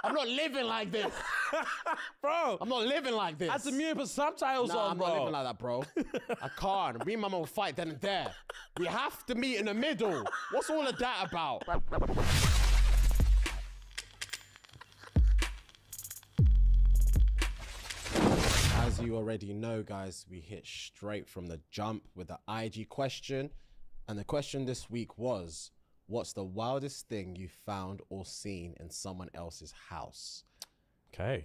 I'm not living like this. Bro. I'm not living like this. That's the mute, put subtitles Nah, on, I'm bro. not living like that, bro. I can't. Me and mama will fight then and there. We have to meet in the middle. What's all of that about? As you already know, guys, we hit straight from the jump with the IG question. And the question this week was, what's the wildest thing you found or seen in someone else's house? Okay.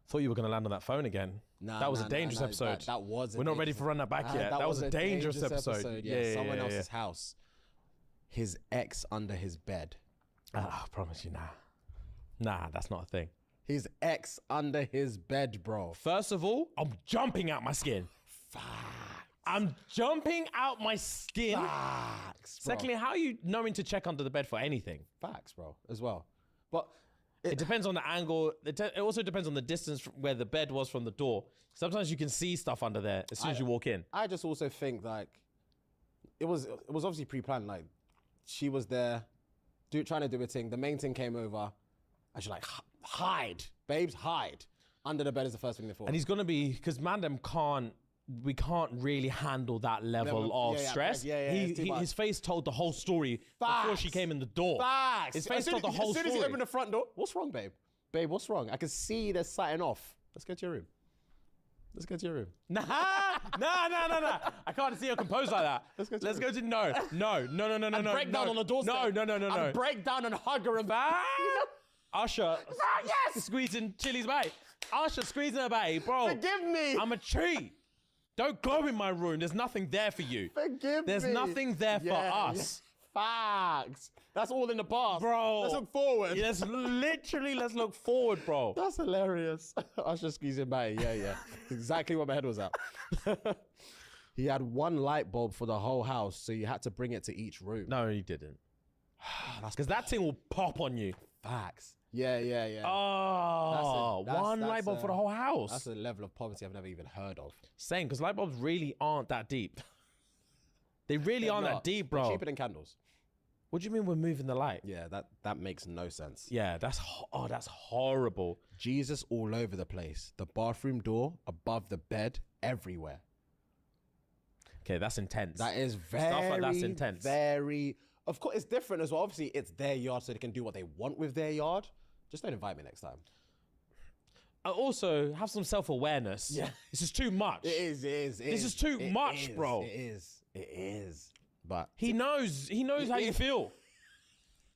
Thought you were going to land on that phone again. Nah, that was a dangerous episode. That was We're not ready for run that back yet. That was a dangerous episode. Yeah, someone else's house. His ex under his bed. I promise you, nah. Nah, that's not a thing. His ex under his bed, bro. First of all, I'm jumping out my skin. Facts. I'm jumping out my skin. Facts, bro. Secondly, how are you knowing to check under the bed for anything? Facts, bro, as well. But it depends on the angle. It also depends on the distance from where the bed was from the door. Sometimes you can see stuff under there as soon as you walk in. I just also think like it was obviously pre-planned. Like she was there, trying to do a thing. The main thing came over, and she's like, hide, babes, hide. Under the bed is the first thing they thought. And he's gonna be, because we can't really handle that level of stress. His face told the whole story before she came in the door. Facts. His face told the whole story. As soon as he opened the front door, what's wrong, babe? Babe, what's wrong? I can see there's something off. Let's go to your room. Let's go to your room. Nah. I can't see her composed like that. Let's go to no. Break down on the doorstep. No. Break down and hug her and Usher, yes, squeezing Chili's babe. Usher squeezing her babe, bro. Forgive me. I'm a tree. Don't go in my room. There's nothing there for you. Forgive me. There's nothing there for us. Facts. That's all in the past. Bro. Let's look forward. Let's look forward, bro. That's hilarious. Usher squeezing babe. Yeah. Exactly what my head was at. He had one light bulb for the whole house, so you had to bring it to each room. No, he didn't. Because that thing will pop on you. Facts. Yeah. Oh, one light bulb for the whole house. That's a level of poverty I've never even heard of. Same, because light bulbs really aren't that deep. They really aren't that deep, bro. They're cheaper than candles. What do you mean we're moving the light? Yeah, that makes no sense. Yeah, that's horrible. Jesus all over the place. The bathroom door, above the bed, everywhere. Okay, that's intense. That is stuff like that's intense. Very. Of course, it's different as well. Obviously, it's their yard, so they can do what they want with their yard. Just don't invite me next time. Also, have some self-awareness. Yeah. This is too much. It is. This is too much, bro. It is. But he knows how you feel.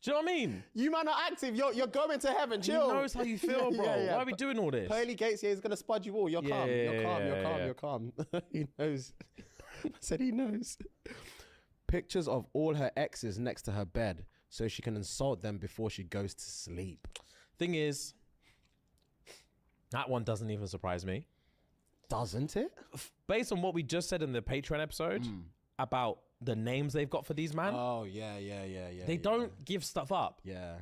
Do you know what I mean? You man are active. You're going to heaven. Chill. He knows how you feel, bro. Why are we doing all this? Pearly Gates here is going to spud you all. You're calm. He knows. I said he knows. Pictures of all her exes next to her bed so she can insult them before she goes to sleep. Thing is, that one doesn't even surprise me. Doesn't it? Based on what we just said in the Patreon episode about the names they've got for these men. Oh, yeah. They don't give stuff up. Yeah.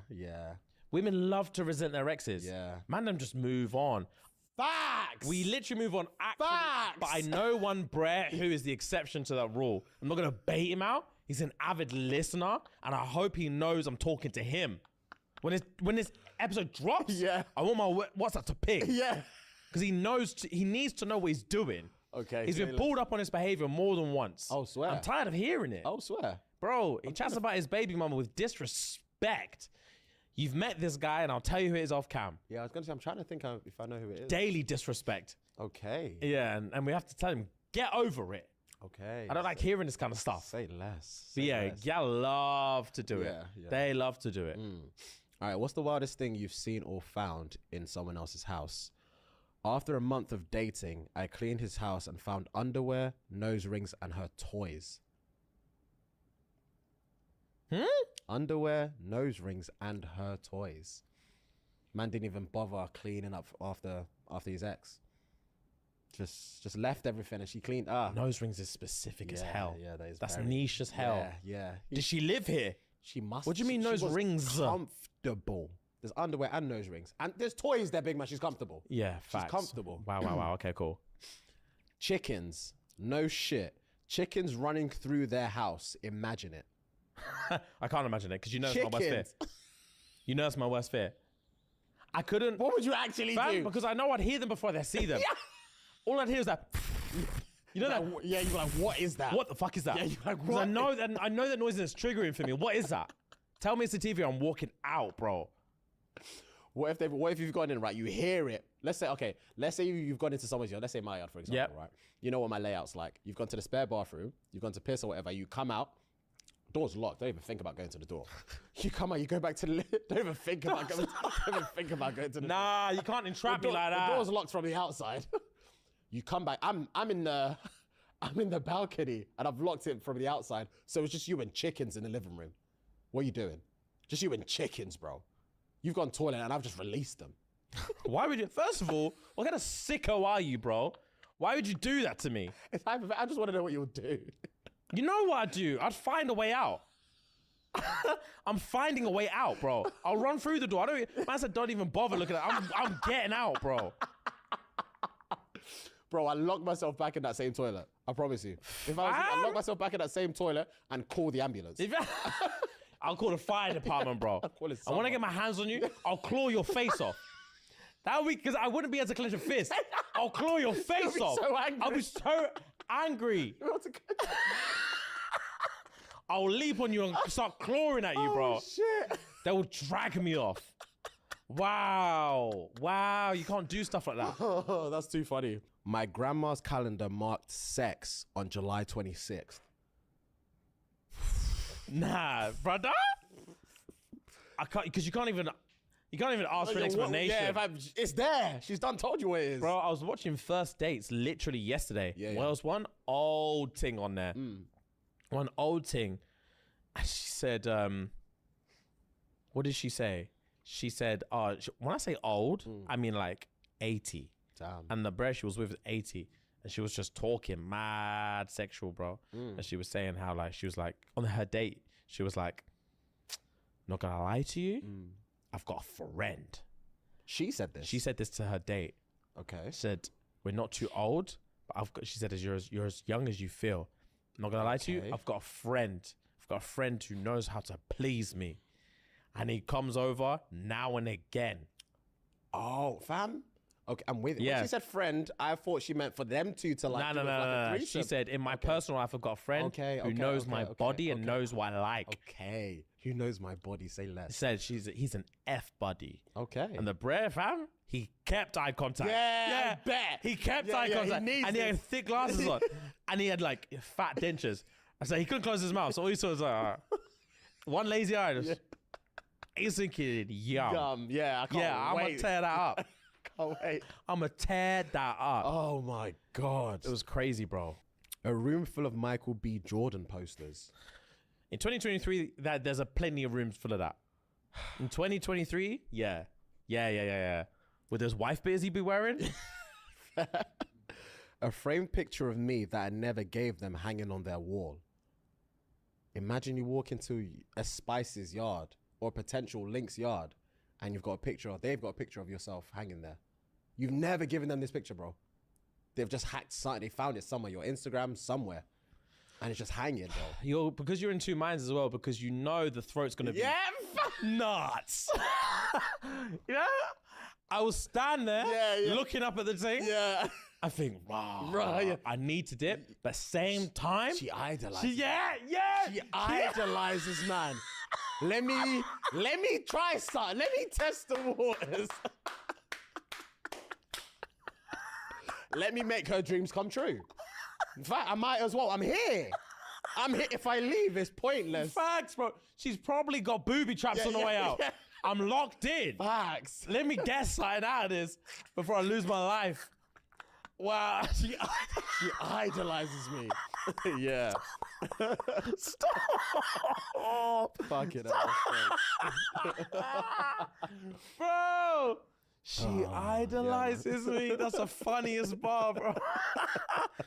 Women love to resent their exes. Yeah. Man, them just move on. Facts! We literally move on. Facts! But I know one Brett who is the exception to that rule. I'm not going to bait him out. He's an avid listener, and I hope he knows I'm talking to him. When this episode drops, I want my WhatsApp to ping. Yeah. Because he needs to know what he's doing. Okay. He's been pulled up on his behavior more than once. Oh, swear. I'm tired of hearing it. Oh, swear. Bro, he chats about his baby mama with disrespect. You've met this guy, and I'll tell you who it is off cam. Yeah, I was going to say, I'm trying to think if I know who it is. Daily disrespect. Okay. Yeah, and we have to tell him, get over it. Okay. I don't like hearing this kind of stuff. Say less. But yeah, y'all love to do it. Yeah. They love to do it. All right, what's the wildest thing you've seen or found in someone else's house? After a month of dating, I cleaned his house and found underwear, nose rings, and her toys. Underwear, nose rings, and her toys. Man didn't even bother cleaning up after his ex. Just left everything and she cleaned. Nose rings is specific as hell. Yeah, that's niche as hell. Yeah. Did she live here? She must. What do you mean nose rings? Comfortable. There's underwear and nose rings. And there's toys there, big man. She's comfortable. Yeah, facts. She's comfortable. Wow. Okay, cool. Chickens. No shit. Chickens running through their house. Imagine it. I can't imagine it because you know it's my worst fear. You know it's my worst fear. I couldn't. What would you actually do? Because I know I'd hear them before I see them. All I'd hear is that. You know that? Yeah, you're like, what is that? What the fuck is that? Yeah, you're like, 'Cause what? I know that noise is triggering for me. What is that? Tell me it's the TV. I'm walking out, bro. What if you've gone in, right? You hear it. Let's say you've gone into someone's yard. Let's say my yard, for example, right? You know what my layout's like. You've gone to the spare bathroom. You've gone to piss or whatever. You come out. Door's locked. Don't even think about going to the door. You come out. You go back to the. Don't even think about going. Don't even think about going to the. Nah, you can't entrap me like that. The door's locked from the outside. You come back. I'm in the balcony and I've locked it from the outside. So it's just you and chickens in the living room. What are you doing? Just you and chickens, bro. You've gone toilet and I've just released them. Why would you? First of all, what kind of sicko are you, bro? Why would you do that to me? I just want to know what you'll do. You know what I'd do? I'd find a way out. I'm finding a way out, bro. I'll run through the door. Man said, don't even bother looking at it. I'm getting out, bro. Bro, I locked myself back in that same toilet. I promise you. If I lock myself back in that same toilet and call the ambulance. I'll call the fire department, bro. I want to get my hands on you. I'll claw your face off. That week, because I wouldn't be able to clench a fist. I'll claw your face off. So angry. I'll be so angry. I'll leap on you and start clawing at you, bro. Oh, shit. They will drag me off. Wow. Wow, you can't do stuff like that. Oh, that's too funny. My grandma's calendar marked sex on July 26th. Nah, brother. I can't, because you can't even ask for an explanation. Yeah, it's there. She's done told you what it is. Bro, I was watching First Dates literally yesterday. Yeah, Well, there was one old thing on there. One old thing. And she said, what did she say? She said, when I say old, I mean like 80. Damn. And the bro she was with was 80. And she was just talking mad sexual, bro. And she was saying how like, she was like, on her date, she was like, not gonna lie to you, I've got a friend. She said this? She said this to her date. Okay. She said, we're not too old, but she said, you're as young as you feel. I'm not gonna lie to you, I've got a friend. I've got a friend who knows how to please me. And he comes over now and again. Oh, fam. Okay, I'm with it. Yeah. When she said friend, I thought she meant for them two to like. No. She said, in my personal life, I've got a friend who knows my body and knows what I like. Okay. Who knows my body? Say less. Said he's an F buddy. Okay. And the brer fam, he kept eye contact. Yeah, I bet. He kept eye contact. And he had thick glasses on. And he had like fat dentures. So he couldn't close his mouth. So all he saw was like, one lazy eye. Just, he's thinking, yum. Yeah, I can't wait. I'm going to tear that up. Can't wait. I'm going to tear that up. Oh my God. It was crazy, bro. A room full of Michael B. Jordan posters. In 2023, there's a plenty of rooms full of that. In 2023, yeah. With those wife beaters he'd be wearing. A framed picture of me that I never gave them hanging on their wall. Imagine you walk into a Spice's yard or a potential Link's yard and they've got a picture of yourself hanging there. You've never given them this picture, bro. They've just hacked something. They found it somewhere, your Instagram, somewhere. And it's just hanging, bro. Because you're in two minds as well, because you know the throat's going to be nuts. You know? I will stand there looking up at the thing. Yeah. I think, wow, I need to dip. But same time, she idolizes. She idolizes, man. Let me try something. Let me test the waters. Let me make her dreams come true. In fact, I might as well. I'm here. If I leave, it's pointless. Facts, bro. She's probably got booby traps on the way out. Yeah. I'm locked in. Facts. Let me get something out of this before I lose my life. Wow. She idolizes me. Yeah. Stop. Fuck it up. Bro. She idolizes me. That's the funniest bar, bro.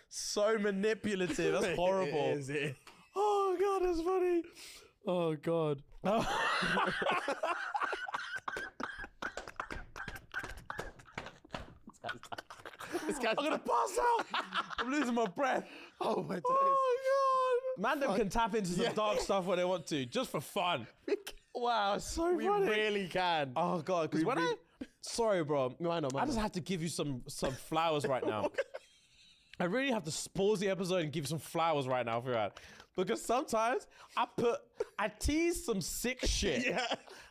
So manipulative. That's horrible. Is it? Oh, God, that's funny. Oh, God. I'm going to pass out. I'm losing my breath. Oh, my days. Oh, God. Man, them can tap into some dark stuff when they want to, just for fun. Wow, it's so funny. We really can. Oh, God, because Sorry, bro. No, I know, I just have to give you some flowers right now. I really have to pause the episode and give you some flowers right now, Fuad. Because sometimes I tease some sick shit. Yeah.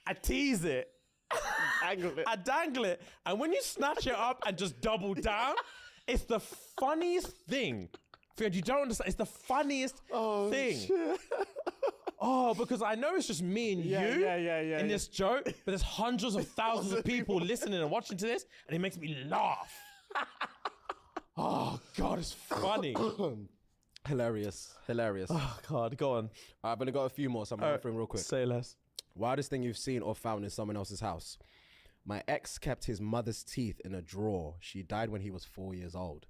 I tease it. Dangle it. I dangle it. And when you snatch it up and just double down, it's the funniest thing. Fuad, you don't understand. It's the funniest thing. Shit. Oh, because I know it's just me and you in this joke, but there's hundreds of thousands of people listening and watching to this, and it makes me laugh. Oh, God, it's funny. Hilarious. Oh, God, go on. I've only got a few more, so I'm going through them real quick. Say less. Wildest thing you've seen or found in someone else's house. My ex kept his mother's teeth in a drawer. She died when he was 4 years old.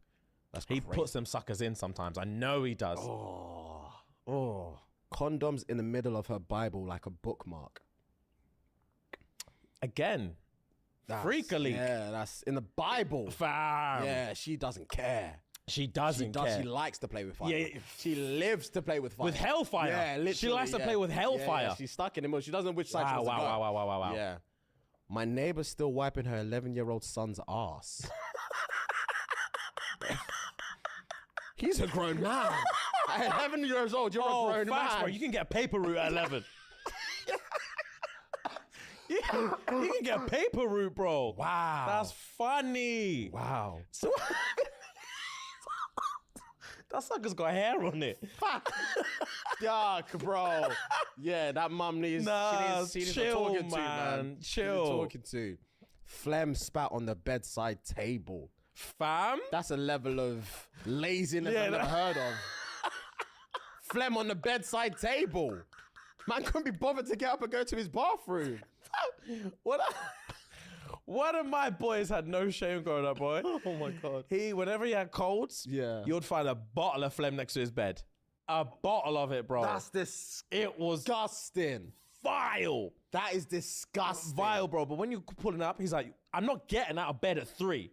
That's He crazy. puts them suckers in sometimes. I know he does. Oh. Condoms in the middle of her Bible like a bookmark. Again, freakily. Yeah, that's in the Bible. Fam. Yeah, she doesn't care. She doesn't care. She likes to play with fire. Yeah. She lives to play with fire. With hellfire. Yeah, literally. She likes to play with hellfire. Yeah, she's stuck in him. She doesn't know which side she Wow, wants to go. wow. Yeah. My neighbor's still wiping her 11-year-old son's ass. He's a grown man. At 11 years old, you're a grown facts, man. bro. You can get a paper route at 11. You can get a paper route, bro. Wow. That's funny. Wow. So that sucker's got hair on it. Yuck, bro. Yeah, that mum needs, she needs chill, talking to, man. Chill. Talking to. Phlegm spat on the bedside table. Fam? That's a level of laziness I've never heard of. Phlegm on the bedside table. Man couldn't be bothered to get up and go to his bathroom. One of my boys had no shame growing up, boy. Oh my God. Whenever he had colds, you would find a bottle of phlegm next to his bed. A bottle of it, bro. That's disgusting. It was vile. That is disgusting. Vile, bro. But when you pull it up, he's like, I'm not getting out of bed at 3.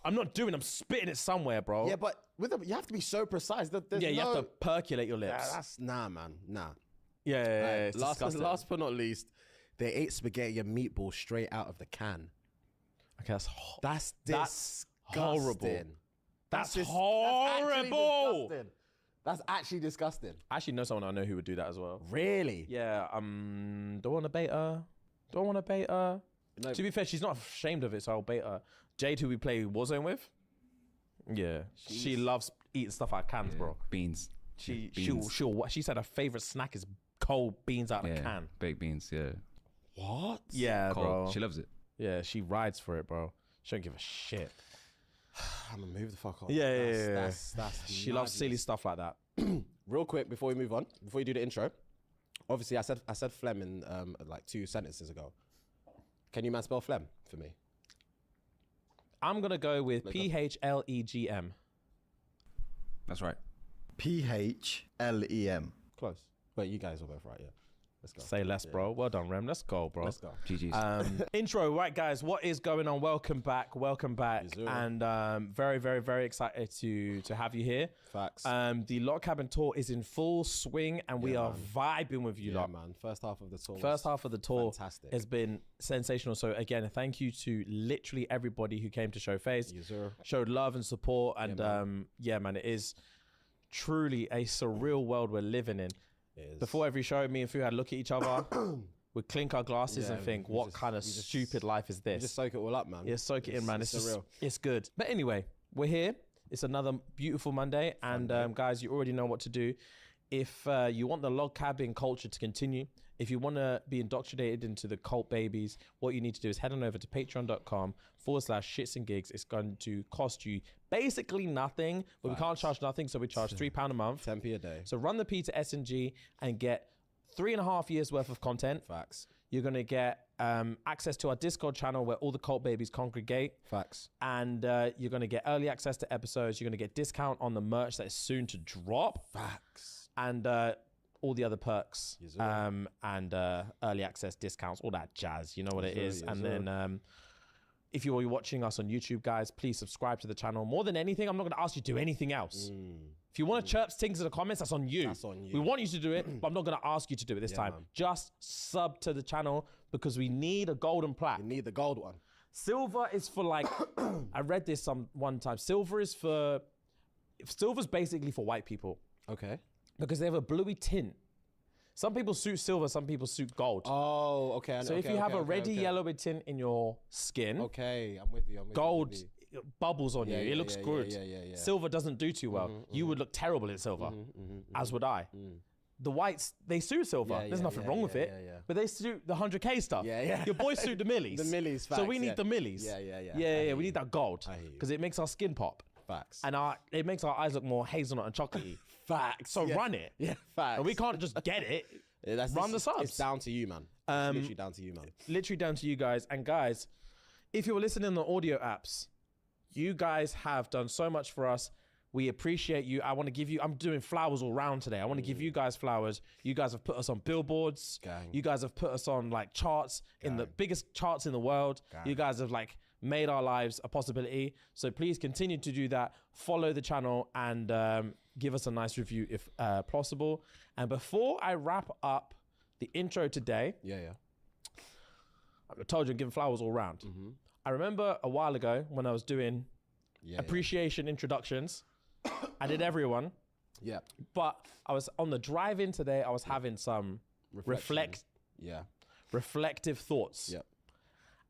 I'm spitting it somewhere, bro. Yeah, but you have to be so precise. You have to percolate your lips. Yeah, that's, man. Nah. Yeah. It's Last disgusting. but not least, they ate spaghetti and meatballs straight out of the can. Okay, That's horrible. That's just horrible. That's actually disgusting. I actually know someone I know who would do that as well. Really? Yeah. Don't want to bait her. No. To be fair, she's not ashamed of it, so I'll bait her. Jade, who we play Warzone with. Yeah. She loves eating stuff out of cans, bro. Beans. She said her favorite snack is cold beans out of a can. Baked beans, yeah. What? Yeah, Cold. bro. She loves it. Yeah, she rides for it, bro. She don't give a shit. I'm gonna move the fuck on. Yeah. That's She loves silly stuff like that. Real quick before we move on, before you do the intro, obviously I said phlegm in like 2 sentences ago. Can you man spell phlegm for me? I'm gonna go with PHLEGM. That's right. PHLEM. Close. Wait, you guys are both right, yeah. Let's go. Say less, bro. Well done, Rem. Let's go, bro. Let's go. GG's. Intro, right, guys. What is going on? Welcome back. Yes, sir. And very, very, very excited to have you here. Facts. The Lot Cabin tour is in full swing, and we are vibing with you, Yeah, lot. man. First half of the tour. First half of the tour fantastic. has been sensational. So again, thank you to literally everybody who came to show face, Yes, sir. showed love and support, and man, it is truly a surreal world we're living in. Before every show, me and Fu had a look at each other. We'd clink our glasses and think, what kind of stupid life is this? Just soak it all up, man. Yeah, soak it in, man. It's surreal. It's good. But anyway, we're here. It's another beautiful Monday. And guys, you already know what to do. If you want the log cabin culture to continue, if you want to be indoctrinated into the cult babies, what you need to do is head on over to patreon.com/shits and gigs. It's going to cost you basically nothing, but we can't charge nothing. So we charge £3 a month. 10p a day. So run the P to S&G and get 3.5 years worth of content. Facts. You're going to get access to our Discord channel where all the cult babies congregate. Facts. And you're going to get early access to episodes. You're going to get discount on the merch that is soon to drop. Facts. And all the other perks. Yes, sir. And early access discounts, all that jazz. You know what it is. Yes, And sir. then if you're watching us on YouTube, guys, please subscribe to the channel. More than anything, I'm not going to ask you to do anything else. If you want to chirp things in the comments, that's on you. That's on you. We want you to do it, but I'm not going to ask you to do it this time. man. Just sub to the channel because we need a golden plaque. You need the gold one. Silver is for like, I read this one time. Silver's basically for white people Okay. because they have a bluey tint. Some people suit silver, some people suit gold. Oh, okay. So if you have a reddy yellowy tint in your skin, Okay, I'm with you. gold bubbles on you. It looks good. Yeah. Silver doesn't do too well. You would look terrible in silver, as would I. The whites, they suit silver. Yeah, There's nothing wrong with it. But they suit the 100K stuff. Yeah. Your boys suit the millies. The millies, So we facts, need the millies. Yeah. We need that gold. I hear you. Because it makes our skin pop. Facts. And it makes our eyes look more hazelnut and chocolatey. Facts. So run it. Yeah, facts. And we can't just get it. Run the subs. It's down to you, man. It's literally down to you, man. Literally down to you guys. And guys, if you were listening on the audio apps, you guys have done so much for us. We appreciate you. I want to give you, I'm doing flowers all round today. I want to give you guys flowers. You guys have put us on billboards. Gang. You guys have put us on like charts in the biggest charts in the world. Gang. You guys have like made our lives a possibility. So please continue to do that. Follow the channel and give us a nice review if possible. And before I wrap up the intro today, Yeah. I told you I'm giving flowers all round. I remember a while ago when I was doing appreciation introductions, I did everyone, Yeah. but I was on the drive in today, I was having some Yeah. reflective thoughts. Yep.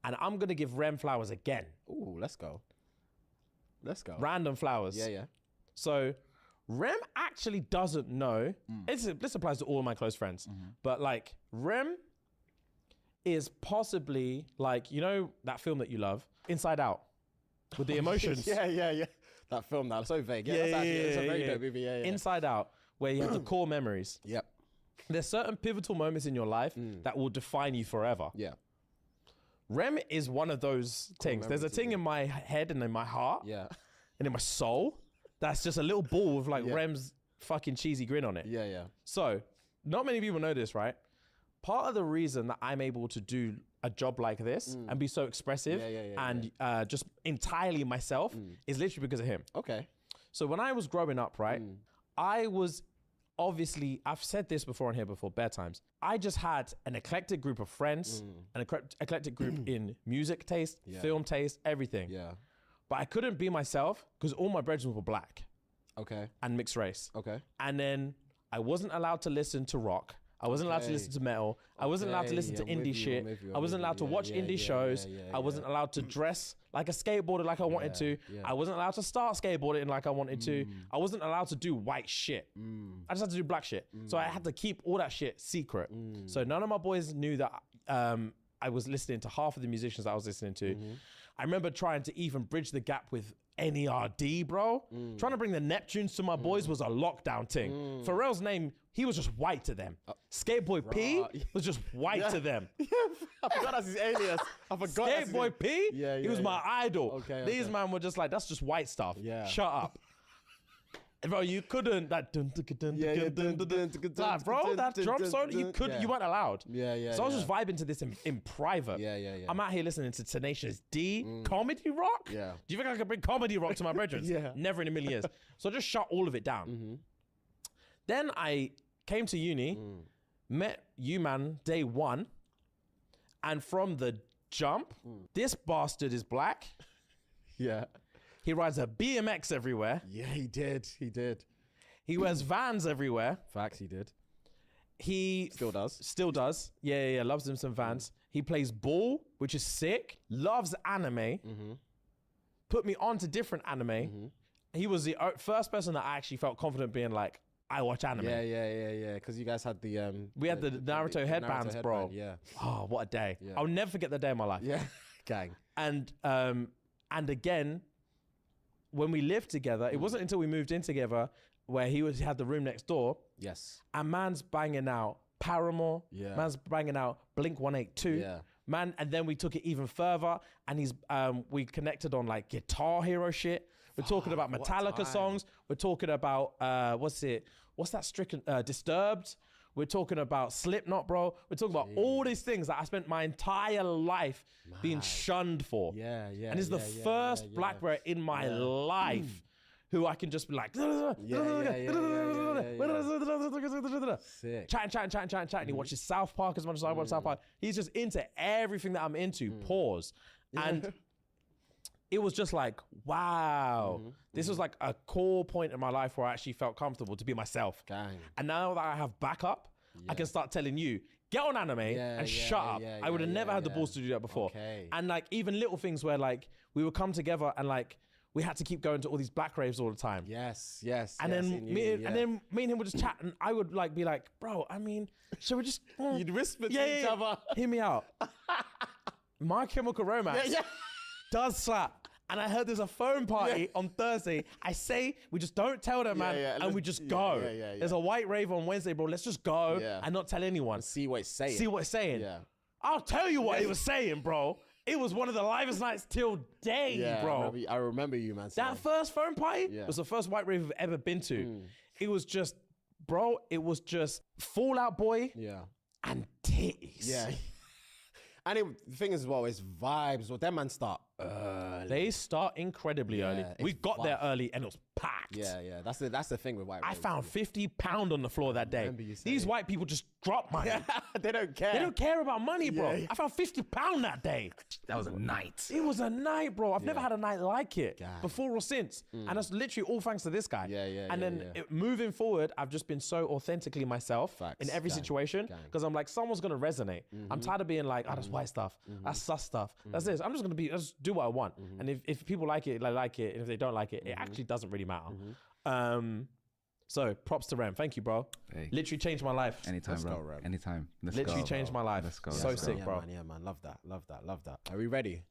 And I'm going to give Rem flowers again. Ooh, let's go. Random flowers. Yeah. So Rem actually doesn't know. This applies to all of my close friends. But like Rem is possibly like, you know that film that you love, Inside Out, with the emotions. Yeah. That film, that's so vague. Yeah, it's a very dope movie. Yeah. Inside Out, where you have the core memories. Yep. There's certain pivotal moments in your life that will define you forever. Yeah. Rem is one of those things. There's a thing in my head and in my heart Yeah. and in my soul that's just a little ball with like Rem's fucking cheesy grin on it. Yeah. So, not many people know this, right? Part of the reason that I'm able to do a job like this and be so expressive and just entirely myself is literally because of him. Okay. So when I was growing up, right, I was obviously, I've said this before on here before, bare times. I just had an eclectic group of friends, an eclectic group in music taste, film taste, everything. Yeah. But I couldn't be myself because all my brethren were black Okay. and mixed race. Okay. And then I wasn't allowed to listen to rock. I wasn't allowed to listen to metal. I wasn't allowed to listen to indie shit. I wasn't allowed to watch indie shows. I wasn't allowed to dress like a skateboarder like I wanted to. I wasn't allowed to start skateboarding like I wanted to. I wasn't allowed to do white shit. I just had to do black shit. So I had to keep all that shit secret. So none of my boys knew that I was listening to half of the musicians that I was listening to. I remember trying to even bridge the gap with NERD, bro. Trying to bring the Neptunes to my boys was a lockdown thing. Pharrell's name, he was just white to them. Skateboy P was just white to them. I forgot that's his alias. I forgot. Skateboy P, he was my idol. Okay, These man were just like, that's just white stuff. Yeah. Shut up. Bro, you couldn't that bro, that drum solo, you weren't allowed. Yeah. So I was just vibing to this in private. Yeah. I'm out here listening to Tenacious D, comedy rock. Yeah. Do you think I could bring comedy rock to my brethren? Yeah. Never in a million years. So I just shut all of it down. Then I came to uni, met you man day one, and from the jump, this bastard is black. Yeah. He rides a BMX everywhere. Yeah, he did. He wears Vans everywhere. Facts, he did. He Still does. Still does. Yeah. Loves him some Vans. He plays ball, which is sick. Loves anime. Put me on to different anime. He was the first person that I actually felt confident being like, I watch anime. Yeah. Because you guys had the We had the Naruto headbands, bro. Yeah. Oh, what a day. Yeah. I'll never forget the day of my life. Yeah. Gang. And again, when we lived together, it wasn't until we moved in together where he had the room next door. Yes. And man's banging out Paramore. Yeah. Man's banging out Blink 182. Yeah. Man, and then we took it even further, and we connected on like Guitar Hero shit. We're talking about Metallica songs. We're talking about what's that stricken Disturbed. We're talking about Slipknot, bro. We're talking about all these things that I spent my entire life being shunned for. Yeah. And he's the first black bro in my life who I can just be like, Sick. chatting. He watches South Park as much as I watch South Park. He's just into everything that I'm into. Pause. And it was just like, wow. This was like a core point in my life where I actually felt comfortable to be myself. Gang. And now that I have backup, I can start telling you, get on anime and shut up. I would have never had the balls to do that before. Okay. And like even little things where like we would come together and like we had to keep going to all these black raves all the time. Yes. And then me and him would just chat, and I would like be like, bro, I mean, should we just You'd whisper to each other. Hear me out. My Chemical Romance does slap. And I heard there's a phone party on Thursday. I say we just don't tell them, man, and we just go. There's a white rave on Wednesday, bro. Let's just go and not tell anyone. See what it's saying. See what it's saying. Yeah. I'll tell you what it was saying, bro. It was one of the livest nights till day, bro. I remember you, man. That first phone party was the first white rave I've ever been to. It was just, bro, it was just Fall Out Boy and titties. Yeah. And the thing is, as well, it's vibes. Well, them man start early. They start incredibly early. We got there early and it was packed. Yeah. That's the thing with white I raves. found £50 on the floor that day. These white people just drop money. They don't care. They don't care about money, bro. I found £50 that day. That was a night. It was a night, bro. I've never had a night like it before or since. And that's literally all thanks to this guy. And then moving forward, I've just been so authentically myself in every situation because I'm like, someone's going to resonate. I'm tired of being like, oh, that's white stuff. That's sus stuff. That's this. I'm just going to just do what I want. And if people like it, they like it. And if they don't like it, it actually doesn't really matter. So props to Rem. Thank you, bro. Hey. Literally changed my life. Anytime, Let's bro. go, Rem. Anytime. Literally changed my life. Let's go. So Let's go. sick, bro. Yeah, man. Love that. Are we ready?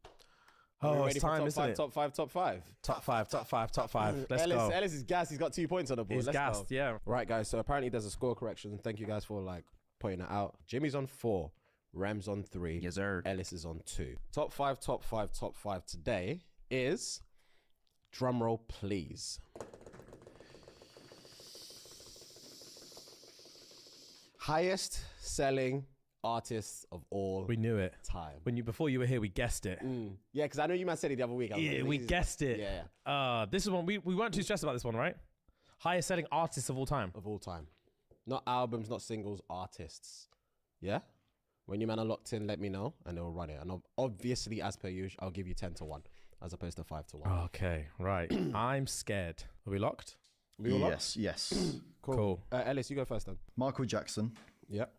Oh, ready it's time, for isn't it? top five. Top five. Let's go. Ellis is gassed. He's got 2 points on the board. He's Let's gassed, go. yeah. Right, guys. So apparently there's a score correction. Thank you guys for like pointing it out. Jimmy's on 4. Rem's on 3. Yes, sir. Ellis is on 2. Top five today is, drum roll, please. Highest selling artists of all We knew it. time. Before you were here, we guessed it. Yeah, because I know you man said it the other week. I was Yeah, like, we this is- guessed it. Yeah. This is one we weren't too stressed about this one, right? Highest selling artists of all time. Of all time. Not albums, not singles, artists. Yeah? When you man are locked in, let me know and they'll run it. And obviously, as per usual, I'll give you 10-1 as opposed to 5-1. Okay, right. I'm scared. Are we locked? We all locked? Yes. Cool. Ellis, you go first then. Michael Jackson, Yep.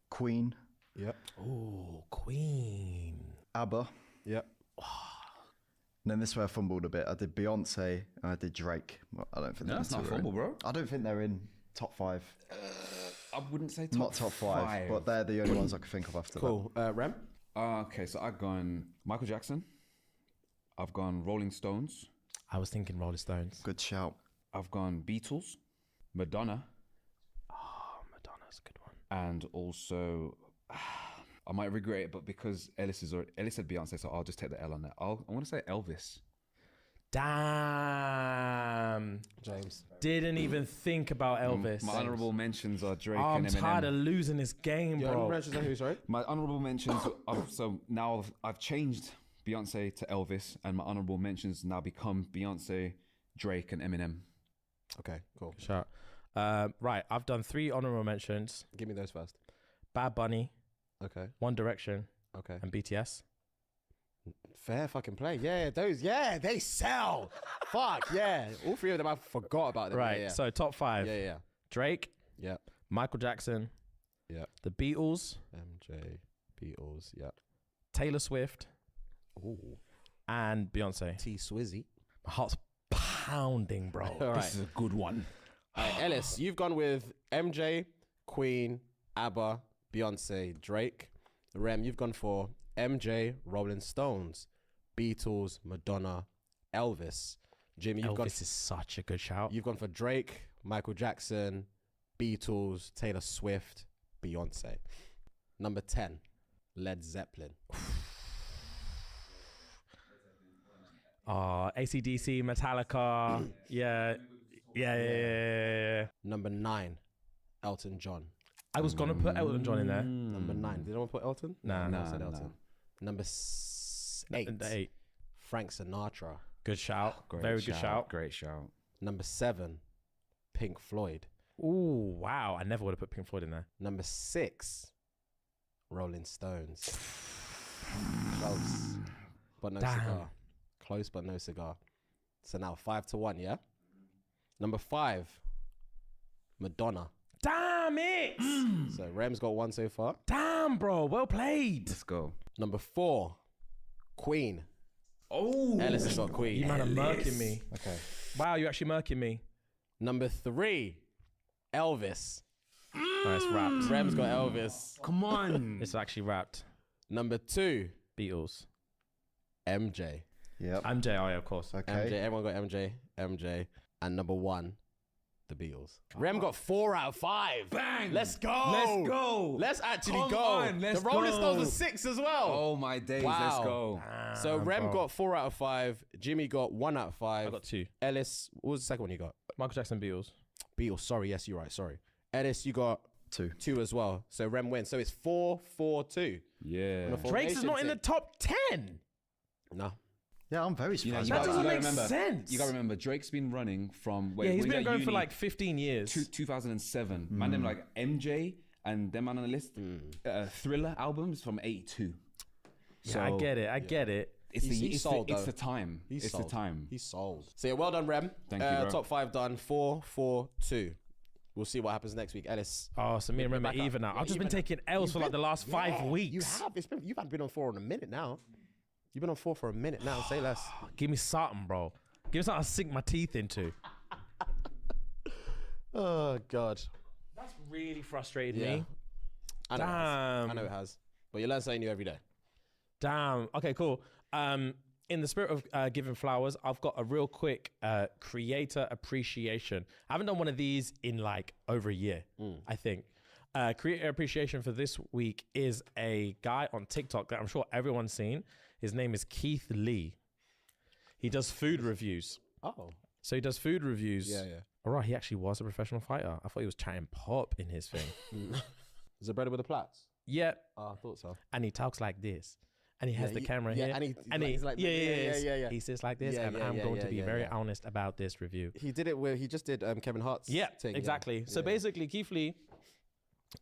Queen, Yep. Ooh, Queen. ABBA. Yep. And then this is where I fumbled a bit. I did Beyonce and I did Drake. Well, I don't think That's them not two are in. fumble, bro. I don't think they're in top 5. I wouldn't say Not top 5, but they're the only ones I could think of after Cool. Rem? Okay, so I've gone Michael Jackson. I've gone Rolling Stones. I was thinking Rolling Stones. that. Good shout. I've gone Beatles, Madonna, Oh, Madonna's a good one. and also I might regret it, but because Ellis said Beyonce, so I'll just take the L on that. I want to say Elvis. Damn. James. Didn't even think about Elvis. My honorable mentions are Drake I'm and Eminem. tired of losing this game, Your bro. mentions are who, sorry? My honorable mentions. So now I've changed Beyonce to Elvis, and my honorable mentions now become Beyonce, Drake, and Eminem. Okay, cool. Shout. Right, I've done 3 honorable mentions. Give me those first. Bad Bunny, Okay. One Direction, Okay. and BTS. Fair fucking play. Yeah, those. Yeah, they sell. Fuck, yeah. All 3 of them, I forgot about them. Right, Yeah, so top 5. yeah. Drake, Yeah. Michael Jackson, Yep. the Beatles, MJ, Beatles, yep. Taylor Swift, Ooh. and Beyonce. T Swizzy. My heart's pounding, bro. All right. This is a good one. Ellis, you've gone with MJ, Queen, ABBA, Beyonce, Drake. Rem, you've gone for MJ, Rolling Stones, Beatles, Madonna, Elvis. Jimmy, Elvis is such a good shout. you've gone for Drake, Michael Jackson, Beatles, Taylor Swift, Beyonce. Number 10, Led Zeppelin. AC/DC, Metallica. Yeah. Number 9, Elton John. I was gonna put Elton John in there. Number 9. Did anyone put Elton? Nah, no, nah, I said Elton. Number 8, The 8. Frank Sinatra. Good shout. Great Very good shout. Great shout. Number 7, Pink Floyd. Ooh, wow. I never would have put Pink Floyd in there. Number 6, Rolling Stones. Close. but no Damn. cigar. Close, but no cigar. So now 5-1, yeah? Number 5, Madonna. Damn it! So Rem's got 1 so far. Damn, bro. Well played. Let's go. Number 4, Queen. Oh, Ellis has got Queen. You man are murking me. Okay. Wow, you're actually murking me. Number 3, Elvis. Oh, it's wrapped. Rem's got Elvis. come on. It's actually wrapped. Number 2, Beatles. MJ. Yep. I'm J.I., of course. MJ. Okay. Everyone got MJ. And number 1, the Beatles. Rem got 4 out of 5. Bang. Let's go. Let's go. Let's actually Come go. on, let's the Rolling go. Stones were 6 as well. Oh my days. Wow. Let's go. So Rem bro. got 4 out of 5. Jimmy got 1 out of 5. I got 2. Ellis, what was the second one you got? Michael Jackson, Beatles. Beatles. Sorry, yes, you're right. Sorry. Ellis, you got 2. 2 as well. So Rem wins. So it's 4-4-2. Yeah. On a Drake's is formation not in the team. top 10. No. Yeah, I'm very You know, surprised. you That gotta doesn't make remember, sense. You got to remember, Drake's been running from Yeah, he's when been at going for uni, like 15 years. 2007. Man, them like MJ and them man on the list. Thriller albums from 82. Yeah, I get it. I get it. It's He's the sold, it's though. the time. He's It's sold. the time. He's sold. So yeah, well done, Rem. Thank you, bro. Top 5 done. 4-4-2. We'll see what happens next week. Ellis. Oh, so me and Rem are back up. even now. Yeah, I've just been even up. taking L's for like the last 5 weeks. You have. You've been on 4 in a minute now. You've been on 4 for a minute now. Say less. Give me something, bro. Give me something to sink my teeth into. Oh God. That's really frustrated Yeah. me. I know it has. Damn. I know it has. But you learn something new every day. Damn. Okay, cool. In the spirit of giving flowers, I've got a real quick creator appreciation. I haven't done one of these in like over a year, I think. Creator appreciation for this week is a guy on TikTok that I'm sure everyone's seen. His name is Keith Lee. He does food reviews. Oh. So he does food reviews. Yeah. All right, he actually was a professional fighter. I thought he was chatting pop in his thing. Is it brother with the plats? Yeah, Oh, I thought so. and he talks like this. And he has the camera yeah, here. and he's like, yeah. He sits like this, Yeah, and yeah, I'm yeah, going to yeah, be yeah, very yeah. honest about this review. He did it where he just did Kevin Hart's Yeah, thing. exactly. So Yeah. basically, Keith Lee,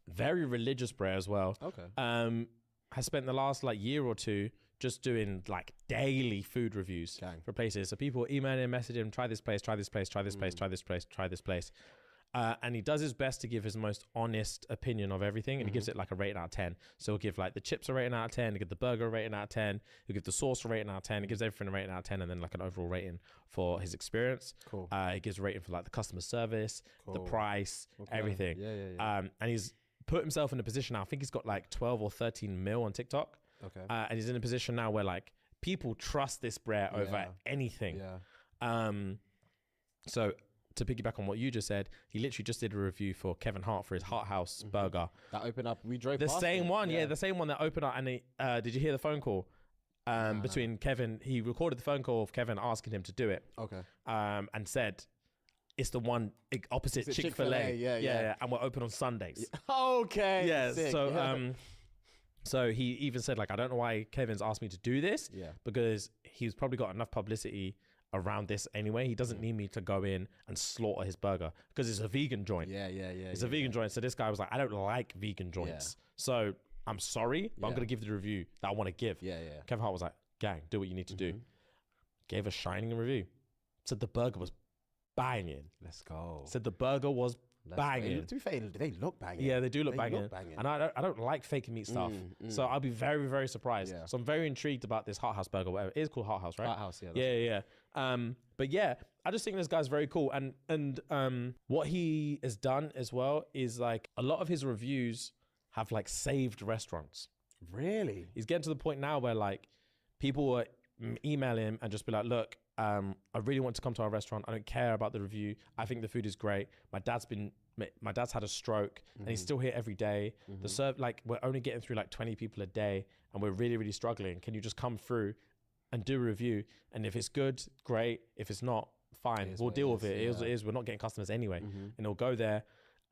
very religious bro as well. Okay. Has spent the last like year or two just doing like daily food reviews Gang. for places. So people email him, message him, try this place, try this place, try this place, try this place, try this place. And he does his best to give his most honest opinion of everything. And he gives it like a rating out of 10. So he'll give like the chips a rating out of 10. He'll give the burger a rating out of 10. He'll give the sauce a rating out of 10. He gives everything a rating out of 10. And then like an overall rating for his experience. Cool. He gives a rating for like the customer service, the Cool. price, Okay. everything. Yeah. And he's put himself in a position now. I think he's got like 12 or 13 mil on TikTok. Okay. And he's in a position now where like people trust this brer over Yeah. anything. Yeah. So to piggyback on what you just said, he literally just did a review for Kevin Hart for his Hart House burger. That opened up. We drove The past same it. one, yeah, the same one that opened up. And he, did you hear the phone call between Kevin? He recorded the phone call of Kevin asking him to do it. Okay. And said, it's the one opposite Is it Chick-fil-A. Chick-fil-A? Yeah. And we're open on Sundays. Okay. Yeah. sick. So, yeah. so he even said like, I don't know why Kevin's asked me to do this. Yeah. Because he's probably got enough publicity around this anyway. He doesn't need me to go in and slaughter his burger because it's a vegan joint. Yeah. It's a vegan joint. So this guy was like, I don't like vegan joints. So I'm sorry, but I'm Yeah. going to give the review that I want to give. Yeah. Kevin Hart was like, gang, do what you need to do. Gave a shining review. Said the burger was banging. Let's go. Said the burger was banging. To be fair, they look banging. Yeah, they do look They banging. look banging. And I don't like fake meat stuff. So I'll be very, very surprised. Yeah. So I'm very intrigued about this Hot House burger, whatever. It is called Hot House, right? Hot House, yeah. Yeah. But yeah, I just think this guy's very cool. And what he has done as well is like a lot of his reviews have like saved restaurants. Really? He's getting to the point now where like people will email him and just be like, look, I really want to come to our restaurant. I don't care about the review. I think the food is great. My dad's had a stroke and he's still here every day. The serve, like we're only getting through like 20 people a day and we're really, really struggling. Can you just come through and do a review? And if it's good, great. If it's not, fine. We'll deal with it. It is what it is. We're not getting customers anyway. And he'll go there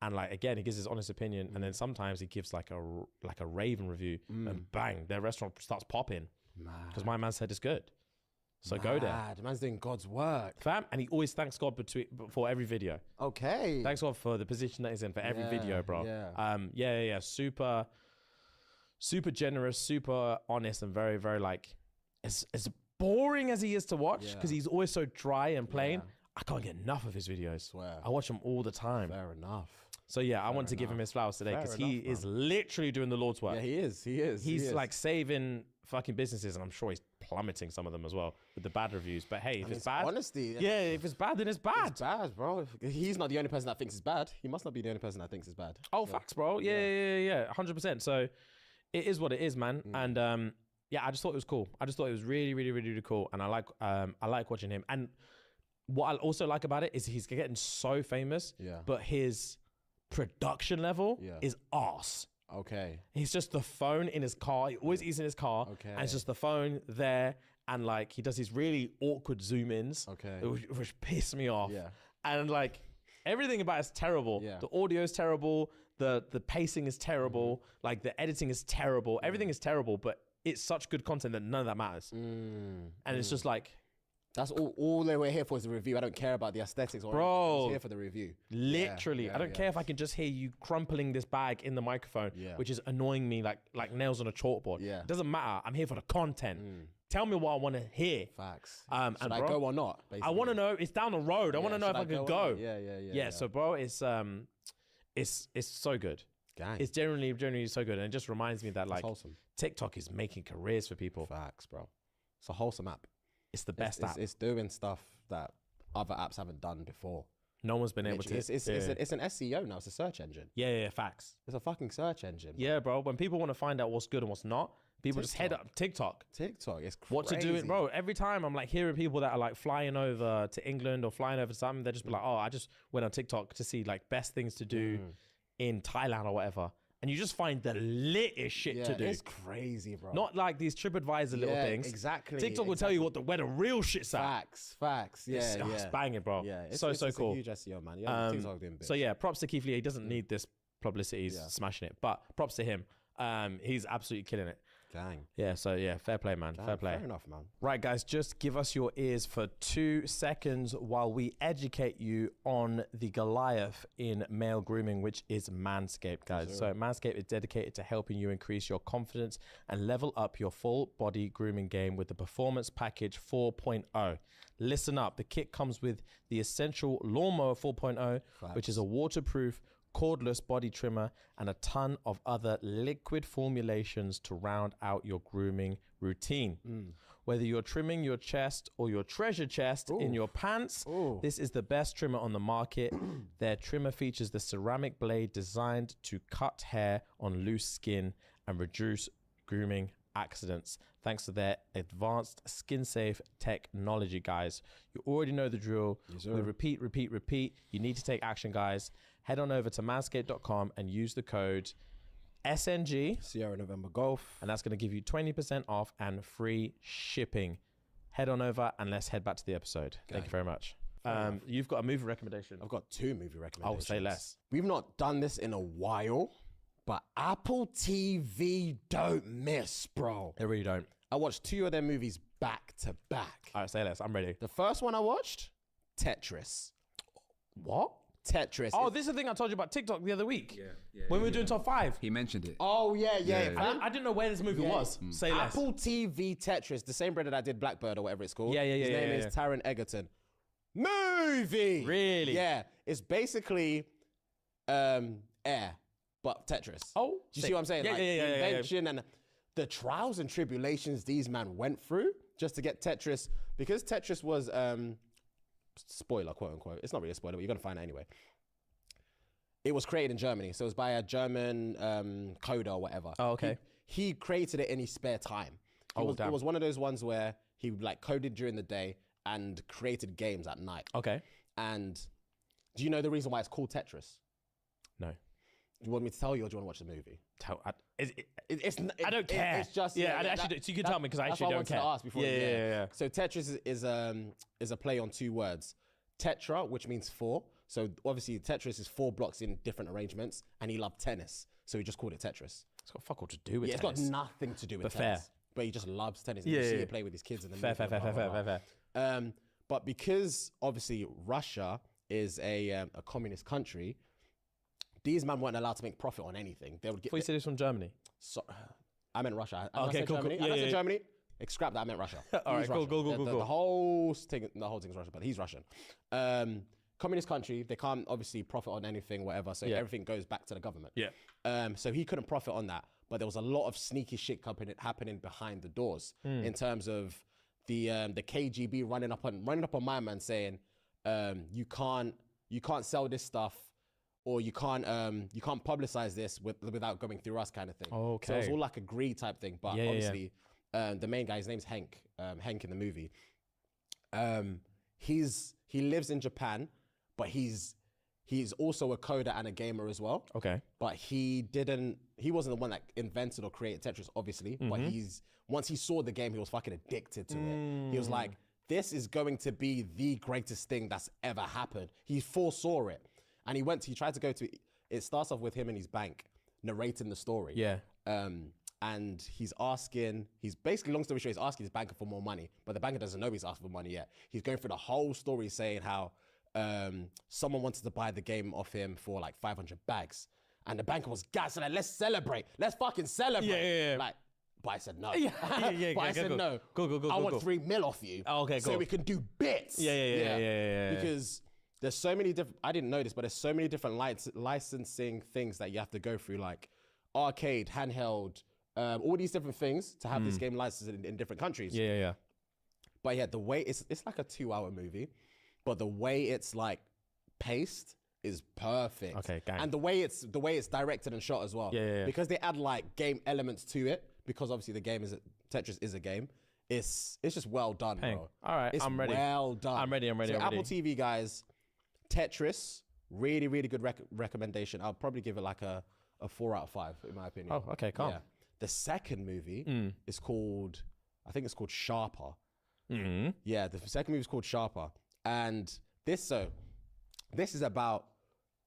and like, again, he gives his honest opinion. And then sometimes he gives like a raving review and bang, their restaurant starts popping because my man said it's good. So go there. The man's doing God's work. Fam, and he always thanks God for every video. Okay. Thanks God for the position that he's in for every video, bro. Yeah. Super generous, super honest, and very, very like as boring as he is to watch, because Yeah. he's always so dry and plain, Yeah. I can't get enough of his videos. Swear. I watch them all the time. Fair enough. So yeah, I want to give him his flowers today, because Fair he enough, is literally doing the Lord's work. Yeah, he is. He is. He's he is. like saving fucking businesses, and I'm sure he's plummeting some of them as well with the bad reviews. But hey, if it's bad, honesty. yeah, if it's bad, then it's bad. It's bad, bro. He's not the only person that thinks it's bad. He must not be the only person that thinks it's bad. Oh, facts, bro. Yeah, 100%. So it is what it is, man. And yeah, I just thought it was cool. I just thought it was really, really, really, really cool. And I like watching him. And what I also like about it is he's getting so famous, Yeah. but his production level Yeah. is arse. Okay. He's just the phone in his car. He always eats in his car. Okay. And it's just the phone there. And like, he does these really awkward zoom ins. Okay. Which piss me off. Yeah. And like, everything about it's terrible. Yeah. The audio is terrible. The pacing is terrible. Like, the editing is terrible. Everything is terrible, but it's such good content that none of that matters. And it's just like, That's all they were here for is the review. I don't care about the aesthetics or Bro. anything. I was here for the review. literally, Yeah, I don't yeah. care if I can just hear you crumpling this bag in the microphone, Yeah. which is annoying me like nails on a chalkboard. Yeah. It doesn't matter. I'm here for the content. Tell me what I want to hear. Facts. And Should I bro, go or not? I basically? want to know. It's down the road. I want to know if should I could or go. not? Yeah. So, bro, it's so good. Gang. It's generally so good, and it just reminds me that It's like wholesome. TikTok is making careers for people. Facts, bro. It's a wholesome app. It's the best It's, app. it's doing stuff that other apps haven't done before. No one's been able to. Literally, it's an SEO now. It's a search engine. Yeah, facts. It's a fucking search engine. Yeah, bro. When people want to find out what's good and what's not, people just head up TikTok. TikTok. It's crazy. What to do it, bro. Every time I'm like hearing people that are like flying over to England or flying over to something, they just be like, oh, I just went on TikTok to see like best things to do in Thailand or whatever. And you just find the littest shit Yeah, to do. it's crazy, bro. Not like these TripAdvisor little Yeah, things. exactly, TikTok will tell you where the real shit's at. Facts. Yeah, It's banging, bro. Yeah, it's so it's cool. a huge SEO, man. Yeah, TikTok doing big. So yeah, props to Keith Lee. He doesn't need this publicity. He's smashing it. But props to him. He's absolutely killing it. Gang. Yeah, so yeah, fair play, man. Fair play. Fair enough, man. Right, guys, just give us your ears for 2 seconds while we educate you on the Goliath in male grooming, which is Manscaped, guys. So Manscaped is dedicated to helping you increase your confidence and level up your full body grooming game with the Performance Package 4.0. Listen up. The kit comes with the Essential Lawnmower 4.0, which is a waterproof, cordless body trimmer, and a ton of other liquid formulations to round out your grooming routine. Whether you're trimming your chest or your treasure chest in your pants, this is the best trimmer on the market. Their trimmer features the ceramic blade designed to cut hair on loose skin and reduce grooming accidents thanks to their advanced skin-safe technology, guys. You already know the drill. We repeat. You need to take action, guys. Head on over to manscaped.com and use the code SNG, Sierra November Golf. and that's going to give you 20% off and free shipping. Head on over and let's head back to the episode. Thank you very much. You've got a movie recommendation. I've got 2 movie recommendations. I will say less. We've not done this in a while, but Apple TV don't miss, bro. They really don't. I watched 2 of their movies back to back. All right, say less. I'm ready. The first one I watched, Tetris. What? Tetris. Oh, this is the thing I told you about TikTok the other week. When we were doing top 5. He mentioned it. Oh, yeah. I didn't know where this movie was. Say less. Apple TV Tetris, the same brother that did Blackbird or whatever it's called. Yeah. His name is Taron Egerton. Movie! Really? Yeah. It's basically Air, but Tetris. Oh, Do you sick. see what I'm saying? Yeah, like, yeah. the invention and the trials and tribulations these men went through just to get Tetris. Because Tetris was, spoiler, quote unquote. It's not really a spoiler, but you're going to find out anyway. It was created in Germany. So it was by a German coder or whatever. Oh, okay. He created it in his spare time. It was one of those ones where he like coded during the day and created games at night. Okay. And do you know the reason why it's called Tetris? No. Do you want me to tell you or do you want to watch the movie? I don't care. It's just I actually. So you can tell me because I actually don't care. That's what I wanted to ask before. Yeah. So Tetris is a play on 2 words. Tetra, which means 4. So obviously Tetris is 4 blocks in different arrangements, and he loved tennis, so he just called it Tetris. It's got fuck all to do with It's tennis. got nothing to do with But tennis. fair. But he just loves tennis. You see it play with his kids in the movie. Fair. But because obviously Russia is a communist country, these men weren't allowed to make profit on anything. They would get. Before you said this from Germany. So, I meant Russia. Okay, I said cool, Germany. cool. I said Germany. scrap that. I meant Russia. All He's right, cool, Russian. cool. The whole thing's Russian, but he's Russian. Communist country, they can't obviously profit on anything, whatever. So everything goes back to the government. Yeah. So he couldn't profit on that, but there was a lot of sneaky shit happening behind the doors in terms of the KGB running up on my man saying, you can't sell this stuff, or you can't publicize this without going through us, kind of thing. Okay. So it was all like a greed type thing. But obviously, the main guy, his name's Hank. Hank in the movie. He lives in Japan, but he's also a coder and a gamer as well. Okay. But he wasn't the one that invented or created Tetris, obviously. But once he saw the game, he was fucking addicted to it. He was like, this is going to be the greatest thing that's ever happened. He foresaw it. And he tried to go to, it starts off with him in his bank narrating the story. Yeah. And he's basically, long story short, he's asking his banker for more money, but the banker doesn't know he's asking for money yet. He's going through the whole story saying how someone wanted to buy the game off him for like 500 bags. And the banker was gassed, like, let's celebrate. Let's fucking celebrate. Yeah. Like, but I said no. But I said no. Go. I want 3 mil off you. Okay, so cool. we can do bits. Yeah. Because there's so many different, I didn't know this, but there's so many different licensing things that you have to go through, like arcade, handheld, all these different things to have this game licensed in different countries. Yeah. But yeah, the way it's like a 2-hour movie, but the way it's like paced is perfect. Okay, gang. And the way it's directed and shot as well. Yeah. Because they add like game elements to it, because obviously the game Tetris is a game. It's just well done, bro. All right, it's I'm ready. Well done. I'm ready. So Apple TV, guys, Tetris, really, really good recommendation. I'll probably give it like a 4 out of 5 in my opinion. Oh, okay, calm. Yeah. The second movie is called, I think it's called Sharper. Yeah, the second movie is called Sharper. And this is about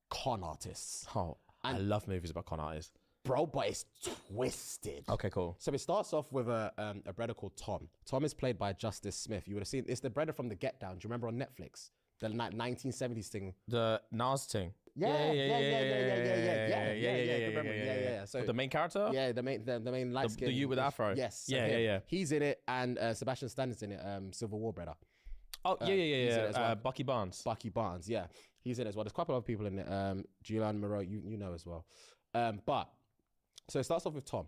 con artists. Oh, I love movies about con artists. Bro, but it's twisted. Okay, cool. So it starts off with a brother called Tom. Tom is played by Justice Smith. You would have seen, it's the brother from The Get Down. Do you remember on Netflix? The 1970s thing. The Nas thing. Yeah. So The main character? yeah, the main light skin. The you with afro? Yes. so Yeah. him. He's in it, and Sebastian Stan is in it. Civil War brother. Oh, he's in it as well. Bucky Barnes. Bucky Barnes, yeah, he's in it as well. There's quite a lot of people in it. Julian Moreau, you know as well. But so it starts off with Tom,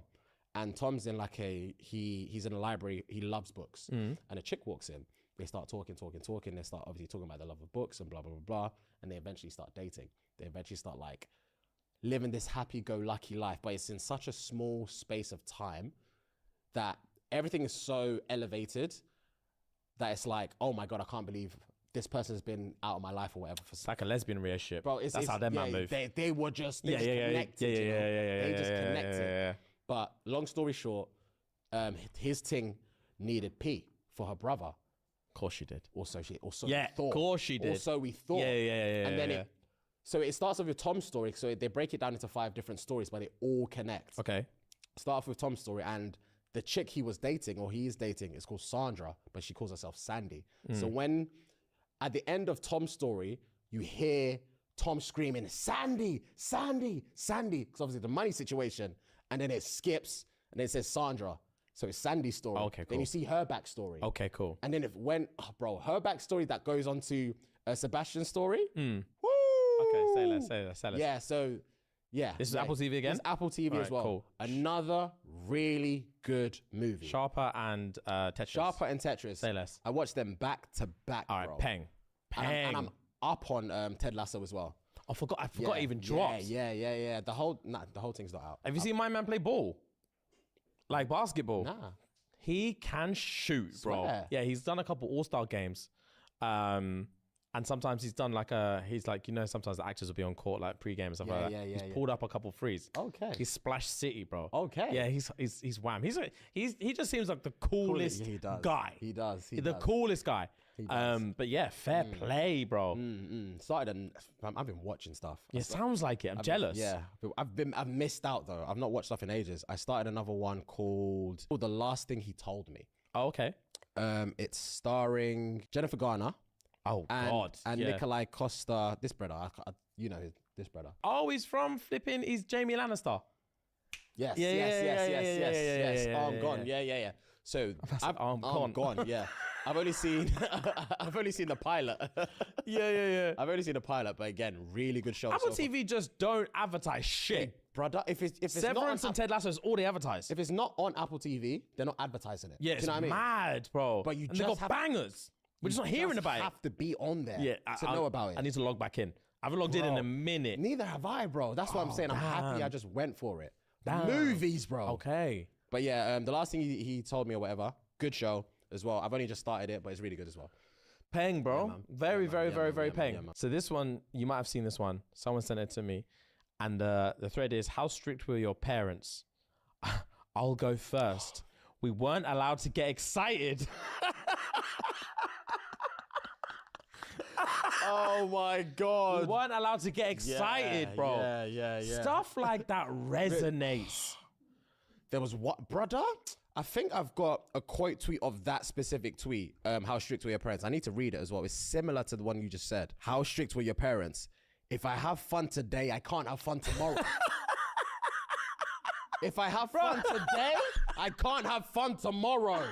and Tom's in like he's in a library. He loves books, and a chick walks in. They start talking. They start obviously talking about the love of books and blah blah blah blah, and they eventually start dating. They eventually start like living this happy-go-lucky life, but it's in such a small space of time that everything is so elevated that it's like, oh my God, I can't believe this person's been out of my life or whatever. It's like a lesbian relationship. Bro, that's how them man move. They were just, they just connected. They just connected. Yeah. But long story short, his ting needed P for her brother. Of course she did. Also we Of thought. course she did. Also we thought. Yeah. And then so it starts off with Tom's story. So they break it down into 5 different stories, but they all connect. Okay. Start off with Tom's story, and the chick he was dating, or he is dating, is called Sandra, but she calls herself Sandy. So when, at the end of Tom's story, you hear Tom screaming, Sandy, Sandy, Sandy, because obviously the money situation, and then it skips, and then it says Sandra. So it's Sandy's story. Okay, cool. Then you see her backstory. Okay, cool. And then her backstory that goes on to Sebastian's story. Woo! Okay, say less. Yeah, so, yeah. This is Apple TV again? It's Apple TV as Alright, well. cool. Another really good movie. Sharper and Tetris. Sharper and Tetris. Say less. I watched them back to back, All right, bro. peng. And I'm up on Ted Lasso as well. I forgot it even dropped. Yeah. The whole thing's not out. Have you seen my man play ball? Like basketball? Nah. He can shoot, bro. Swear. Yeah, he's done a couple all-star games. And sometimes he's done like sometimes the actors will be on court like pre-game and stuff like that. He's pulled up a couple threes. Okay. He's Splash City, bro. Okay. Yeah, he's wham. He just seems like the coolest guy. He does. The coolest guy. But yeah, fair play, bro. I've been watching stuff. Yeah, sounds like it. I'm jealous. Yeah, I've missed out though. I've not watched stuff in ages. I started another one called The Last Thing He Told Me. Oh, okay. It's starring Jennifer Garner. Oh God. And Nikolai Costa. This brother, this brother. Oh, he's from flipping. He's Jamie Lannister. Yes. Yeah. Oh, I'm gone. Yeah. So Arm I'm gone. Yeah, I've only seen the pilot. Yeah. I've only seen the pilot, but again, really good show. Apple TV just don't advertise shit. Brother. If it's not on Severance and Ted Lasso is all they advertise. if it's not on Apple TV, they're not advertising it. Yeah, Do it's you know what I mean? mad, bro. But you and just they got have- bangers. We're just not hearing Just about it. have to be on there Yeah, to know about it. I need to log back in. I haven't logged in a minute. Neither have I, bro. That's what I'm saying. I'm happy I just went for it. Damn. Movies, bro. Okay. But yeah, the last thing he told me or whatever, good show as well. I've only just started it, but it's really good as well. Paying, bro. man. Very, Yeah, man. very, Yeah, very, man. very Yeah, man. paying. Yeah, man. So this one, you might have seen this one. Someone sent it to me. And the thread is, how strict were your parents? I'll go first. We weren't allowed to get excited. Oh my We God. weren't allowed to get excited, bro. Yeah. Stuff like that resonates. There was what, brother? I think I've got a quote tweet of that specific tweet. How strict were your parents? I need to read it as well. It's similar to the one you just said. How strict were your parents? If I have fun today, I can't have fun tomorrow. If I have fun today, I can't have fun tomorrow.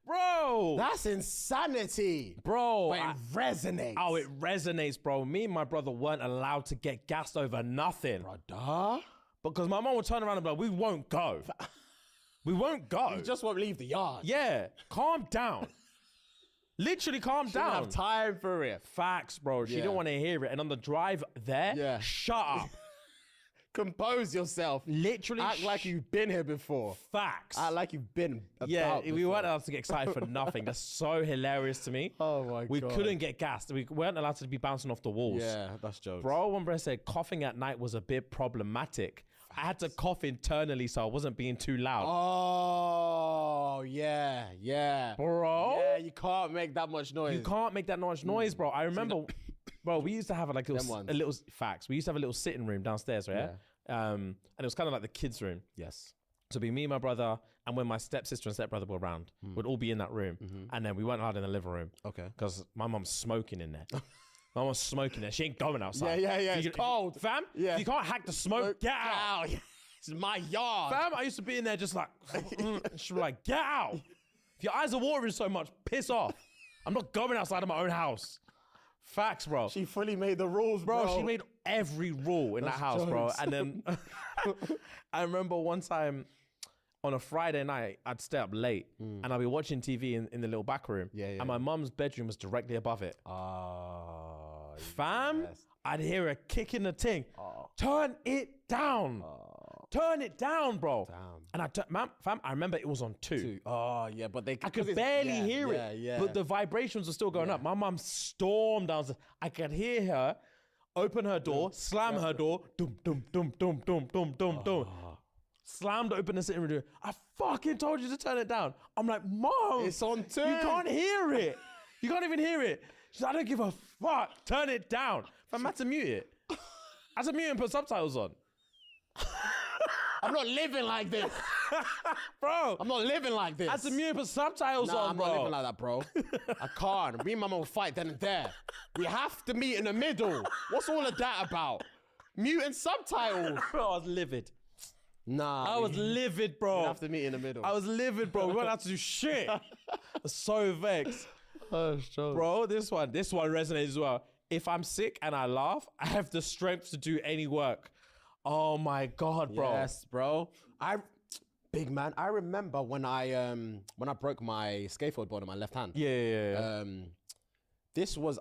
Bro. That's insanity. Bro. But it resonates. Oh, it resonates, bro. Me and my brother weren't allowed to get gassed over nothing. Brother? Because my mom would turn around and be like, we won't go. We won't go. You just won't leave the yard. Yeah, calm down. Literally calm She didn't down. have time for it. Facts, bro. She Yeah. didn't want to hear it. And on the drive there, Yeah. shut up. Compose yourself. Literally Act like you've been here before. facts. Act like you've been about Yeah, we before. weren't allowed to get excited for nothing. That's so hilarious to me. Oh my We God. couldn't get gassed. We weren't allowed to be bouncing off the walls. Yeah, that's jokes. Bro, one brother said coughing at night was a bit problematic. I had to cough internally so I wasn't being too loud. Oh, yeah. Bro, Yeah, you can't make that much noise. you can't make that much noise, bro. I remember, bro, we used to have like Them a ones. little facts. We used to have a little sitting room downstairs, right? And it was kind of like the kids' room. Yes. So it'd be me, my brother, and when my stepsister and stepbrother were around, we'd all be in that room. And then we weren't allowed in the living room. Okay. Because my mum's smoking in there. My mum's smoking there. She ain't going outside. Yeah. If It's cold. Fam, Yeah. if you can't hack the smoke, get out. It's my yard. Fam, I used to be in there just like, she'd be like, get out. If your eyes are watering so much, piss off. I'm not going outside of my own house. Facts, bro. She fully made the rules, bro. She made every rule in that house, bro. jokes. And then I remember one time on a Friday night, I'd stay up late and I'd be watching TV in the little back room. Yeah. And my mum's bedroom was directly above it. Oh, Fam, yes. I'd hear her kicking the ting. Turn it down. Turn it down, bro. Damn. And fam, I remember it was on two. Oh, yeah, but they I could barely hear it, Yeah. but the vibrations were still going up. My mum stormed downstairs. I could hear her open her door, slam her door, dum, dum, dum, dum, dum, dum, dum, dum. Slammed open the sitting room door. I fucking told you to turn it down. I'm like, Mom, It's on two. you can't hear it. You can't even hear it. She's like, I don't give a fuck. Turn it down. Fam, I had to mute it. I had to mute and put subtitles on. I'm not living like this. Bro, I'm not living like this. I had to mute and put subtitles Nah, on, I'm bro. not living like that, bro. I can't. Me and mama will fight then and there. We have to meet in the middle. What's all of that about? Mute and subtitles. Bro, I was livid. Nah. I was livid, bro. We have to meet in the middle. I was livid, bro. We weren't allowed to do shit. I was so vexed. Bro, this one resonates as well. If I'm sick and I laugh, I have the strength to do any work. Oh my God, bro. Yes, bro. Big man. I remember when I broke my skateboard board on my left hand. Yeah.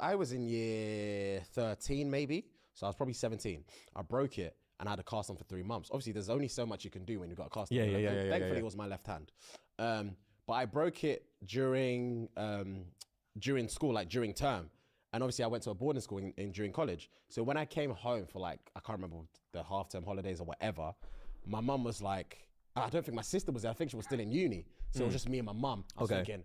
I was in year 13 maybe, so I was probably 17. I broke it and I had a cast on for 3 months. Obviously, there's only so much you can do when you've got a cast on. Yeah. Thankfully, it was my left hand. But I broke it during school, like during term. And obviously I went to a boarding school during college. So when I came home for like, I can't remember the half-term holidays or whatever, my mum was like, I don't think my sister was there. I think she was still in uni. So it was just me and my mum. I was thinking,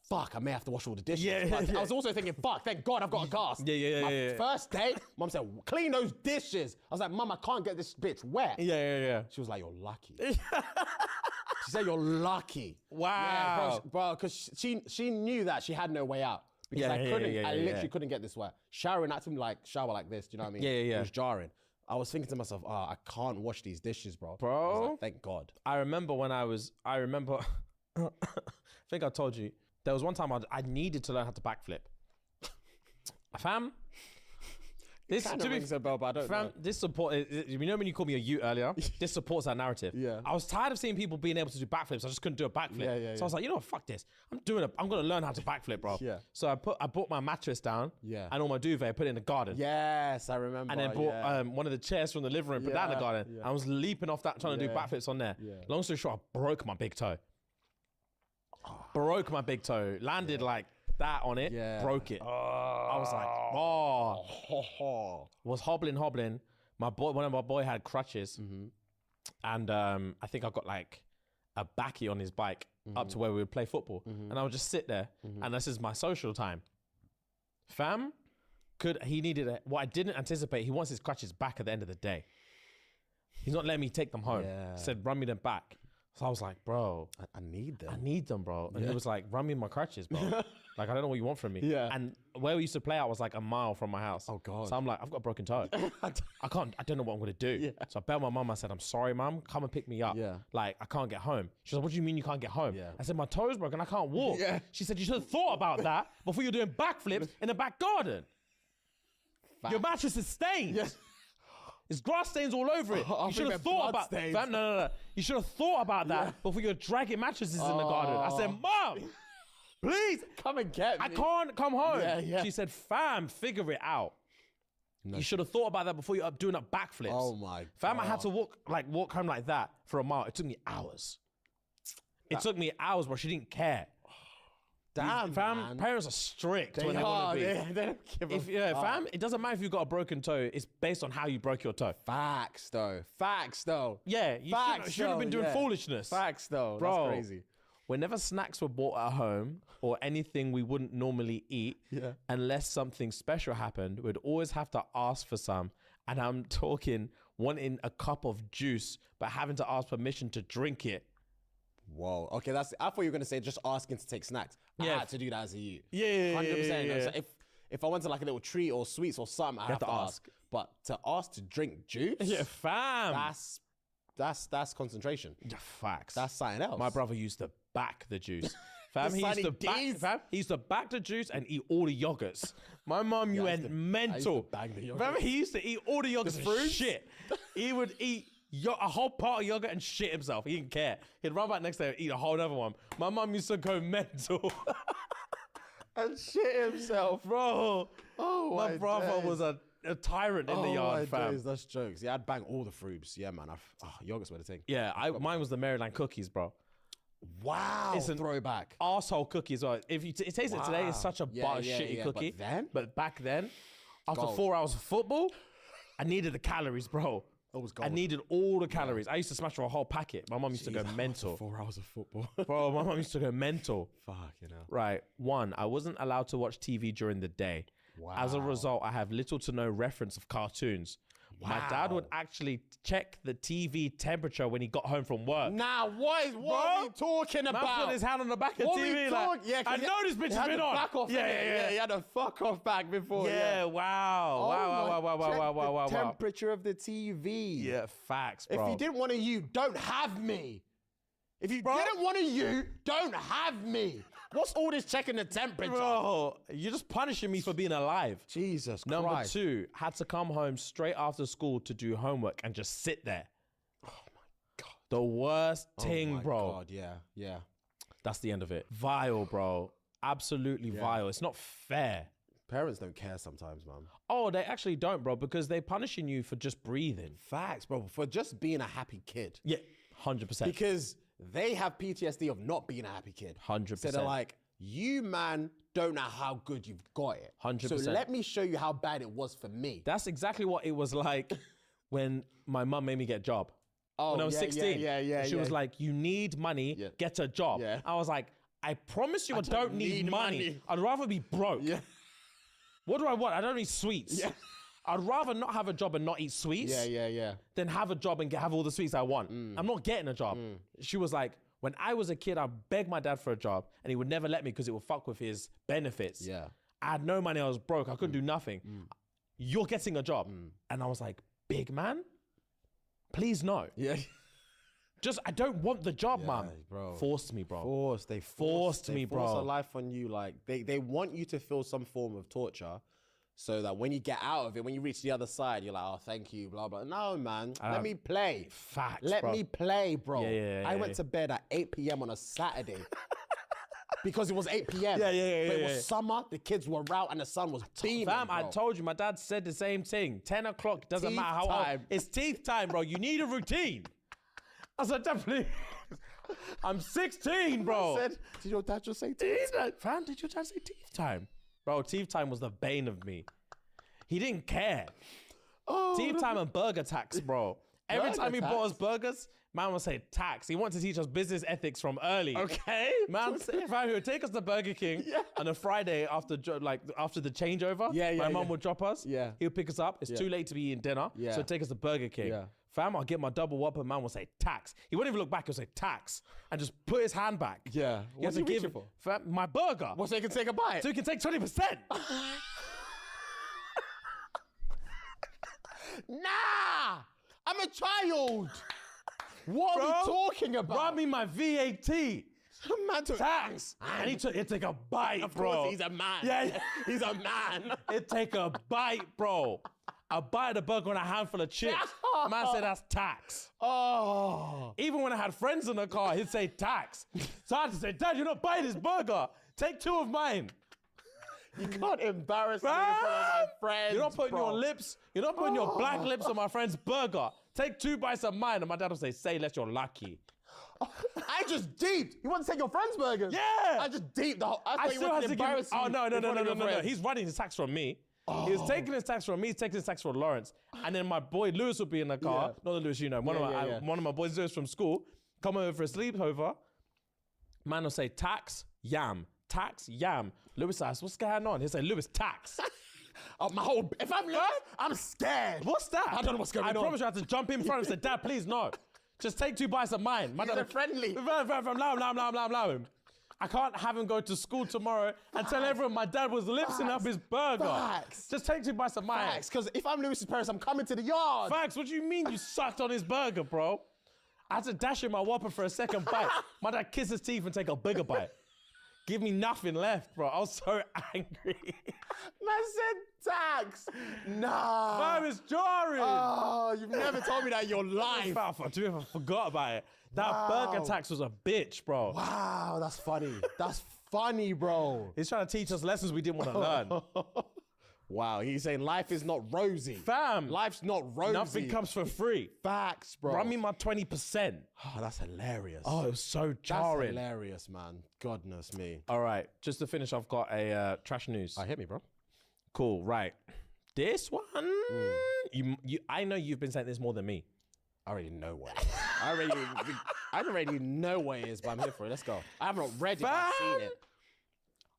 fuck, I may have to wash all the dishes. But I was also thinking, fuck, thank God I've got a cast. My first day, mum said, clean those dishes. I was like, mum, I can't get this bitch wet. Yeah. She was like, you're lucky. She said, you're lucky. Wow. Yeah, bro, because she knew that she had no way out. Because I literally couldn't get this wet. Showering, I had to shower like this, do you know what I mean? Yeah. It was jarring. I was thinking to myself, I can't wash these dishes, bro. I was Bro. like, thank God. I remember I think I told you. There was one time I needed to learn how to backflip. Fam, this Kind of rings a bell, but I don't know. This support. You know when you called me a you earlier? This supports that narrative. Yeah. I was tired of seeing people being able to do backflips. I just couldn't do a backflip. So I was like, you know what? Fuck this. I'm gonna learn how to backflip, bro. Yeah. So I brought my mattress down. Yeah. And all my duvet, I put it in the garden. Yes, I remember. And then brought one of the chairs from the living room, put that in the garden. Yeah. I was leaping off that, trying to do backflips on there. Yeah. Long story short, I broke my big toe. Broke my big toe. Landed like that on it. Yeah. Broke it. I was like, was hobbling. One of my boy had crutches, and I think I got like a backy on his bike up to where we would play football, and I would just sit there, and this is my social time. Fam, he needed what I didn't anticipate. He wants his crutches back at the end of the day. He's not letting me take them home. Yeah. He said, run me them back. So I was like, bro, I need them. I need them, bro. And it was like, run me my crutches, bro. Like, I don't know what you want from me. Yeah. And where we used to play out was like a mile from my house. Oh, God. So I'm like, I've got a broken toe. I don't know what I'm going to do. Yeah. So I bailed my mum. I said, I'm sorry, mum. Come and pick me up. Yeah. Like, I can't get home. She said, what do you mean you can't get home? Yeah. I said, my toe's broken. I can't walk. Yeah. She said, you should have thought about that before you're doing backflips in the back garden. Your mattress is stained. Yeah. There's grass stains all over it. I You should think have they're thought blood about stains. fam, no. You should have thought about that before you're dragging mattresses in the garden. I said, Mom, please, Come and get me. I can't come home. Yeah. She said, fam, figure it out. You should have thought about that before you're up doing up backflips. Oh my Fam, I had God. to walk home like that for a mile. It took me hours. It took me hours, but she didn't care. Damn, Fam, man. parents are strict They when they want are. to be. They don't give a fuck. Fam, it doesn't matter if you've got a broken toe. It's based on how you broke your toe. Facts, though. Facts, though. Yeah, you Facts, shouldn't have been doing though, yeah. foolishness. Facts, though. Bro. That's crazy. Whenever snacks were bought at home or anything we wouldn't normally eat, unless something special happened, we'd always have to ask for some. And I'm talking wanting a cup of juice, but having to ask permission to drink it. Whoa. Okay, I thought you were gonna say just asking to take snacks. I had to do that as a youth. Yeah. 100%. So if I went to like a little treat or sweets or something, I have to ask. But to ask to drink juice, Yeah, fam. that's concentration. Facts. That's something else. My brother used to back the juice. Fam, The he used to Sunny D's? he used to back the juice and eat all the yogurts. My mum went mental. bag the yogurt. Remember, he used to eat all the yogurts and shit. He would eat a whole part of yogurt and shit himself. He didn't care. He'd run back next day and eat a whole other one. My mum used to go mental. and shit himself. Bro, Oh my brother was a tyrant in the yard, fam. Days, that's jokes. Yeah, I'd bang all the fruits. Yeah, man. Yogurt's were the thing. Yeah, mine was the Maryland cookies, bro. Wow. It's an throwback. Arsehole cookie as well. If you taste it today, it's such a shitty cookie. But back then, after Gold. 4 hours of football, I needed the calories, bro. Always I gold. needed all the calories. I used to smash through a whole packet. My mum used to go mental. 4 hours of football. Bro, my mum used to go mental. Fuck, you know. Right. 1, I wasn't allowed to watch TV during the day. As a result, I have little to no reference of cartoons. My dad would actually check the TV temperature when he got home from work. Now, what are we talking Man about? put his hand on the back of What TV. we like, talk- yeah, 'cause I know this bitch he has had been the on. back off, Yeah. He had a fuck off back before. Yeah, Yeah. wow. Oh Wow. my- check the temperature of the TV. Yeah, facts, bro. If you didn't want to you, don't have me. If you didn't want to you, don't have me. What's all this checking the temperature? Bro, you're just punishing me for being alive. Jesus Number Christ. 2, had to come home straight after school to do homework and just sit there. Oh my God. The worst thing, Oh my bro. God, yeah. That's the end of it. Vile, bro. Absolutely vile. It's not fair. Parents don't care sometimes, man. Oh, they actually don't, bro, because they're punishing you for just breathing. Facts, bro. For just being a happy kid. Yeah, 100%. Because they have PTSD of not being a happy kid. 100%. So they're like, you, man, don't know how good you've got it. 100%. So let me show you how bad it was for me. That's exactly what it was like when my mum made me get a job. When I was 16. She was like, you need money, get a job. Yeah. I was like, I promise you I don't need money. I'd rather be broke. Yeah. What do I want? I don't need sweets. Yeah. I'd rather not have a job and not eat sweets Yeah. than have a job and have all the sweets I want. I'm not getting a job. She was like, when I was a kid, I'd beg my dad for a job and he would never let me because it would fuck with his benefits. Yeah. I had no money, I was broke, I couldn't do nothing. You're getting a job. And I was like, big man, please no. Yeah. I don't want the job, man. bro. Forced me, bro. They Forced me, force bro. a life on you. Like they want you to feel some form of torture, so that when you get out of it, when you reach the other side, you're like, oh, thank you, blah blah. No, man, let me play. Facts, Let bro. me play, bro. Yeah, I went to bed at 8 p.m. on a Saturday. Because it was 8 p.m. Yeah. But it yeah. was summer, the kids were out, and the sun was beaming. Fam, bro. I told you, my dad said the same thing. 10 o'clock, doesn't Teeth matter how time. old. It's teeth time, bro. You need a routine. I said, definitely. I'm 16, bro. Said, did your dad just say teeth? Fam, did your dad say teeth time? Bro, teeth time was the bane of me. He didn't care. Teeth time and burger tax, bro. Every Burger time he bought us tax? burgers, man would say tax. He wanted to teach us business ethics from early. Okay. Man, he would take us to Burger King on a Friday after the changeover. My mum would drop us. Yeah. He would pick us up. It's too late to be eating dinner. Yeah. So take us to Burger King. Yeah. Fam, I'll get my double whopper. Man will say tax. He wouldn't even look back. He'll say tax and just put his hand back. Yeah. He has What's he to give reaching for? Fam, my burger. Well, so you can take a bite. So he can take 20%. Nah! I'm a child! What are we talking about? Brought me my VAT. Man took Tax. And he'd take a bite, Of bro. course, he's a man. Yeah. He's a man. He'd take a bite, bro. A bite of the burger and a handful of chips. Man said that's tax. Oh. Even when I had friends in the car, he'd say tax. So I had to say, Dad, you're not buying this burger. Take 2 of mine. You can't embarrass me in front of my friends. You're not putting bro. your lips, you're not putting your black lips on my friend's burger. Take 2 bites of mine. And my dad would say less, you're lucky. I just deeped. You want to take your friend's burgers? Yeah. I just deeped the whole. I I thought you still wanted had to to give. embarrass Oh you no! in front of your friends. He's running his tax from me. He was taking his tax from me. He's taking his tax from Lawrence, and then my boy Lewis would be in the car. Yeah. Not Lewis, you know, one of my boys Lewis from school. Come over for a sleepover. Man will say tax yam, tax yam. Lewis asks, "What's going on?" He'll say, "Lewis tax." My whole. If I'm Lewis, I'm scared. What's that? I don't know what's going on. I promise you, I had to jump in front and say, "Dad, please no. Just take 2 bites of mine." My These dad are friendly. Allow him. I can't have him go to school tomorrow and tell everyone my dad was lipsing up his burger. Facts. Just take 2 bites of mine. Facts, because if I'm Lewis's parents, I'm coming to the yard. Facts. What do you mean you sucked on his burger, bro? I had to dash in my Whopper for a second bite. My dad kissed his teeth and take a bigger bite. Give me nothing left, bro. I was so angry. Man said tax. Nah. Fam, it's jarring. Oh, you've never told me that in your life. I forgot about it. That burger tax was a bitch, bro. Wow, that's funny. That's funny, bro. He's trying to teach us lessons we didn't want to learn. Wow, he's saying life is not rosy. Fam. Life's not rosy. Nothing comes for free. Facts, bro. Run me my 20%. Oh, that's hilarious. Oh, it was so that's jarring. hilarious, man. Goodness me. All right, just to finish, I've got a trash news. Hit me, bro. Cool, right. This one, I know you've been saying this more than me. I already know what it is. I already know what it is, but I'm here for it. Let's go. I haven't read it, but I've seen it.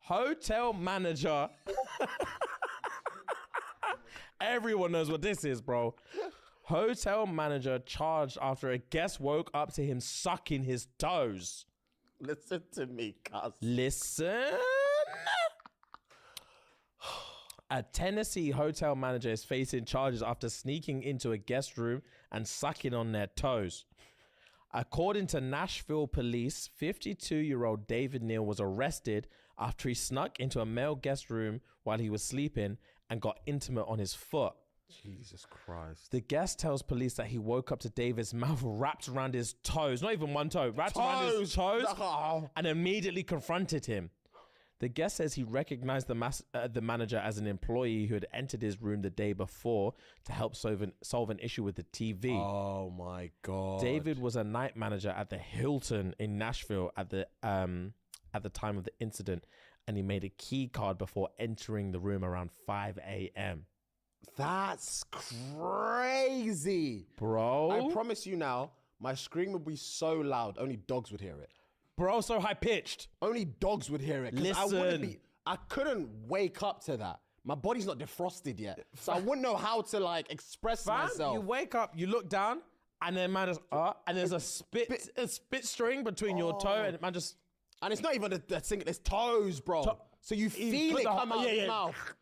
Hotel manager. Everyone knows what this is, bro. Hotel manager charged after a guest woke up to him sucking his toes. Listen to me, cuz. Listen. A Tennessee hotel manager is facing charges after sneaking into a guest room and sucking on their toes. According to Nashville police, 52-year-old David Neal was arrested after he snuck into a male guest room while he was sleeping and got intimate on his foot. Jesus Christ. The guest tells police that he woke up to David's mouth wrapped around his toes, not even one toe, wrapped around his toes, and immediately confronted him. The guest says he recognized the manager as an employee who had entered his room the day before to help solve an issue with the TV. Oh my God. David was a night manager at the Hilton in Nashville at the time of the incident, and he made a key card before entering the room around 5 a.m. That's crazy. Bro. I promise you now, my scream would be so loud, only dogs would hear it. Bro, so high-pitched. Only dogs would hear it. 'Cause Listen. I couldn't wake up to that. My body's not defrosted yet. So I wouldn't know how to like express myself. You wake up, you look down, and then man just, and there's a spit string between your toe, and man just... And it's not even the thing, it's toes, bro. So you feel put it the- come out of yeah, his yeah. mouth.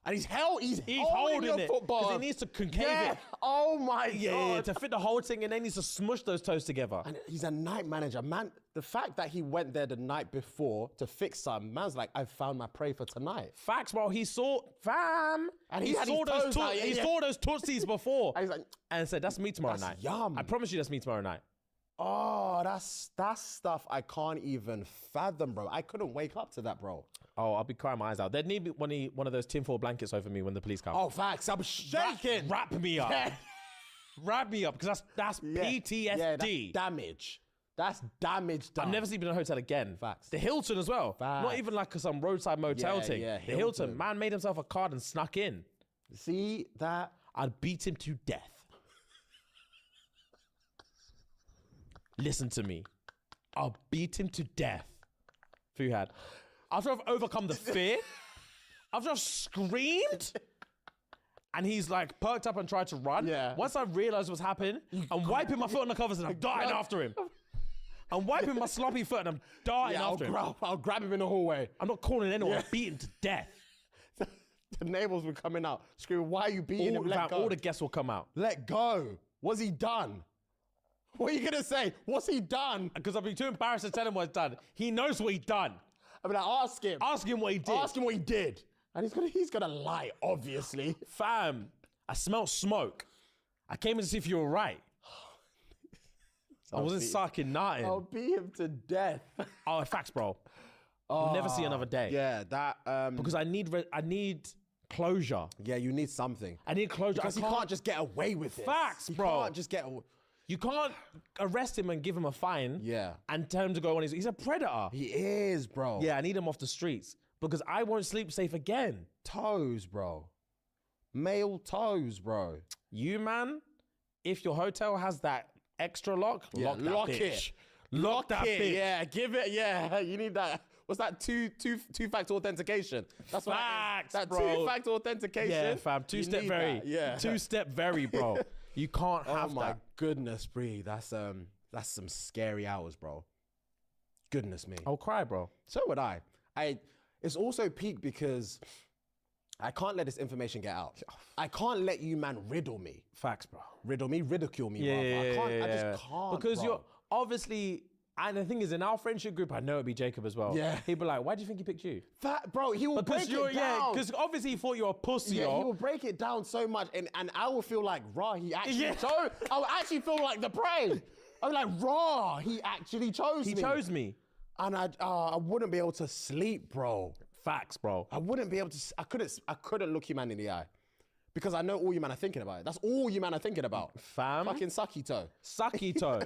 And he's holding holding your it football. because he needs to concave it. Oh my Yeah, God. to fit the whole thing, and then he needs to smush those toes together. And he's a night manager. Man, the fact that he went there the night before to fix something, man's like, I've found my prey for tonight. Facts, bro. He saw, fam. And he he had saw his those toes out, yeah, he yeah. saw those tootsies before. And he's like, and said, that's me tomorrow night. That's yum. I promise you that's me tomorrow night. oh, that's stuff I can't even fathom, bro. I couldn't wake up to that, bro. Oh, I'll be crying my eyes out. There'd need one of those tinfoil blankets over me when the police come. Oh, facts. I'm shaking. Wrap me up. Yeah. Wrap me up, because that's PTSD. Yeah, that's damage. That's damage done. I'm never sleeping in a hotel again. Facts. The Hilton as well. Facts. Not even like some roadside motel Yeah, thing. yeah, The Hilton. Hilton. Man made himself a card and snuck in. See that? I'd beat him to death. Listen to me. I'll beat him to death. Fuhad. After I've overcome the fear, after I've screamed, and he's like perked up and tried to run. Yeah. Once I realized what's happening, I'm wiping my foot on the covers and I'm darting after him. I'm wiping my sloppy foot and I'm darting Yeah, after him. I'll grab him in the hallway. I'm not calling anyone. I'll beat him to death. The neighbors were coming out, screaming, why are you beating him? Let go. All the guests will come out. Let go. What's he done? What are you going to say? What's he done? Because I'll be too embarrassed to tell him what he's done. He knows what he's done. I mean, ask him. Ask him what he did. Ask him what he did. And he's gonna lie, obviously. Fam, I smelled smoke. I came in to see if you were right. I wasn't sucking nothing. I'll beat him to death. Oh, facts, bro. We'll never see another day. Yeah, that. Because I need closure. Yeah, you need something. I need closure. Because he can't just get away with it. Facts, He bro. can't just get away. You can't arrest him and give him a fine. Yeah. And tell him to go on. He's a predator. He is, bro. Yeah, I need him off the streets because I won't sleep safe again. Toes, bro. Male toes, bro. You, man, if your hotel has that extra lock, Yeah, lock that lock bitch. it. Lock that it. bitch. Yeah, give it. Yeah, you need that. What's that? Two-factor authentication. That's what Facts, that bro. Two-factor authentication. Yeah, fam. Two-step need very. that, yeah. Two-step very, bro. You can't Oh have my that. goodness, Bree. That's some scary hours, bro. Goodness me. I'll cry, bro. So would I. It's also peak because I can't let this information get out. I can't let you, man, riddle me. Facts, bro. Ridicule me, Yeah, rather. I can't. I yeah. just can't. Because bro. you're obviously, and the thing is, in our friendship group, I know it'd be Jacob as well. Yeah. He'd be like, why do you think he picked you? Bro, he will Because break it down. because obviously he thought you were a pussy, Yeah, yo. he will break it down so much, and I will feel like, raw, he actually Yeah. chose. I will actually feel like the prey. I'm like, raw, he actually chose He me. chose me. And I wouldn't be able to sleep, bro. Facts, bro. I wouldn't be able to. I couldn't look you man in the eye, because I know all you man are thinking about it. That's all you man are thinking about. Fam. Fucking sucky toe. Sucky toe.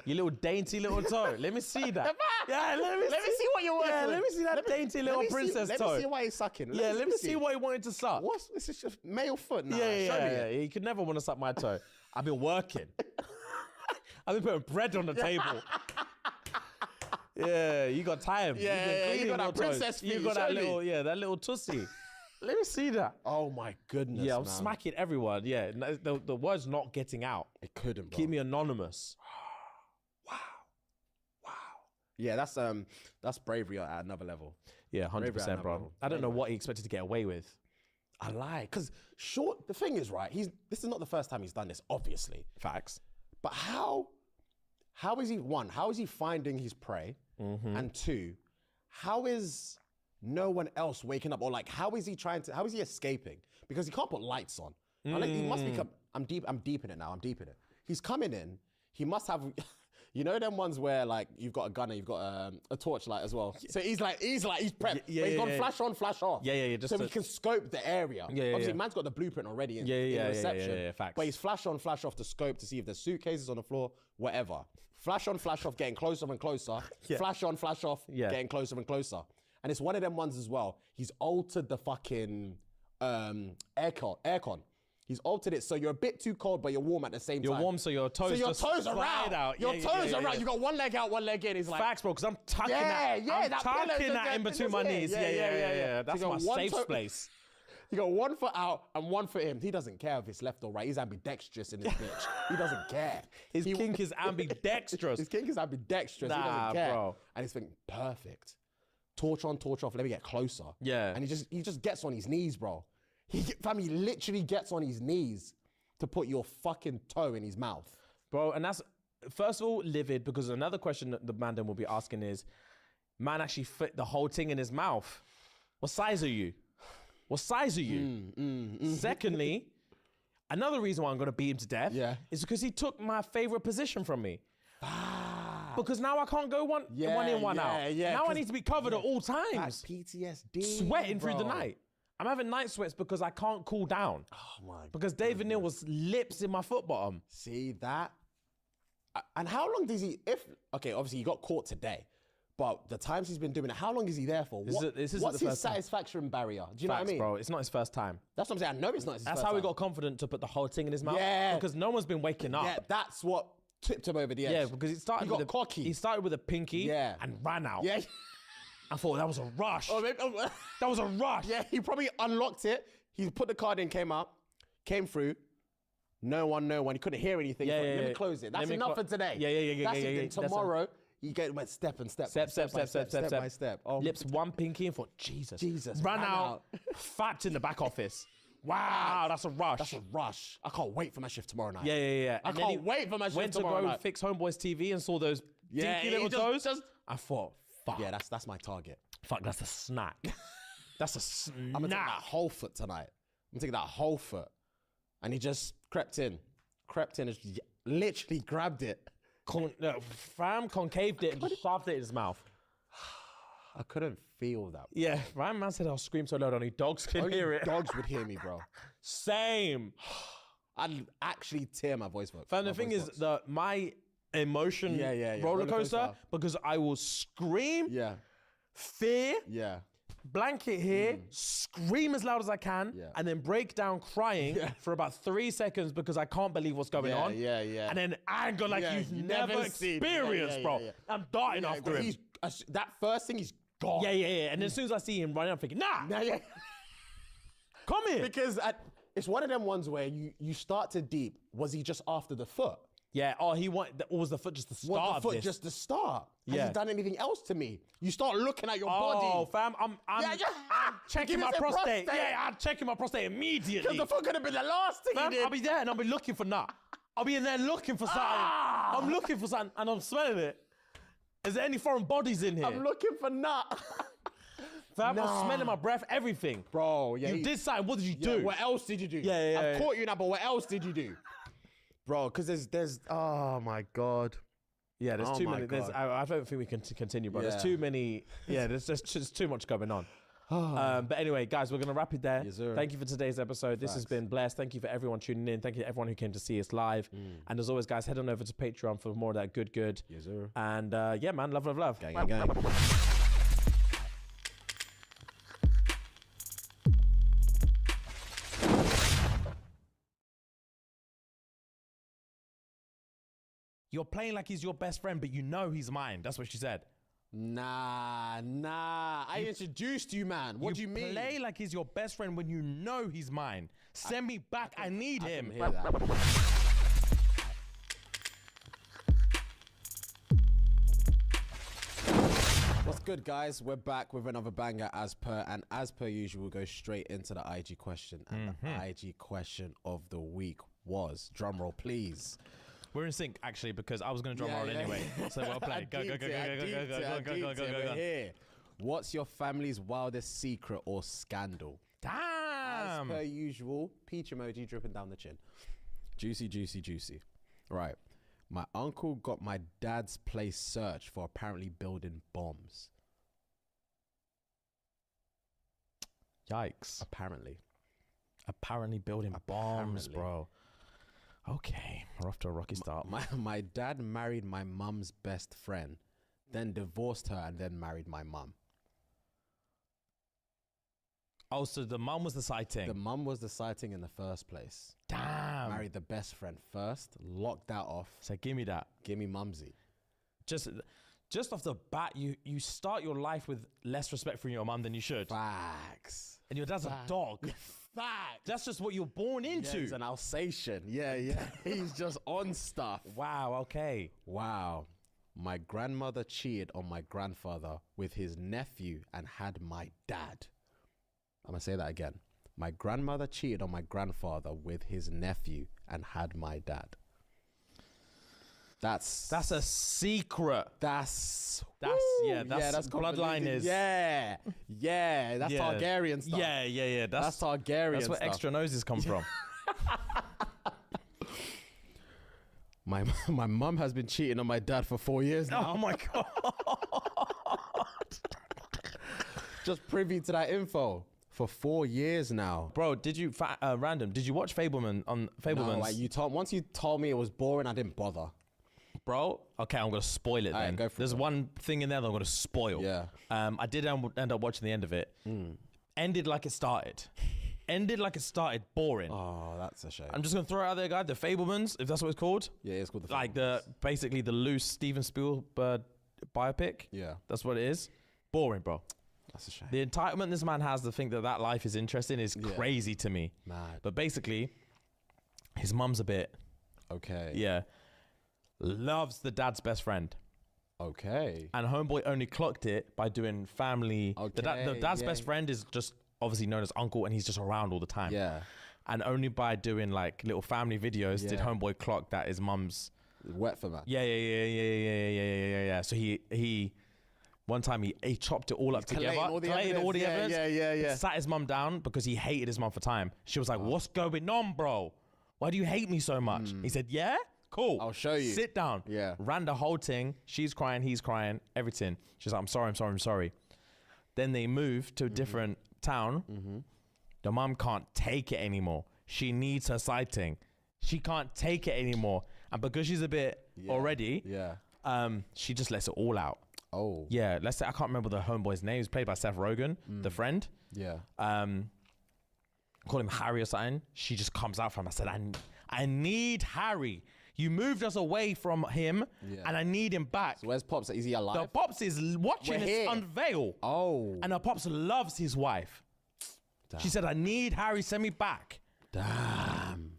You little dainty little toe. Let me see that. Yeah, let me see what you're working Yeah, with. let me see that dainty little princess Let toe. me see why he's sucking. Yeah, let me see what he wanted to suck. What's this? Is just male foot now. Yeah, Show me yeah. it. You could never want to suck my toe. I've been working. I've been putting bread on the table. Yeah, you got time. Yeah, You've been yeah, you cleaning got that your toes. princess You feet, got that show me. little, that little tussie. Let me see that. Oh my goodness. Yeah, I'm man. smacking everyone. Yeah, the word's not getting out. It couldn't, bro. Keep me anonymous. Yeah, that's bravery at another level. Yeah, 100%, bro. level. I don't know what he expected to get away with. I lie, because the thing is, right, this is not the first time he's done this, obviously. Facts. But how is he finding his prey? Mm-hmm. And two, how is no one else waking up? Or like, how is he escaping? Because he can't put lights on. Like, he must be, I'm deep in it now, He's coming in, he must have, you know them ones where like, you've got a gun and you've got a torchlight as well. So he's prepped. But he's gone flash on, flash off. Yeah. So he can scope the area. Yeah. Obviously, man's got the blueprint already in the reception. Yeah, facts. But he's flash on, flash off to scope to see if there's suitcases on the floor, whatever. Flash on, flash off, getting closer and closer. Flash on, flash off, getting closer and closer. And it's one of them ones as well. He's altered the fucking aircon. He's altered it so you're a bit too cold, but you're warm at the same time. You're warm, so your toes just are slide out. Your toes are out. You got one leg out, one leg in. He's like, Facts, bro, because I'm tucking that pillow in just between my here. knees. Yeah. Yeah. That's So you my got one safe toe- place. You got 1 foot out and 1 foot in. He doesn't care if it's left or right. He's ambidextrous in this bitch. He doesn't care. His kink is ambidextrous. His kink is ambidextrous. He Nah, doesn't care. bro. And he's thinking, perfect. Torch on, torch off. Let me get closer. Yeah. And he just gets on his knees, bro. He literally gets on his knees to put your fucking toe in his mouth. Bro, and that's, first of all, livid, because another question that the man then will be asking is, man actually fit the whole thing in his mouth. What size are you? What size are you? Secondly, another reason why I'm going to beat him to death is because he took my favorite position from me. Because now I can't go one in, one out. Now I need to be covered at all times. That's PTSD. Sweating through the night. I'm having night sweats because I can't cool down. Oh my Because David Neal was lips in my foot bottom. See that? And how long does he, okay, obviously he got caught today, but the times he's been doing it, how long is he there for? This isn't what's the his first time. satisfaction barrier? Do you know what I mean? Bro, it's not his first time. That's what I'm saying. I know it's not his That's first how time. he got confident to put the whole thing in his mouth. Yeah. Because no one's been waking up. Yeah, that's what tipped him over the edge. Yeah, because he got cocky. He started with a pinky and ran out. Yeah. I thought that was a rush. That was a rush. Yeah, he probably unlocked it. He put the card in, came up, came through. No one. He couldn't hear anything. Let me close it. That's enough for today. Yeah. That's it. Tomorrow, you get went step by step. Oh, Lips one pinky and thought, Jesus. Ran ran out. Fact in the back office. Wow, that's a rush. That's a rush. I can't wait for my shift tomorrow night. Yeah. I And then he can't wait for my shift went to tomorrow go night. fix Homeboy's TV and saw those dinky he little toes. just- I thought, fuck. Yeah, that's my target. Fuck, that's a snack. That's a snack. I'm gonna take that whole foot tonight. I'm taking that whole foot. And he just crept in and literally grabbed it. Fam concaved it and just shoved it in his mouth. I couldn't feel that. Yeah, my man said I'll scream so loud only dogs can Only hear it. dogs would hear me, bro. Same. I'd actually tear my voice box. Fam, the thing is that my emotion roller coaster, because I will scream, fear, blanket here, scream as loud as I can, and then break down crying for about 3 seconds because I can't believe what's going on. And then anger like you've never experienced, bro. I'm darting after him. That first thing, he's gone. Yeah. And then as soon as I see him running, I'm thinking, nah. Come here. Because it's one of them ones where you start to deep. Was he just after the foot? Yeah, or was the foot just the start Was the foot of this? just the start? Has Yeah. he done anything else to me? You start looking at your Oh, body. fam, I'm checking my prostate. Yeah, I'm checking my prostate immediately. Because the foot could have been the last thing Fam, he did. I'll be there and I'll be looking for nut. I'll be in there looking for something. I'm looking for something and I'm smelling it. Is there any foreign bodies in here? I'm looking for nut. Fam, I'm smelling my breath, everything. Bro, yeah. You did something, what did you do? What else did you do? Yeah. I've caught you now, but what else did you do? Bro, because there's oh my God. Yeah, there's Oh too my many. I don't think we can continue, bro. There's too many. Yeah, there's just too much going on. But anyway, guys, we're going to wrap it there. Yes, sir. Thank you for today's episode. This has been blessed. Thank you for everyone tuning in. Thank you to everyone who came to see us live. And as always, guys, head on over to Patreon for more of that good. Yes, sir. And yeah, man, love. Gang. You're playing like he's your best friend, but you know he's mine. That's what she said. Nah. I introduced you, man. What do you mean? Play like he's your best friend when you know he's mine. Send me back. I need him. Hear that. What's good, guys? We're back with another banger as per usual, we'll go straight into the IG question. And the IG question of the week was, drumroll please. We're in sync, actually, because I was going to drum roll anyway. So well played. Go. We're here. What's your family's wildest secret or scandal? Damn. As per usual, peach emoji dripping down the chin. Juicy. Right. My uncle got my dad's place searched for apparently building bombs. Yikes. Apparently building bombs, bro. Okay, we're off to a rocky start. My dad married my mum's best friend, then divorced her and then married my mum. Oh, so the mum was the sighting. The mum was the sighting in the first place. Damn. Married the best friend first, locked that off. So give me that. Give me mumsy. Just off the bat, you start your life with less respect for your mum than you should. Facts. And your dad's a dog. Facts. That's just what you're born into. Yeah, he's an Alsatian. Yeah. He's just on stuff. Wow, okay. Wow. My grandmother cheated on my grandfather with his nephew and had my dad. I'm going to say that again. My grandmother cheated on my grandfather with his nephew and had my dad. That's a secret. That's bloodline is. Yeah. That's Targaryen stuff. Yeah. That's Targaryen. That's where stuff. extra noses come from. My mum has been cheating on my dad for 4 years now. Oh my god. Just privy to that info for 4 years now. Bro, did you random? Did you watch Fableman on Fableman's? No, like once you told me it was boring, I didn't bother. Bro, okay, I'm gonna spoil it then. Go for There's it. one thing in there that I'm gonna spoil. Yeah. I did end up watching the end of it. Ended like it started. Boring. Oh, that's a shame. I'm just gonna throw it out there, guys. The Fablemans, if that's what it's called. Yeah, it's called the Like Fablemans. basically the loose Steven Spielberg biopic. Yeah, That's what it is. Boring, bro. that's a shame. The entitlement this man has to think that life is interesting is crazy to me. Mad. But basically, his mum's a bit, Okay. loves the dad's best friend. Okay. And homeboy only clocked it by doing family. The dad's best friend is just obviously known as uncle, and he's just around all the time. Yeah. And only by doing like little family videos did Yeah. homeboy clock that his mum's. Wet for that. Yeah. So he one time he chopped it all up together, collated all the evidence. Yeah. Sat his mum down because he hated his mum for time. She was like, "What's going on, bro? Why do you hate me so much?" He said, "Yeah, cool. I'll show you. Sit down." Yeah. Ran the whole thing. She's crying, he's crying, everything. She's like, "I'm sorry." Then they moved to a different town. The mum can't take it anymore. She needs her sighting. She can't take it anymore. And because she's a bit already, she just lets it all out. Oh. Yeah, let's say I can't remember the homeboy's name. He was played by Seth Rogen, the friend. Yeah. Call him Harry or something. She just comes out from him. I said, I need Harry. You moved us away from him, and I need him back. So where's Pops? Is he The alive? Pops is watching We're this here. unveil. Oh. And the Pops loves his wife. She said, I need Harry, send me back. Damn.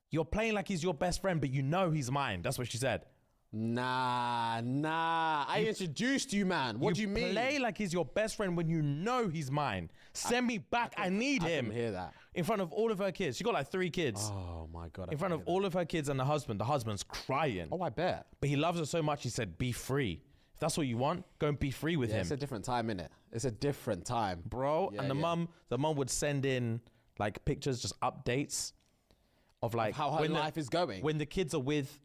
You're playing like he's your best friend, but you know he's mine. That's what she said. Nah. I introduced you, man. What do you mean? Play like he's your best friend when you know he's mine. Send me back. I need him. I can hear that. In front of all of her kids. She got like 3 kids. Oh my God. In front of all of her kids and the husband. The husband's crying. Oh, I bet. But he loves her so much, he said, be free. If that's what you want, go and be free with Yeah, him. it's a different time, innit? It's a different time. Bro, Yeah, and the mum would send in like pictures, just updates of like How her life is going. When the kids are with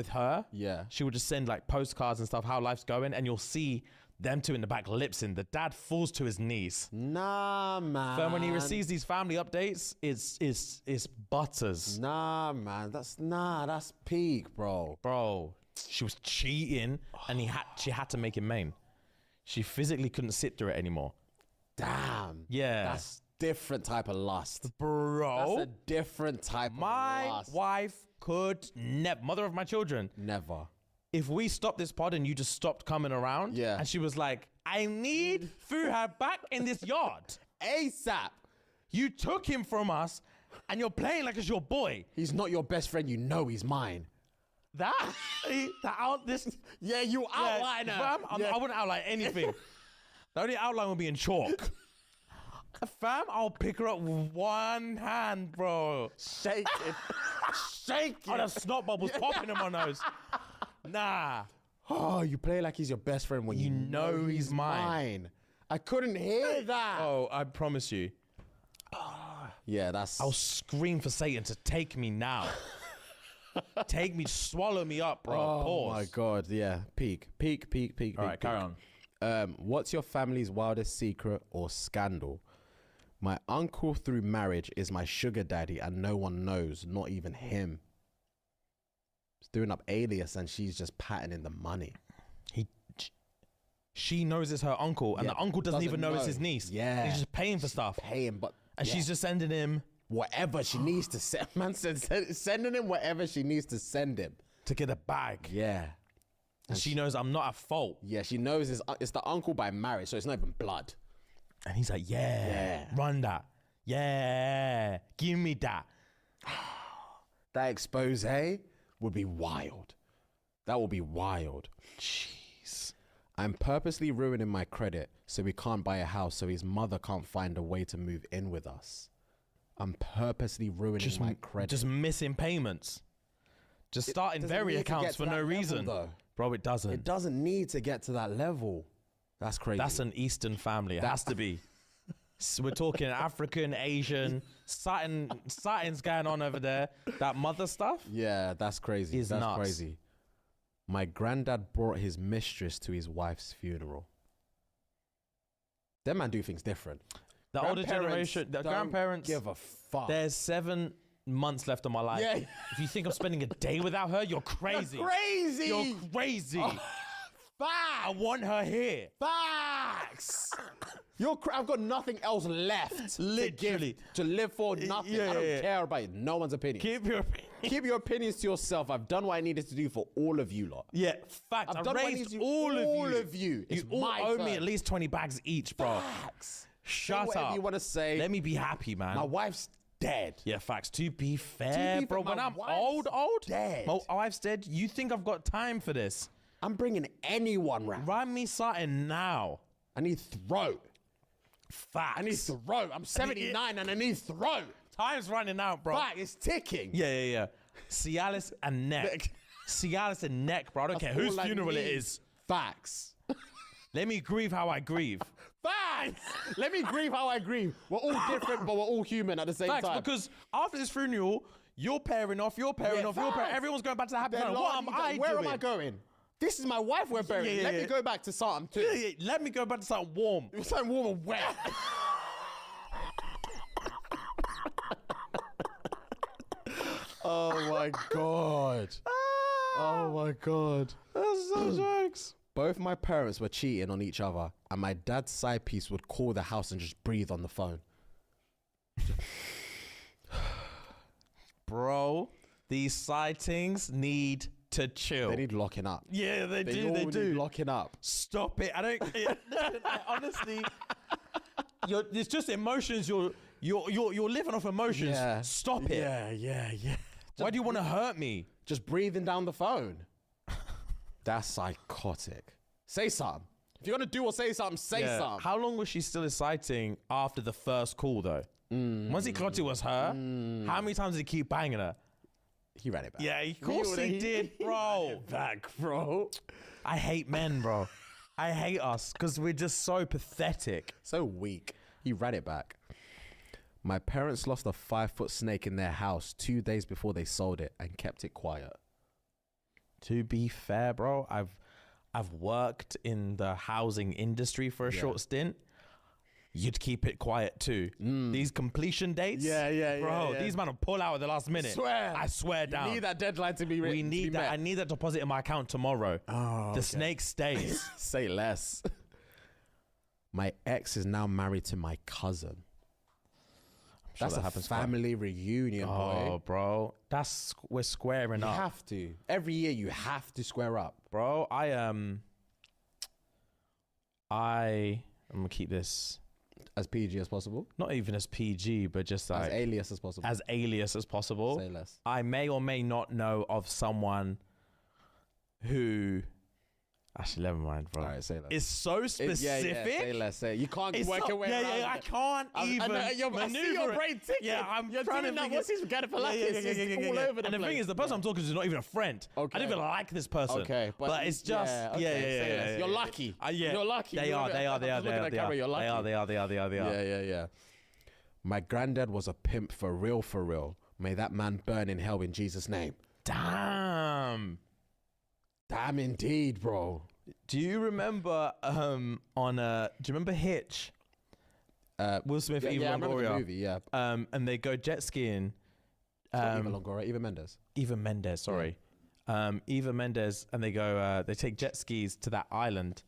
her, Yeah. she would just send like postcards and stuff, how life's going, and you'll see them two in the back lip-sync. The dad falls to his knees. Nah, man. But when he receives these family updates, it's butters. Nah, man. That's peak, bro. Bro, she was cheating and she had to make him main. She physically couldn't sit through it anymore. Damn. Yeah. That's different type of lust. Bro. That's a different type of My lust. wife could never, mother of my children, Never. if we stopped this pod and you just stopped coming around, and she was like, I need Fuhad back in this yard. ASAP. You took him from us and you're playing like it's your boy. He's not your best friend. You know he's mine. Yeah, you outline her. Fam, I wouldn't outline anything. The only outline would be in chalk. Fam, I'll pick her up with one hand, bro. Shake it. Shake Oh, it. the snot bubbles popping in my nose. Nah. Oh, you play like he's your best friend when you know he's mine. I couldn't hear that. Oh, I promise you. Yeah, that's... I'll scream for Satan to take me now. Take me, swallow me up, bro. Oh Pause. my God, yeah. Peak. All right, carry on. What's your family's wildest secret or scandal? My uncle through marriage is my sugar daddy and no one knows, not even him. He's doing up alias and she's just patting the money. She knows it's her uncle, and the uncle doesn't even know it's his niece. Yeah. He's just paying for stuff. And she's just sending him whatever she needs to send. Man said sending him whatever she needs to send him. to get a bag. Yeah. And she knows I'm not at fault. Yeah, she knows it's the uncle by marriage, so it's not even blood. And he's like, yeah. Run that. Yeah. Give me that. That expose would be wild. That would be wild. Jeez. I'm purposely ruining my credit so we can't buy a house so his mother can't find a way to move in with us. I'm purposely ruining my credit. Just missing payments. Just starting doesn't very need to get accounts to for that no level, reason. though. Bro, it doesn't. It doesn't need to get to that level. That's crazy. That's an Eastern family. It has to be. So we're talking African, Asian, something's going on over there. That mother stuff. Yeah, that's crazy. Is That's nuts. crazy. My granddad brought his mistress to his wife's funeral. Them man do things different. The older generation, the don't grandparents, give a fuck. there's 7 months left of my life. Yeah. If you think I'm spending a day without her, you're crazy. Crazy. You're crazy. I want her here. Facts. I've got nothing else left. Literally. to live for. Nothing. Yeah, I don't yeah. care about no one's opinion. Keep your opinion. Keep your opinions to yourself. I've done what I needed to do for all of you lot. Yeah, fact. I've I done what I need raised to do all of you. you. It's You all my owe me turn. at least 20 bags each, bro. Facts. Say Shut whatever up. you want to say. Let me be happy, man. My wife's dead. Yeah, facts. To be fair, be bro, fair, when my I'm wife's old, dead. my wife's dead, you think I've got time for this? I'm bringing anyone round. Write me something now. I need throat. Facts. I need throat. I'm 79 and I need throat. Time's running out, bro. Fact, it's ticking. Yeah. Cialis and neck. Cialis and neck, bro. I don't care That's whose all I funeral it need. is. Facts. Let me grieve how I grieve. Facts. Let me grieve how I grieve. We're all different, but we're all human at the same Facts, time. because after this funeral, you're pairing off, facts. everyone's going back to the happy Then family. What am I where doing? am I going? This is my wife we're burying. Yeah, Let yeah. me go back to something too. Yeah. Let me go back to something warm. Something warm and wet. Oh my god. Oh my god. That's so jokes. Both my parents were cheating on each other, and my dad's side piece would call the house and just breathe on the phone. Bro, these sightings need to chill. They need locking up. Yeah, they They all do. need locking up. Stop it. I don't. Honestly, it's just emotions. You're living off emotions. Yeah. Stop it. Yeah. Why do you want to hurt me? Just breathing down the phone. That's psychotic. Say something. If you're gonna do or say something, say something. How long was she still exciting after the first call though? Once he clocked it was her, how many times did he keep banging her? He ran it back. Yeah, of course he did, bro. Back, bro. I hate men, bro. I hate us because we're just so pathetic. So weak. He ran it back. My parents lost a 5-foot snake in their house 2 days before they sold it and kept it quiet. To be fair, bro, I've worked in the housing industry for a short stint. You'd keep it quiet too. These completion dates, bro. These men will pull out at the last minute. I swear down. You need that deadline to be We need that. I need that deposit in my account tomorrow. The snake stays. Say less. My ex is now married to my cousin. That's that a happens, family reunion, Oh, boy. bro, we're squaring You up, have to. Every year you have to square up. bro. I'm gonna keep this As PG as possible. not even as PG, but just like As alias as possible. as alias as possible. Say less. I may or may not know of someone who. Actually, never mind, bro. All right, say less. It's so specific. Yeah, say less. Say you can't It's work not- your way yeah, around yeah, I it. can't even I see your maneuver it. brain ticking. Yeah, I'm You're trying to doing that. figure- What's his Gadifolakis? All over the And the place. thing is, the person I'm talking to is not even a friend. Okay. I don't even like this person. Okay, but it's just okay, say less. You're lucky. Yeah. You're lucky. They You're are. lucky. They are. I'm They are. just They looking are. at the camera, you're lucky. They are. Yeah. My granddad was a pimp for real. May that man burn in hell in Jesus' name. Damn. Damn indeed, bro. Do you remember do you remember Hitch? Will Smith, Yeah, Eva I remember the Longoria. movie, yeah. And they go jet skiing. Eva Longoria, Eva Mendes. Eva Mendes, sorry. Eva Mendes, and they go. They take jet skis to that island.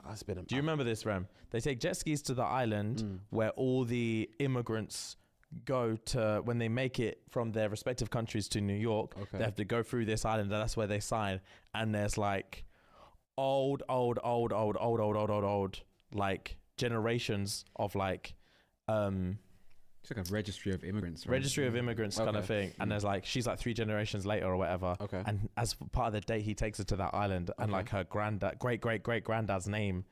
That's been a... Do you remember this, Ram? They take jet skis to the island where all the immigrants go to when they make it from their respective countries to New York. Okay. They have to go through this island, and that's where they sign. And there's like old, like generations of like It's like a registry of immigrants. Right? Registry of immigrants kind of thing. And there's like, she's like 3 generations later or whatever. Okay. And as part of the date, he takes her to that island and like her granddad, great granddad's name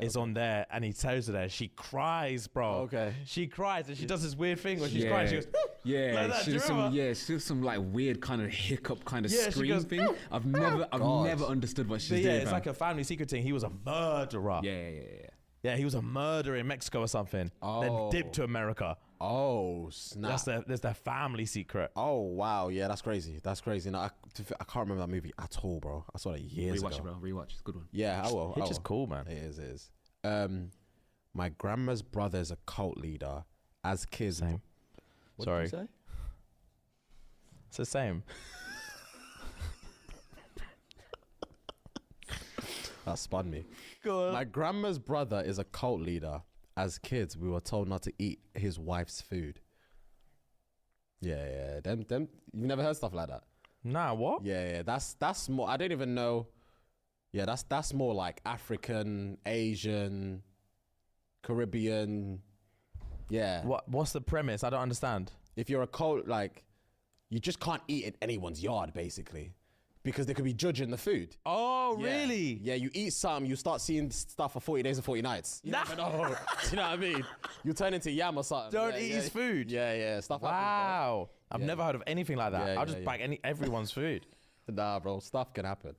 is on there. And he tells her there. She cries, bro. Okay. She cries and she does this weird thing where she's crying. She goes, yeah, like that, she does remember? she does some like weird kind of hiccup kind of Yeah, she scream goes, thing. I've never understood what she's doing. It's like a family secret thing. He was a murderer. Yeah, he was a murderer in Mexico or something. Then dipped to America. Oh, snap. That's their family secret. Oh, wow. Yeah, that's crazy. That's crazy. No, I can't remember that movie at all, bro. I saw that years ago. Rewatch it, bro. Rewatch. It's a good one. Yeah, I will. It's just cool, man. It is. My grandma's brother is a cult leader. As kids... Same. What Sorry. did you say? It's the same. That spun me. Go on. My grandma's brother is a cult leader. As kids, we were told not to eat his wife's food. Yeah. Them. You've never heard stuff like that? Nah, what? Yeah. That's more. I don't even know. Yeah, that's more like African, Asian, Caribbean. Yeah. What's the premise? I don't understand. If you're a cult, like, you just can't eat in anyone's yard, basically, because they could be judging the food. Oh, Yeah. really? Yeah, you eat some, you start seeing stuff for 40 days and 40 nights. You never know. Do you know what I mean? You turn into yam or something. Don't eat his food. Yeah, stuff happens, Wow. I've never heard of anything like that. Yeah, I'll just bag everyone's food. bro. Nah, bro, stuff can happen.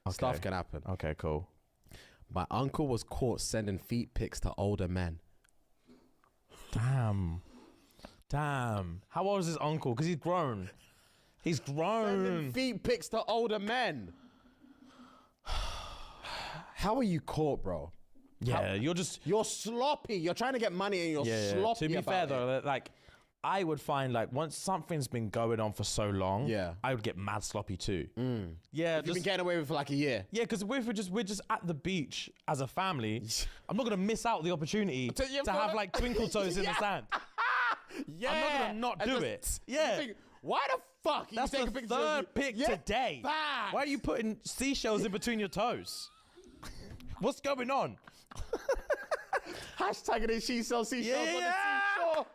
Stuff can happen. Okay, cool. My uncle was caught sending feet pics to older men. Damn. How old is his uncle? Because he's grown. He's grown. Sending feet pics to older men. How are you caught, bro? Yeah, You're sloppy. You're trying to get money and you're sloppy. To be about fair it. though, like I would find like once something's been going on for so long, I would get mad sloppy too. Yeah, You've been getting away with it for like a year. Yeah, because we're just at the beach as a family. I'm not gonna miss out the opportunity to have like twinkle toes in the sand. Yeah. I'm not gonna not do it. Yeah. Think, why the fuck? That's the third pic today. Why are you putting seashells in between your toes? What's going on? Hashtagging it, she sells seashells on the seashore.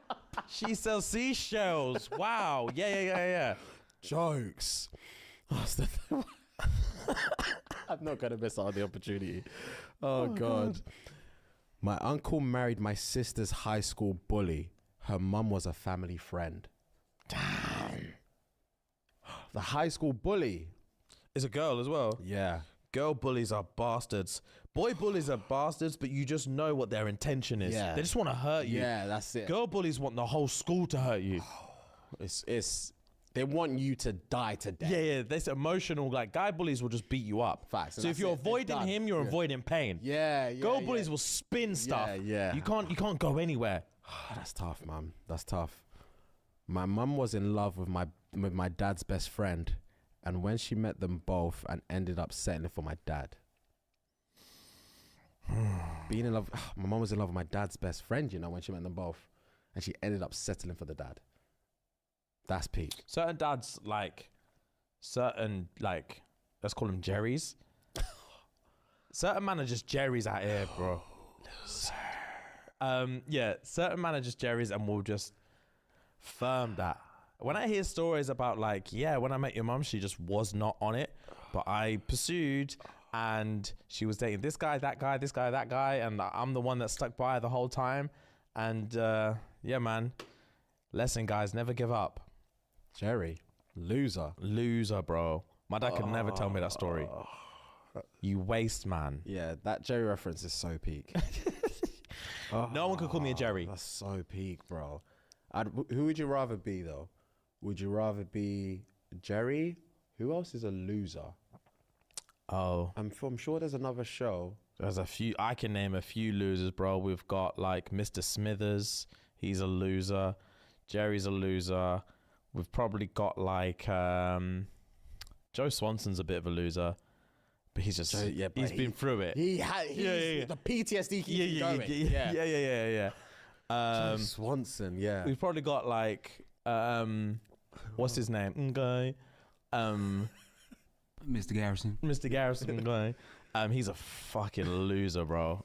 She sells seashells. Wow. Yeah. Jokes. I'm not going to miss out on the opportunity. Oh, God. My uncle married my sister's high school bully. Her mum was a family friend. Damn. The high school bully. It's a girl as well. Yeah. Girl bullies are bastards. Boy bullies are bastards, but you just know what their intention is. Yeah. They just want to hurt you. Yeah, that's it. Girl bullies want the whole school to hurt you. It's they want you to die today. Yeah. This emotional, like guy bullies will just beat you up. Facts. So if you're avoiding him, you're avoiding pain. Yeah. Girl bullies will spin stuff. Yeah. You can't go anywhere. That's tough, man. That's tough. My mum was in love with my dad's best friend, and when she met them both and ended up settling for my dad. Being in love, my mum was in love with my dad's best friend, you know, when she met them both, and she ended up settling for the dad. That's peak. Certain dads let's call them Jerrys. Certain man are just Jerrys out here, bro. Certain man are just Jerrys, and we'll just firm that. When I hear stories about when I met your mum, she just was not on it, but I pursued, and she was dating this guy, that guy, this guy, that guy, and I'm the one that stuck by her the whole time. And man, lesson, guys, never give up. Jerry, loser, bro. My dad could never tell me that story. You waste, man. Yeah, that Jerry reference is so peak. No one could call me a Jerry. That's so peak, bro. Who would you rather be, though? Would you rather be Jerry? Who else is a loser? Oh, I'm sure there's another show. There's a few. I can name a few losers, bro. We've got like Mr. Smithers. He's a loser. Jerry's a loser. We've probably got like Joe Swanson's a bit of a loser, but he's just he's been through it. The PTSD keeps going. Yeah. Joe Swanson, yeah. We've probably got like what's his name? Guy. Mr. Garrison. Mr. Garrison guy. He's a fucking loser, bro.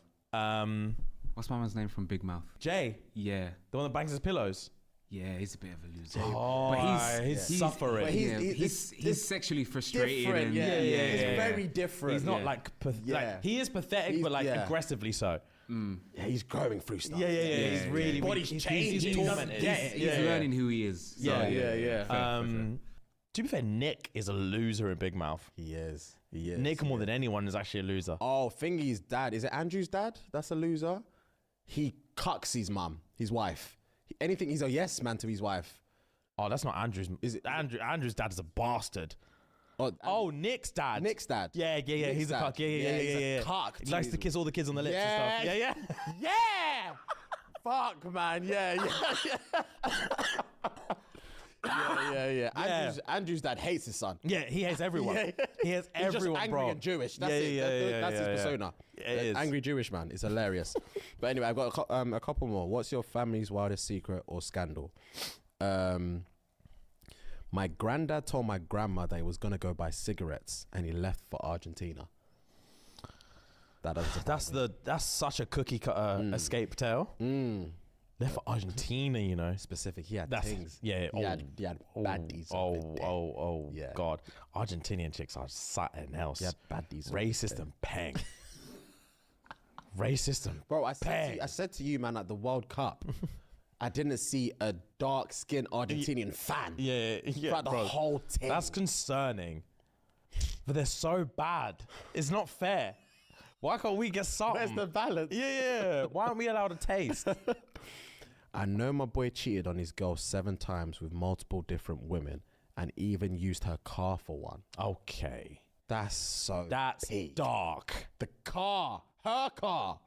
What's my man's name from Big Mouth? Jay, Yeah. the one that bangs his pillows. Yeah, he's a bit of a loser. Oh, but he's suffering. But He's sexually frustrated. different. And, Yeah, yeah. He's very different. He's not like, like he is pathetic, but like aggressively so. Yeah, he's going through stuff. Yeah. He's really, Body's changed. He's He doesn't tormented. get it. He's learning who he is. So, Yeah. To be fair, Nick is a loser in Big Mouth. He is. Nick more than anyone is actually a loser. Oh, Thingy's dad. Is it Andrew's dad? That's a loser. He cucks his mum, his wife. Anything, he's a yes man to his wife. Oh, that's not Andrew's. Is it Andrew's dad is a bastard. Oh, Nick's dad. Nick's dad. Yeah. Nick's He's a dad. cuck. Yeah. He's a cuck He likes to kiss all the kids on the lips and stuff. Yeah. Yeah. Fuck, man. Yeah. Andrew's dad hates his son. Yeah, he hates everyone. He hates He's just everyone, angry bro. and Jewish. That's it. That's his persona. It is. Angry Jewish man. It's hilarious. But anyway, I've got a couple more. What's your family's wildest secret or scandal? My granddad told my grandma he was gonna go buy cigarettes, and he left for Argentina. That's such a cookie cutter escape tale. Left for Argentina, you know. Specific. He had That's things. yeah. He had baddies. Yeah. God, Argentinian chicks are something else. Yeah, baddies. Racist and peng. Racist and Bro, I peng. said to you, man, at the World Cup, I didn't see a dark-skinned Argentinian fan. Yeah, Throughout the bro. whole team. That's concerning. But they're so bad. It's not fair. Why can't we get something? Where's the balance? Yeah. Why aren't we allowed to taste? I know my boy cheated on his girl 7 times with multiple different women and even used her car for one. Okay. That's peak. Dark. The car. Her car.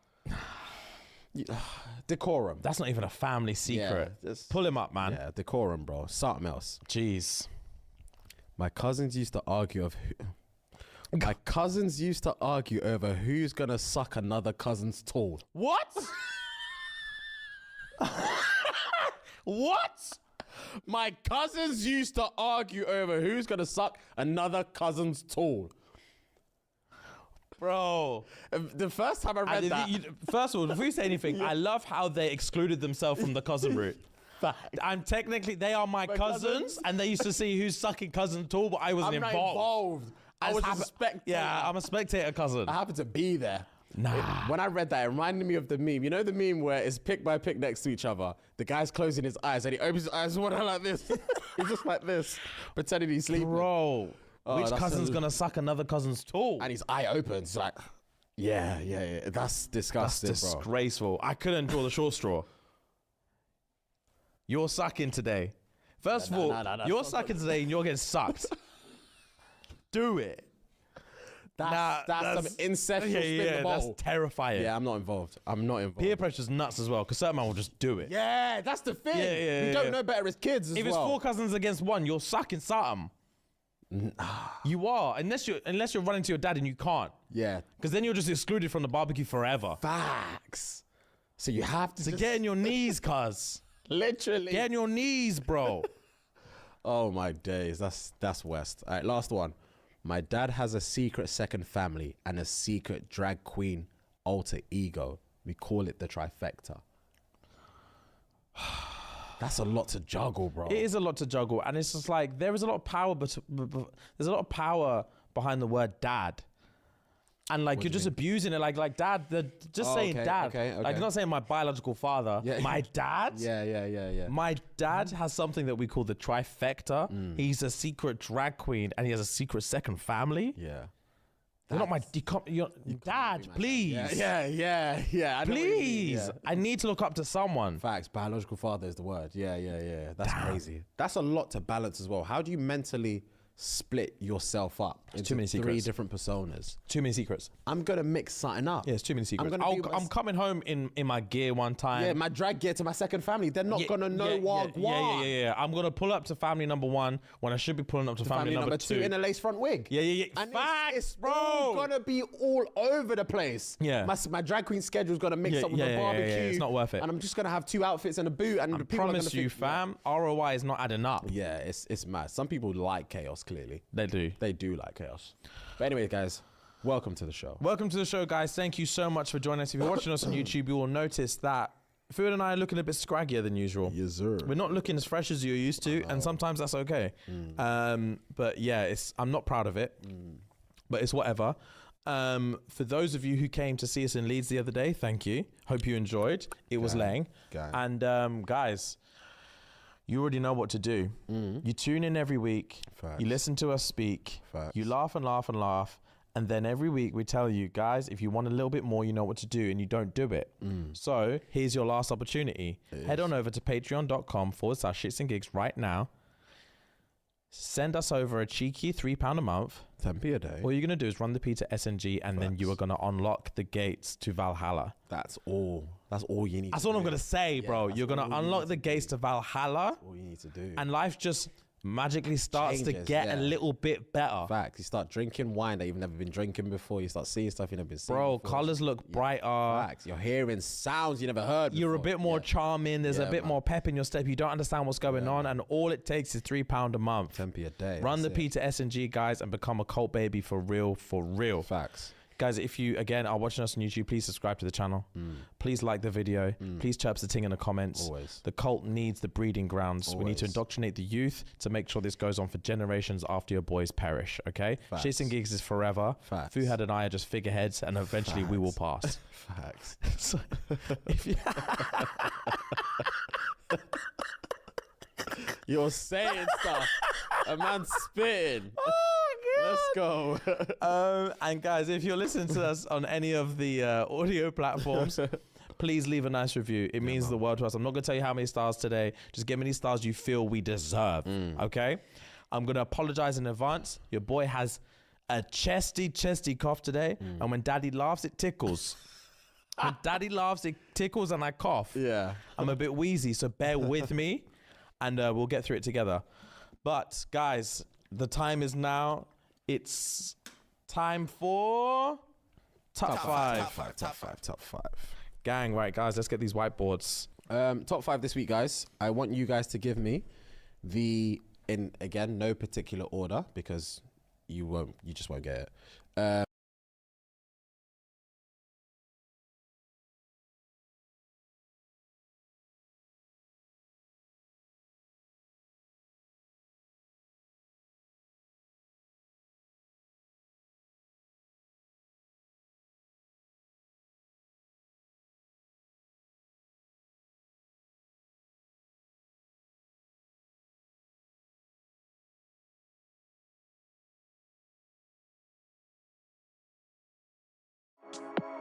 Decorum. That's not even a family secret. Pull him up, man. Yeah, decorum, bro. Something else. Jeez. My cousins used to argue over who's gonna suck another cousin's tool. What? What? My cousins used to argue over who's gonna suck another cousin's tool. Bro. The first time I read that. First of all, before you say anything, I love how they excluded themselves from the cousin route. Fact. And technically, they are my cousins, and they used to see who's sucking cousin tool, but I wasn't I'm not involved. I was a spectator. Yeah, I'm a spectator cousin. I happened to be there. Nah. When I read that, it reminded me of the meme. You know the meme where it's pick by pick next to each other? The guy's closing his eyes and he opens his eyes one like this. He's just like this, pretending he's sleeping. Bro, which that's cousin's gonna suck another cousin's tool? And his eye opens like, yeah. That's That's disgusting, bro. disgraceful. I couldn't draw the short straw. You're sucking today. First of all, you're sucking today and you're getting sucked. Do it. That's some incestual spin the bottle. That's terrifying. Yeah, I'm not involved. Peer pressure's nuts as well, because certain man will just do it. Yeah, that's the thing. Yeah, we don't know better as kids as If it's 4 cousins against 1, you're sucking something. You are, unless you're running to your dad and you can't. Yeah. Because then you're just excluded from the barbecue forever. Facts. So you have to just Get on your knees, cuz. literally. Get on your knees, bro. Oh my days, that's West. All right, last one. My dad has a secret second family and a secret drag queen alter ego. We call it the trifecta. That's a lot to juggle, bro. It is a lot to juggle, and it's just like there is a lot of power, but there's a lot of power behind the word dad. And like you're just abusing it, like dad. Just saying okay, dad. okay. Like you're not saying my biological father. Yeah. My dad. Yeah. My dad has something that we call the trifecta. He's a secret drag queen, and he has a secret second family. Yeah. You're not my. You're, dad, please. Yeah. I know what you mean, Please. yeah. I need to look up to someone. Facts. Biological father is the word. Yeah. That's crazy. That's a lot to balance as well. How do you mentally split yourself up into too many 3 secrets. different personas? Too many secrets. I'm gonna mix something up. Yeah, it's too many secrets. I'm I'm coming home in my gear one time. Yeah, my drag gear to my second family. They're not gonna know Yeah. I'm gonna pull up to family number 1 when I should be pulling up to family number 2 in a lace front wig. Yeah. And Facts, it's bro. all gonna be all over the place. Yeah. My drag queen schedule's gonna mix up with the yeah, barbecue. it's not worth it. And I'm just gonna have 2 outfits and a boot. And I the people are promise gonna you, think, fam, ROI is not adding up. Yeah, it's mad. Some people like chaos. Clearly, They do. they do like chaos. But anyway, guys, welcome to the show. Welcome to the show, guys. Thank you so much for joining us. If you're watching us on YouTube, you will notice that Food and I are looking a bit scraggier than usual. Yes, sir. We're not looking as fresh as you're used to, and sometimes that's okay. But yeah, I'm not proud of it, but it's whatever. For those of you who came to see us in Leeds the other day, thank you. Hope you enjoyed. It was laying. And guys, you already know what to do. You tune in every week. Facts. You listen to us speak. Facts. You laugh and laugh and laugh. And then every week we tell you, guys, if you want a little bit more, you know what to do, and you don't do it. So here's your last opportunity. Head on over to patreon.com/shits and gigs right now. Send us over a cheeky £3 a month. 10p a day. All you're going to do is run the P to SNG, and then you are going to unlock the gates to Valhalla. That's all. That's all you need That's to all do. I'm going to say, bro. You're going to unlock the gates to Valhalla. That's all you need to do. And life just magically starts to Changes, get a little bit better. Facts. You start drinking wine that you've never been drinking before. You start seeing stuff you've never been seeing Bro, before. colors look brighter. Facts. You're hearing sounds you never heard before. You're a bit more charming. There's a bit more pep in your step. You don't understand what's going on. And all it takes is £3 a month. 10p a day. Run the That's P it. to S&G, guys, and become a cult baby for real, for real. Facts. Guys, if you, again, are watching us on YouTube, please subscribe to the channel. Please like the video. Please chirp the ting in the comments. Always. The cult needs the breeding grounds. We need to Always. indoctrinate the youth to make sure this goes on for generations after your boys perish, okay? Facts. Shits and gigs is forever. Facts. Fuhad and I are just figureheads, and eventually we will pass. Facts. So, if you... You're saying stuff. A man's spitting. Let's go. And guys, if you're listening to us on any of the audio platforms, please leave a nice review. It means the world to us. I'm not going to tell you how many stars today. Just give me any stars you feel we deserve. Okay? I'm going to apologize in advance. Your boy has a chesty cough today. And when daddy laughs, it tickles. When daddy laughs, it tickles and I cough. Yeah. I'm a bit wheezy, so bear with me. And we'll get through it together. But guys, the time is now. It's time for top five. Top five. Gang, right, guys, let's get these whiteboards. Top five this week, guys. I want you guys to give me in again, no particular order because you just won't get it.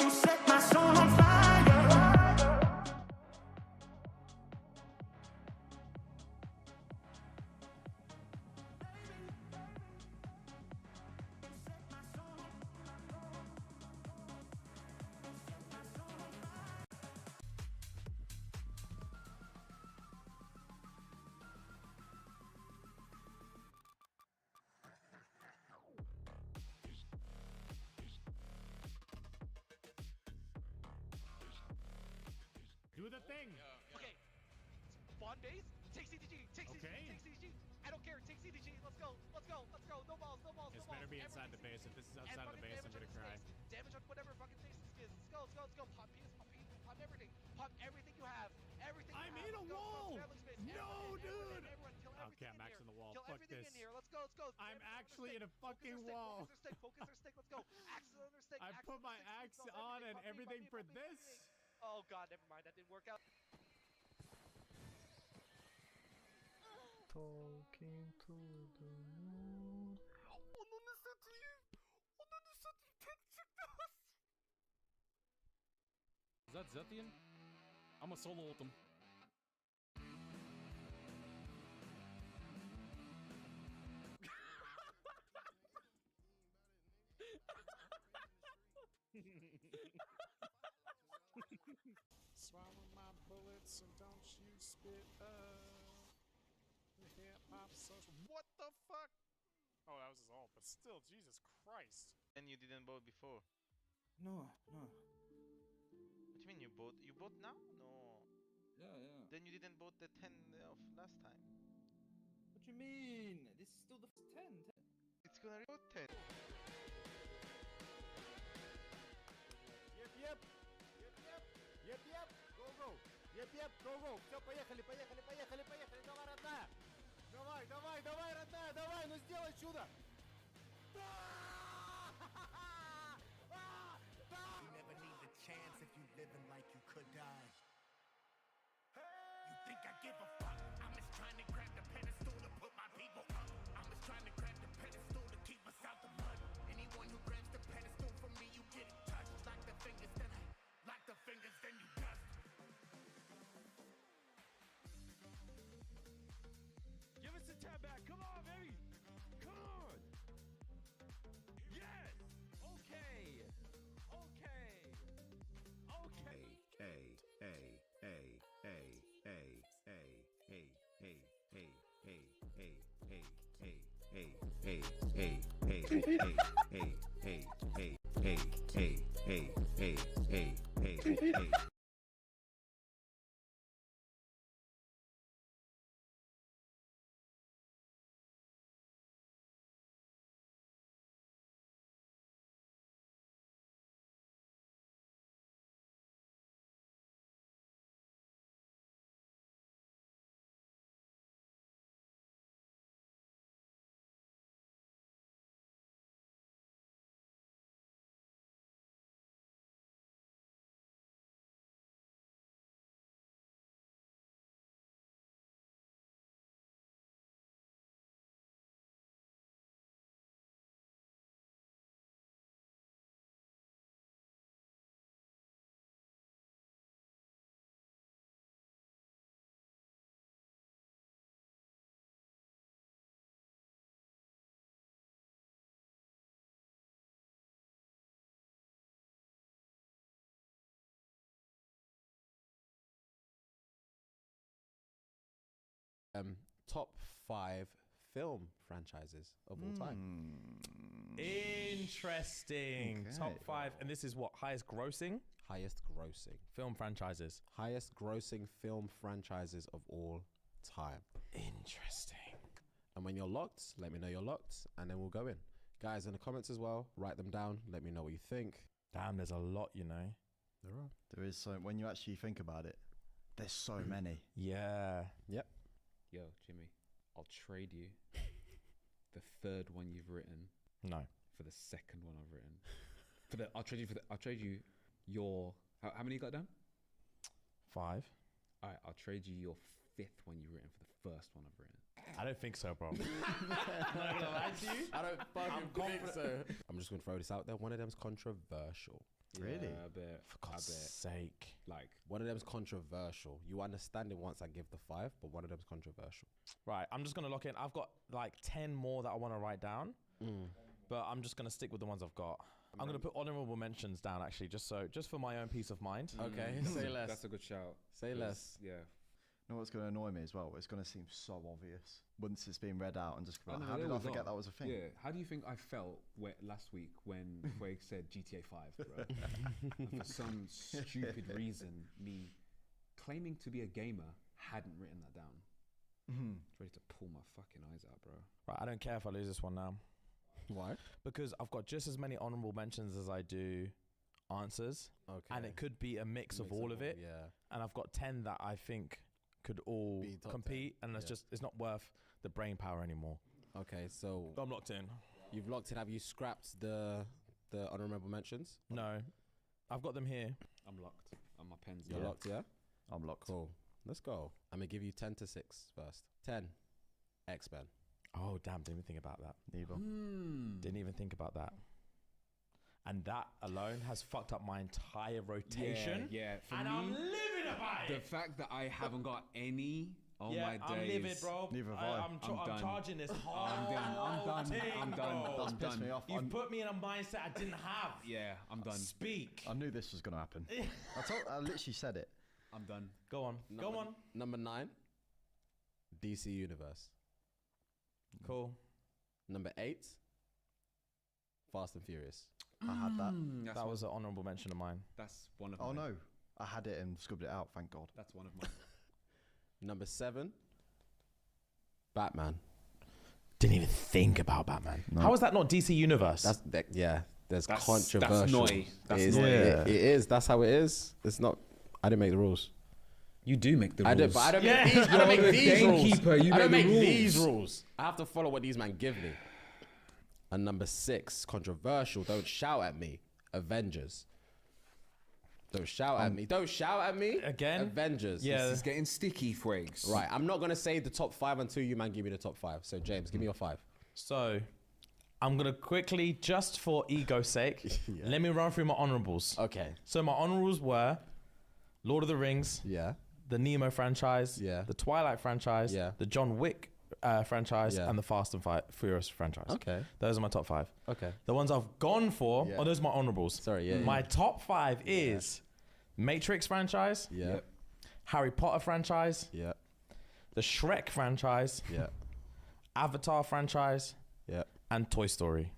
Set my soul on fire. Do the thing. Okay. Spawn base. Take CDG. Take CDG. Okay. Take CDG. I don't care. Take CDG. Let's go. Let's go. Let's go. No balls. No balls. This no better balls. be inside the base. If this is outside of the base, I'm gonna cry. Damage on whatever fucking face this is. Let's go. Let's go. Let's go. Pop PS. Pop PS. Pop everything. Pop everything you have. Everything. I'm you in have. a Let's go, wall. let's go. Space. No, Everyone, dude. Everyone, kill Okay, everything I'm in actually in the wall. Kill Fuck everything this. in here. Let's go. Let's go. I'm Everyone, actually in a fucking focus wall. Focus their stick. Focus their stick. Let's go. Axe on their stick. I Axe put on their my stick. axe Let's go. on and Pop me, everything pop for me, pop me, this. pop me. Oh god, never mind. That didn't work out. Talking to the moon. Is that Zethian? I'm a solo ult him. Swallow my bullets and don't you spit up. Hip hop social. What the fuck? Oh, that was his ult, but still, Jesus Christ. And you didn't vote before. No. What do you mean you vote? You vote now? No. Yeah. Then you didn't vote the 10 of last time. What do you mean? This is still the 10. It's gonna vote 10. Еп, go, go. Еп, go, go. Все, поехали. Давай, родная. Давай, родная, давай, ну сделай чудо. You never need the chance if you living like you could die. You think I give a fuck? I'm just trying to grab the pedestal to put my people up. I'm just trying to grab the pedestal to keep us out the mud. Anyone who grabs the pedestal from me, you get touched. Like the fingers, then you dust. Give us the tab back. Come on, baby. Come on. Yes. Okay. Top 5 film franchises of all time. Interesting. Okay. Top 5, and this is what, highest grossing Highest grossing. film franchises. Highest grossing film franchises of all time. Interesting. And when you're locked, let me know you're locked, and then we'll go in. Guys, in the comments as well, write them down. Let me know what you think. Damn, there's a lot, you know. There are. There is so, when you actually think about it, there's so many. Yeah. Yep. Yo, Jimmy, I'll trade you the third one you've written No. for the second one I've written. I'll trade you your. How many you got done? 5. All right, I'll trade you your 5th one you've written for the first one I've written. I don't think so, bro. I'm not gonna lie to you. I don't fucking think confident. so. I'm just going to throw this out there. One of them's controversial. Really? Yeah, I bet. For God's sake. Like, One of them's controversial. You understand it once I give the 5, but one of them's controversial. Right, I'm just gonna lock in. I've got like 10 more that I want to write down, but I'm just gonna stick with the ones I've got. I'm gonna put honorable mentions down actually, just for my own peace of mind. Okay, say less. that's a good shout. Say 'Cause, less. Yeah. You know what's going to annoy me as well? It's going to seem so obvious once it's been read out and just be like, no, how they did I always forget are. that was a thing? Yeah. How do you think I felt last week when Quake said GTA 5, bro? And for some stupid reason, me claiming to be a gamer hadn't written that down. It's ready to pull my fucking eyes out, bro. Right, I don't care if I lose this one now. Why? Because I've got just as many honorable mentions as I do answers. Okay. And it could be a mix of all of it. Yeah. And I've got 10 that I think could all Be top compete, 10, and it's not worth the brain power anymore. Okay, so I'm locked in. you've locked in. Have you scrapped the honorable mentions? No, I've got them here. I'm locked. And my pen's You're there. locked, yeah? I'm locked. Cool. Let's go. I'm going to give you 10 to 6 first. 10. X-Men. Oh, damn, didn't even think about that. Neither. Didn't even think about that. And that alone has fucked up my entire rotation. Yeah. For And me, I'm livid about the it. fact that I haven't got any on Yeah, my days. I'm livid, bro. Neither have I. I'm done. charging this I'm whole done. thing, I'm done. bro. That's I'm pissed done. me off. You've put me in a mindset I didn't have. Yeah, I'm done. Speak. I knew this was going to happen. I literally said it. I'm done. Go on. Go on. Number 9. DC Universe. Cool. Number 8. Fast and Furious. I had that. That was an honorable mention of mine. That's one of Oh mine. no. I had it and scubbed it out, thank God. That's one of mine. Number 7. Batman. Didn't even think about Batman. No. How is that not DC Universe? Yeah. There's That's controversial. naughty. That's It is- naughty. it is. That's how it is. It's not. I didn't make the rules. You do make the rules. I don't. But I don't Yeah. make these. I don't You're make the these rules. gamekeeper, you I don't make make the these rules. rules. I have to follow what these men give me. And number 6, controversial. Don't shout at me. Avengers. Don't shout at me. Don't shout at me. Again? Avengers. Yeah. This is getting sticky, Frakes. Right. I'm not gonna say the top 5 until you man give me the top 5. So James, give me your 5. So, I'm gonna quickly, just for ego's sake, let me run through my honorables. Okay. So my honorables were Lord of the Rings, Yeah. the Nemo franchise, Yeah. the Twilight franchise, Yeah. the John Wick franchise, Yeah. and the Fast and Furious franchise. Okay. Those are my top 5. Okay. The ones I've gone for, Yeah. oh, those are my honorables. Sorry, yeah, My yeah. top 5 is Matrix franchise, Yeah. Yep. Harry Potter franchise, Yeah. the Shrek franchise, Yeah. Avatar franchise, Yeah. and Toy Story.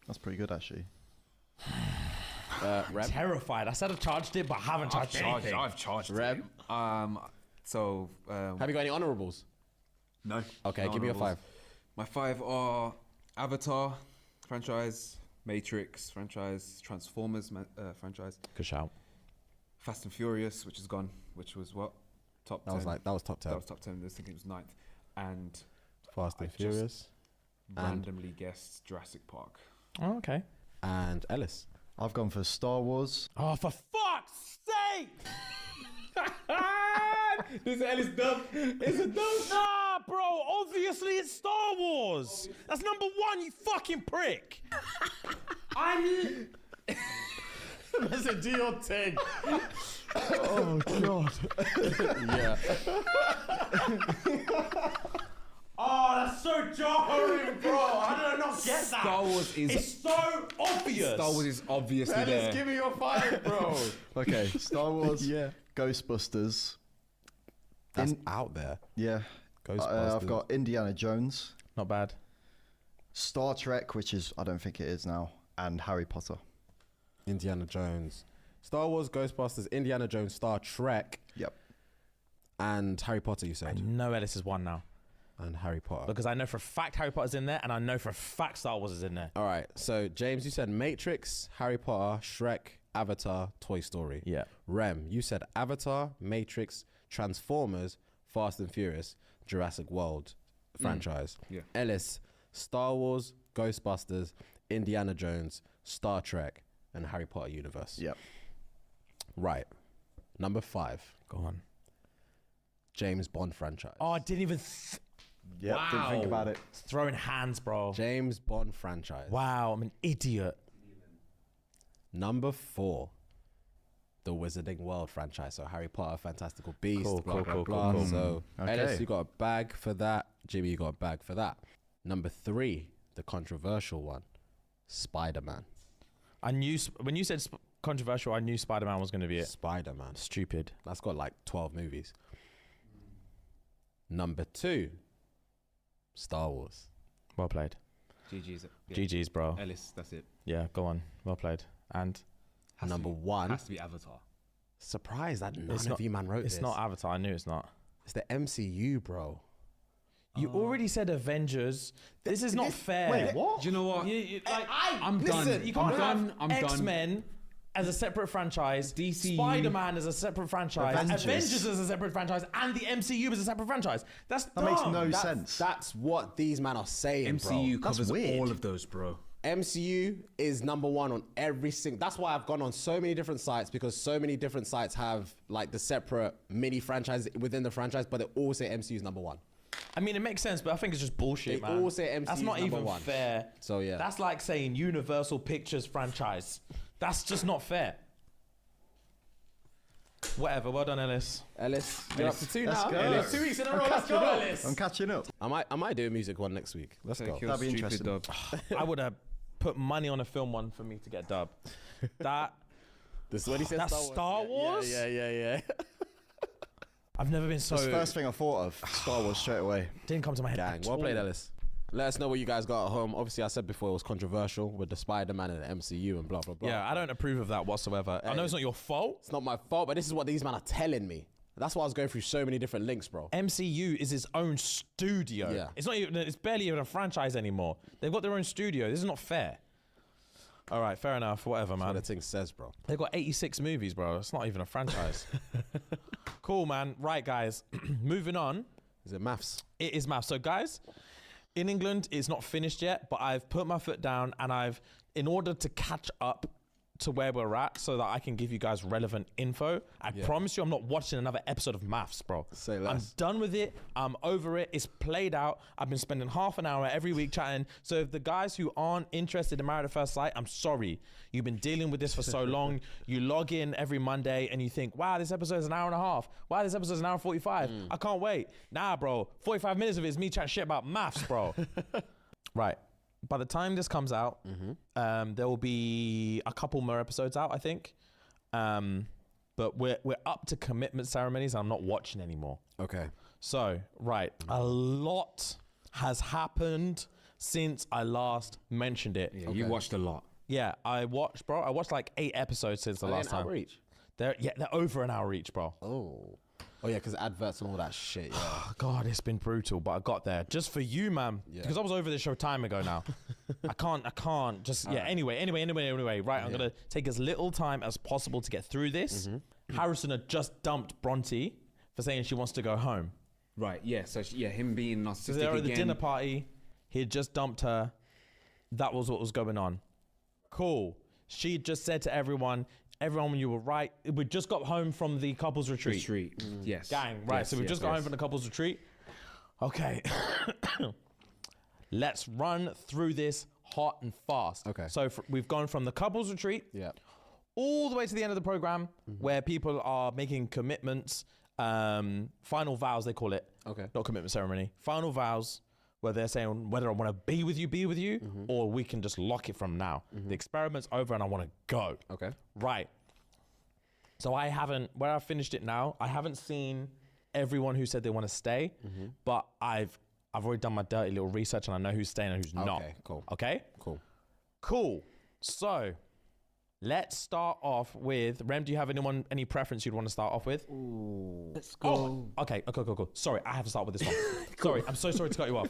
That's pretty good, actually. Rem. Terrified. I said I charged it, but I haven't charged anything. I've charged Rem. it. So Have you got any honorables? no. Okay, no give me your honorables. 5. My 5 are Avatar franchise, Matrix franchise, Transformers franchise, Good shout. Fast and Furious, which is gone, which was what? Top 10. That was top 10. That was top 10. I was thinking it was 9th. And Fast and I just- Furious. And- randomly guessed Jurassic Park. Oh, okay. And Ellis. I've gone for Star Wars. Oh, for fuck's sake! This Ellis dumb. It's a dumb. Nah, bro. Obviously, it's Star Wars. That's number 1, you fucking prick. I'm. Listen, do your thing. Oh, God. Yeah. Oh, that's so jarring, bro. How did I not get that? Star Wars is It's so obvious. Star Wars is obviously there. Ellis, give me your 5, bro. Okay, Star Wars. Yeah. Ghostbusters. That's out there. Yeah. Ghostbusters. I've got Indiana Jones. Not bad. Star Trek, which is, I don't think it is now, and Harry Potter. Indiana Jones. Star Wars, Ghostbusters, Indiana Jones, Star Trek, Yep. and Harry Potter, you I said. know Ellis is 1 now. And Harry Potter. Because I know for a fact Harry Potter's in there, and I know for a fact Star Wars is in there. All right. So, James, you said Matrix, Harry Potter, Shrek, Avatar, Toy Story. Yeah. Rem, you said Avatar, Matrix, Transformers, Fast and Furious, Jurassic World franchise. Yeah. Ellis, Star Wars, Ghostbusters, Indiana Jones, Star Trek, and Harry Potter universe. Yep. Right. Number 5, Go on. James Bond franchise. Oh, I didn't even... Yep. Didn't think about it. Throwing hands, bro. James Bond franchise. Wow, I'm an idiot. Number 4, the Wizarding World franchise. So Harry Potter, Fantastical Beasts, Cool, blah, cool, blah, cool, blah. cool, cool. So Okay. Ellis, you got a bag for that. Jimmy, you got a bag for that. Number 3, the controversial one, Spider-Man. I knew... When you said controversial, I knew Spider-Man was going to be it. Spider-Man. Stupid. That's got like 12 movies. Number 2, Star Wars. Well played. GG's. Yeah. GG's, bro. Ellis, that's it. Yeah, go on. Well played. And Number 1, Has to be Avatar. surprised that none It's of not- you man wrote it's this. not Avatar. I knew it's not. It's the MCU, bro. You already said Avengers. This is not fair. Wait, what? Do you know what? Like, I'm done. you can't I'm have done. I'm done. X-Men as a separate franchise, DCU. Spider-Man as a separate franchise, Avengers. Avengers as a separate franchise, and the MCU as a separate franchise. That makes no sense. That's what these men are saying, MCU bro. covers weird. all of those, bro. MCU is number 1 on every single. That's why I've gone on so many different sites, because so many different sites have like the separate mini franchise within the franchise, but they all say MCU is number 1. I mean, it makes sense, but I think it's just bullshit, They man. all say MCU That's is not number even 1. fair. So yeah, That's like saying Universal Pictures franchise. That's just not fair. Whatever. Well done, Ellis. Ellis, you're up to 2 Let's now. go. Ellis, 2 weeks in a row. Let's go, Ellis. I'm catching up. I might do a music one next week. Let's go. Your That'd be stupid interesting. dub. I would have put money on a film one for me to get dubbed. That This is what he said. That's Star Wars? Yeah. I've never been so. That's the first thing I thought of. Star Wars straight away. Didn't come to my head. Gang, at well played, all. Ellis. Let us know what you guys got at home. Obviously, I said before it was controversial with the Spider-Man and the MCU and blah, blah, blah. Yeah, I don't approve of that whatsoever. I know it's not your fault. It's not my fault, but this is what these men are telling me. That's why I was going through so many different links, bro. MCU is its own studio. Yeah. It's not even. It's barely even a franchise anymore. They've got their own studio. This is not fair. All right, fair enough. Whatever, That's man. what the thing says, bro. They've got 86 movies, bro. It's not even a franchise. Cool, man. Right, guys. Moving on. Is it maths? It is math. So, guys, in England, it's not finished yet, but I've put my foot down and in order to catch up to where we're at so that I can give you guys relevant info, I promise you I'm not watching another episode of maths, bro. Say less. I'm done with it. I'm over it. It's played out. I've been spending half an hour every week chatting. So if the guys who aren't interested in Married at First Sight, I'm sorry. You've been dealing with this for so long. You log in every Monday and you think, wow, this episode is an hour and a half. Wow, this episode is an hour and 45. I can't wait. Nah, bro. 45 minutes of it is me chatting shit about maths, bro. Right. By the time this comes out, there will be a couple more episodes out, I think. But we're up to commitment ceremonies and I'm not watching anymore. Okay. So, right. A lot has happened since I last mentioned it. Yeah, you watched a lot. Yeah, I watched like 8 episodes since the last time. Hour each? They're over an hour each, bro. Oh yeah, because adverts and all that shit. Yeah. God, it's been brutal, but I got there just for you, man. Yeah. Because I was over this show time ago now. I can't just, yeah. Anyway. Right, I'm going to take as little time as possible to get through this. Harrison had just dumped Bronte for saying she wants to go home. Right, yeah. So, him being narcissistic So they were at the again. dinner party. He had just dumped her. That was what was going on. Cool. She just said to everyone, you were right. We just got home from the couples retreat. Yes. Gang, right. Yes, So we just got yes. home from the couples retreat. Okay. Let's run through this hot and fast. Okay. So we've gone from the couples retreat all the way to the end of the program where people are making commitments, final vows, they call it. Okay. Not commitment ceremony. Final vows where they're saying whether I want to be with you, or we can just lock it from now. The experiment's over and I want to go. Okay. Right. So where I finished it now, I haven't seen everyone who said they want to stay, but I've already done my dirty little research and I know who's staying and who's not. Okay, cool. Okay? Cool. So let's start off with, Rem, do you have any preference you'd want to start off with? Let's go. Oh, okay, cool. Sorry, I have to start with this one. Sorry, I'm so sorry to cut you off.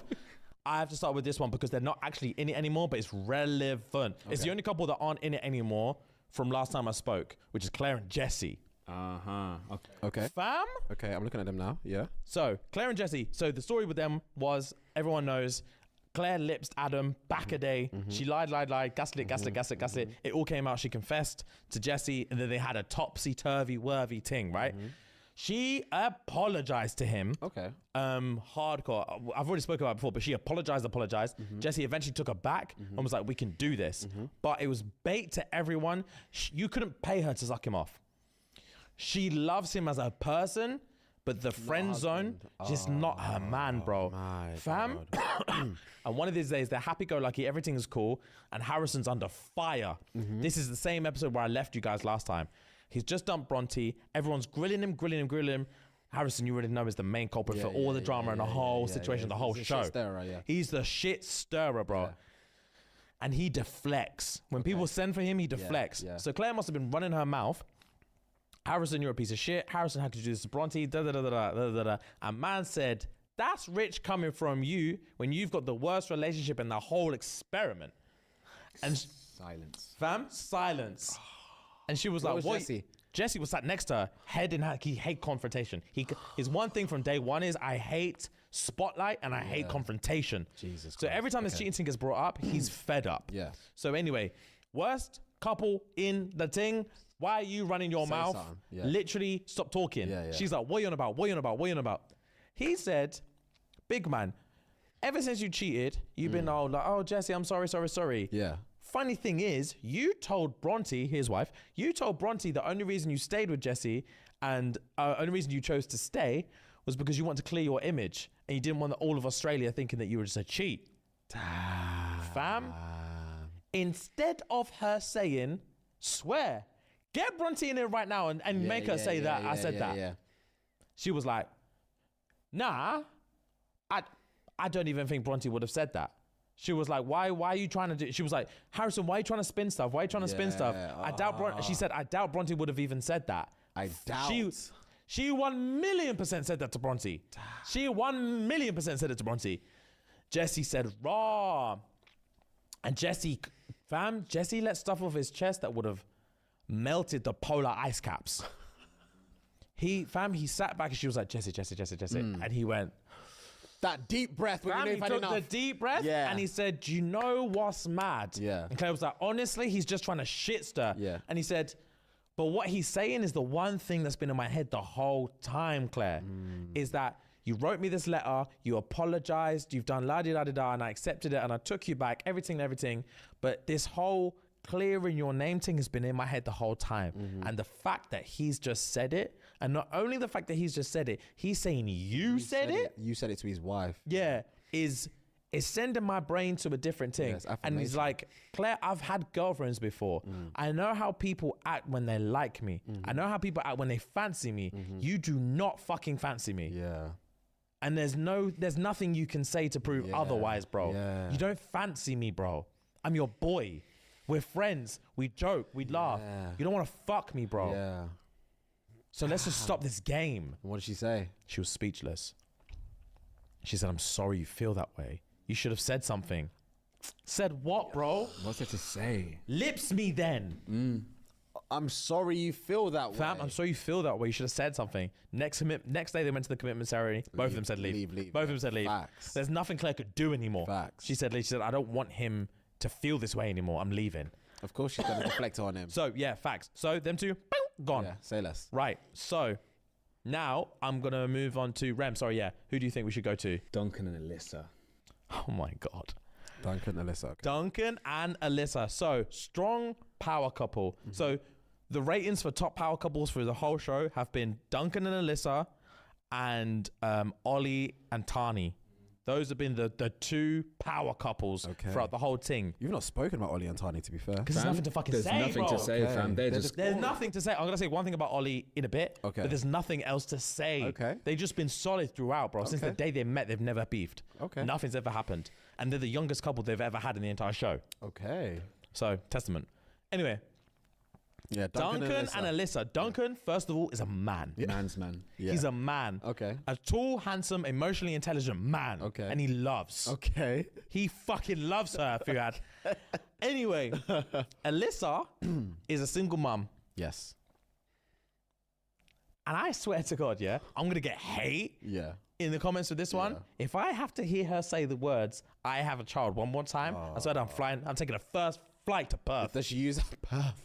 I have to start with this one because they're not actually in it anymore, but it's relevant. It's the only couple that aren't in it anymore from last time I spoke, which is Claire and Jesse. Okay. Fam? Okay, I'm looking at them now. Yeah. So, Claire and Jesse. So, the story with them was, everyone knows, Claire lipsed Adam back a day. She lied, gaslit. It all came out. She confessed to Jesse, and then they had a topsy-turvy-worthy thing, right? She apologized to him. Okay. Hardcore. I've already spoken about it before, but she apologized. Jesse eventually took her back and was like, we can do this. But it was bait to everyone. You couldn't pay her to suck him off. She loves him as a person, but the friend zone, just not her man, bro. Fam. And one of these days, they're happy-go-lucky, everything is cool, and Harrison's under fire. This is the same episode where I left you guys last time. He's just dumped Bronte. Everyone's grilling him. Harrison, you already know, is the main culprit for all the drama and the whole situation, the whole show. Shit stirrer, He's the shit stirrer, bro. And he deflects. When people send for him, he deflects. So Claire must have been running her mouth. Harrison, you're a piece of shit. Harrison, how could you do this to Bronte? And man said, that's rich coming from you when you've got the worst relationship in the whole experiment. And silence. Fam, silence. And she was What like, was what? Jesse? Jesse was sat next to her, head in hand. He hate confrontation. His one thing from day one is, I hate spotlight and I hate confrontation. Jesus So Christ. every time this cheating thing gets brought up, he's fed up. Yeah. So anyway, worst couple in the thing. Why are you running your mouth? something. Yeah. Literally, stop talking. Yeah. She's like, what are you on about? He said, big man, ever since you cheated, you've been all like, oh, Jesse, I'm sorry. Yeah. Funny thing is, you told Bronte, his wife, the only reason you stayed with Jesse and only reason you chose to stay was because you want to clear your image and you didn't want all of Australia thinking that you were just a cheat. Fam, instead of her saying, swear, get Bronte in here right now and make her say that I said that. She was like, nah, I don't even think Bronte would have said that. She was like, why are you trying to do? She was like, Harrison, why are you trying to spin stuff? I doubt Bronte would have even said that. I doubt. She 1,000,000% said that to Bronte. She 1,000,000% said it to Bronte. Jesse said, raw. And Jesse let stuff off his chest that would have melted the polar ice caps. He sat back and she was like, Jesse. And he went, that deep breath when you know you've had took enough. the deep breath and he said, do you know what's mad? Yeah. And Claire was like, honestly, he's just trying to shit stir. Yeah. And he said, but what he's saying is the one thing that's been in my head the whole time, Claire, is that you wrote me this letter, you apologized, you've done la-di-da-di-da, and I accepted it and I took you back, everything. But this whole clearing your name thing has been in my head the whole time. And the fact that he's just said it, and not only the fact that he's just said it, he's saying you said it. You said it to his wife. Yeah, is sending my brain to a different thing. Yes, and he's like, Claire, I've had girlfriends before. I know how people act when they like me. I know how people act when they fancy me. You do not fucking fancy me. Yeah. And there's nothing you can say to prove otherwise, bro. Yeah. You don't fancy me, bro. I'm your boy. We're friends. We joke. We laugh. You don't want to fuck me, bro. Yeah. So let's just stop this game. What did she say? She was speechless. She said, I'm sorry you feel that way. You should have said something. Said what, bro? What's there to say? Lips me then. I'm sorry you feel that way. Fam, I'm sorry you feel that way. You should have said something. Next day they went to the commitment ceremony. Both of them said leave. Both of them said leave. Facts. There's nothing Claire could do anymore. Facts. She said leave. She said, I don't want him to feel this way anymore. I'm leaving. Of course she's going to reflect on him. So yeah, facts. So them two, boom, gone. Yeah, say less. Right. So now I'm going to move on to Rem. Sorry, yeah. Who do you think we should go to? Duncan and Alyssa. Oh my God. Duncan and Alyssa. Okay. Duncan and Alyssa. So strong power couple. So the ratings for top power couples for the whole show have been Duncan and Alyssa and Ollie and Tani. Those have been the two power couples throughout the whole thing. You've not spoken about Ollie and Tani, to be fair. Because there's nothing to fucking say, There's nothing to say, fam. There's nothing to say. I'm going to say one thing about Ollie in a bit, but there's nothing else to say. Okay. They've just been solid throughout, bro. Since the day they met, they've never beefed. Okay. Nothing's ever happened. And they're the youngest couple they've ever had in the entire show. Okay. So, testament. Anyway. Yeah, Duncan and Alyssa. Duncan, first of all, is a man. Man's man. Yeah. He's a man. Okay. A tall, handsome, emotionally intelligent man. Okay. And he loves. Okay. He fucking loves her, Fuad. Anyway, Alyssa is a single mum. Yes. And I swear to God, yeah, I'm going to get hate in the comments for this one. If I have to hear her say the words, I have a child one more time, I swear I'm taking a first flight to Perth. Does she use Perth?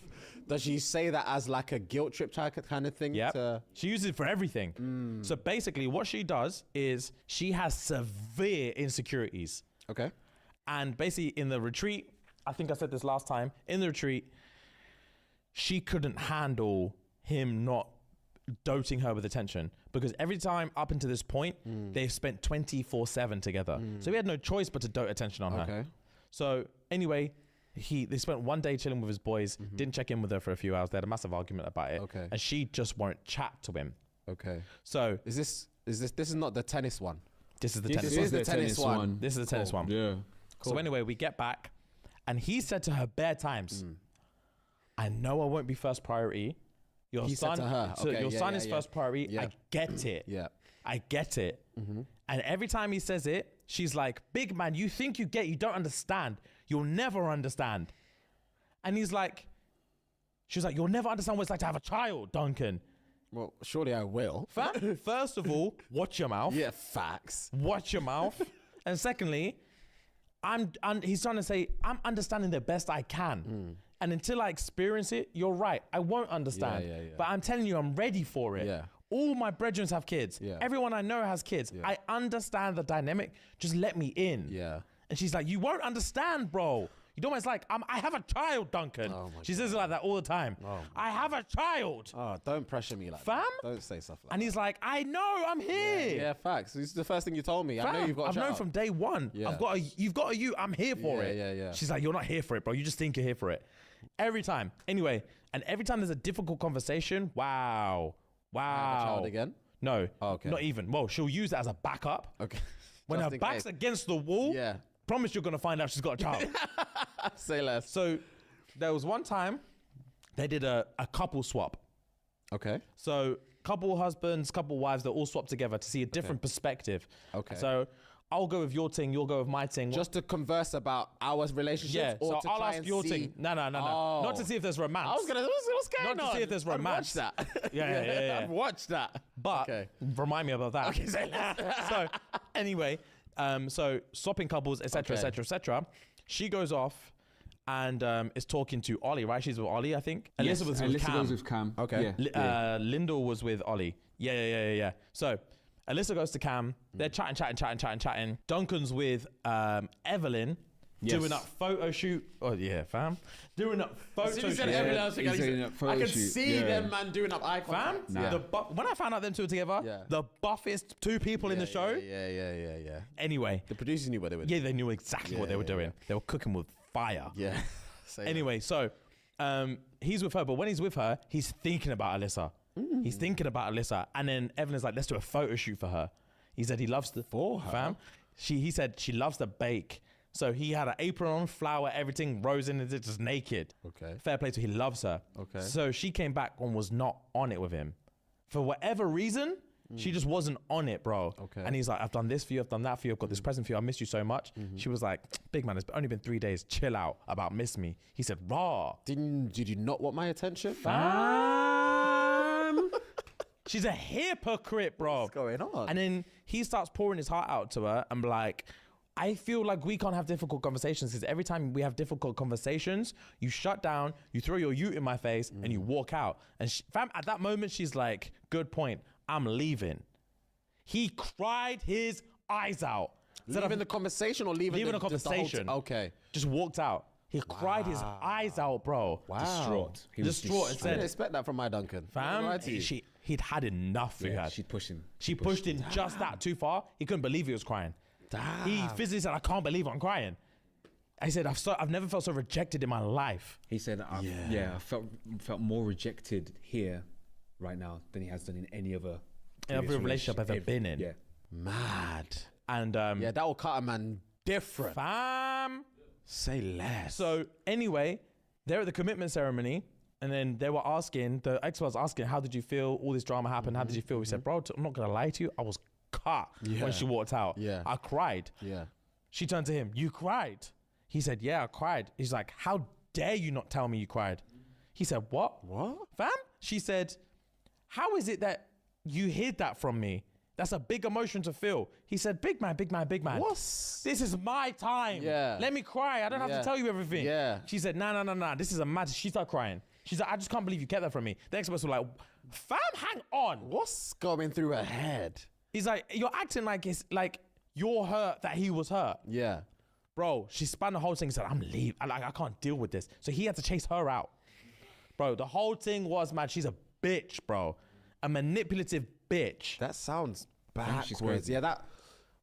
Does she say that as like a guilt trip type kind of thing? Yeah. She uses it for everything. So basically what she does is she has severe insecurities. Okay. And basically in the retreat, I think I said this last time, in the retreat, she couldn't handle him not doting her with attention because every time up until this point, they've spent 24/7 together. So he had no choice but to dote attention on her. So anyway, they spent one day chilling with his boys, didn't check in with her for a few hours. They had a massive argument about it. Okay. And she just won't chat to him. Okay. So this is not the tennis one. This is the This is the tennis one. This is the tennis one. Yeah. So anyway, we get back and he said to her bare times, I know I won't be first priority. Your He son, said to her, so okay, your yeah, son yeah, is yeah. first priority. Yeah. I get it. Yeah. I get it. And every time he says it, she's like, big man, you think you get, you don't understand. You'll never understand. And she's like, you'll never understand what it's like to have a child, Duncan. Well, surely I will. First of all, watch your mouth. Yeah, facts. Watch your mouth. And secondly, he's trying to say, I'm understanding the best I can. And until I experience it, you're right. I won't understand. Yeah. But I'm telling you, I'm ready for it. Yeah. All my brethren have kids. Yeah. Everyone I know has kids. Yeah. I understand the dynamic. Just let me in. Yeah. And she's like, you won't understand, bro. You know what it's like? I have a child, Duncan. Oh my she says it like that all the time. Oh I have a child. Oh, don't pressure me like Fam? that. Don't say stuff like And that. he's like, I know, I'm here. Yeah, facts. This is the first thing you told me. I know Fam, you've got a I've known child. from day one. Yeah. You've got a you. I'm here for it. Yeah. She's like, you're not here for it, bro. You just think you're here for it. Every time. Anyway, and every time there's a difficult conversation, wow. Have a child again? No. Oh, okay. Not even. Well, she'll use it as a backup. Okay. When Just her in back's case. against the wall, Yeah. promise you're going to find out she's got a child. Say less. So there was one time they did a couple swap. Okay. So couple husbands, couple wives, they're all swapped together to see a different perspective. Okay. So I'll go with your thing, you'll go with my thing. Just to converse about our relationships? Yeah, or so to I'll try ask and your see... thing. No. Oh. Not to see if there's romance. I was going to... What's going on? Not to see if there's romance. I'd watch that. Yeah. I'd watch that. But remind me about that. Okay, say less. So anyway, so swapping couples, etc., etc., etc. She goes off and is talking to Ollie, right? She's with Ollie, I think. Yes, Elizabeth Alyssa Cam. goes with Cam. Okay. Yeah. Lyndall was with Ollie. Yeah. So Alyssa goes to Cam. They're chatting. Duncan's with Evelyn. Yes. Doing up photo shoot. Oh yeah, fam. Doing up photo shoot. He's doing up photo I can shoot. see them man doing up eye contact. Fam, when I found out them two were together, the buffest two people in the show. Yeah. Anyway, The producers knew what they were doing. yeah, they knew exactly what they were doing. They were cooking with fire. Yeah. Anyway, so he's with her, but when he's with her, he's thinking about Alyssa. He's thinking about Alyssa, and then Evan is like, "Let's do a photo shoot for her." He said he loves the fam. He said she loves to bake, so he had an apron on, flour, everything, rose in it, just naked. Okay. Fair play to he loves her. Okay. So she came back and was not on it with him, for whatever reason. She just wasn't on it, bro. Okay. And he's like, "I've done this for you, I've done that for you, I've got this present for you, I miss you so much." She was like, "Big man, it's only been 3 days, chill out about miss me." He said, "Raw." Did you not want my attention? She's a hypocrite, bro. What's going on? And then he starts pouring his heart out to her and be like, I feel like we can't have difficult conversations because every time we have difficult conversations, you shut down, you throw your ute in my face and you walk out. And fam, at that moment, she's like, good point, I'm leaving. He cried his eyes out. Leaving the conversation or leaving the conversation. Okay. Just walked out. He cried his eyes out, bro. Wow. Distraught. He was Distraught and I didn't said, expect that from my Duncan. fam, he'd had enough for her. She'd push him. She pushed him just that too far. He couldn't believe he was crying. He physically said, I can't believe I'm crying. I said, I've never felt so rejected in my life. He said, I felt more rejected here right now than he has done in any other relationship I've ever been in. Yeah. Mad. And yeah, that will cut a man different. Fam. Say less. So anyway, they're at the commitment ceremony. And then they were asking, the ex was asking, how did you feel? All this drama happened. How did you feel? We said, bro, I'm not going to lie to you. I was cut when she walked out. Yeah. I cried. Yeah. She turned to him, you cried? He said, yeah, I cried. He's like, how dare you not tell me you cried? He said, what? What? Fam? She said, how is it that you hid that from me? That's a big emotion to feel. He said, big man. What's... This is my time. Yeah. Let me cry. I don't have to tell you everything. Yeah. She said, nah. This is a matter. She started crying. She's like, I just can't believe you kept that from me. The ex-boss was like, fam, hang on. What's going through her head? He's like, you're acting like it's like you're hurt that he was hurt. Yeah. Bro, she spun the whole thing and said, I'm leaving. I can't deal with this. So he had to chase her out. Bro, the whole thing was, man, she's a bitch, bro. A manipulative bitch. That sounds backwards. She's crazy. Yeah, that...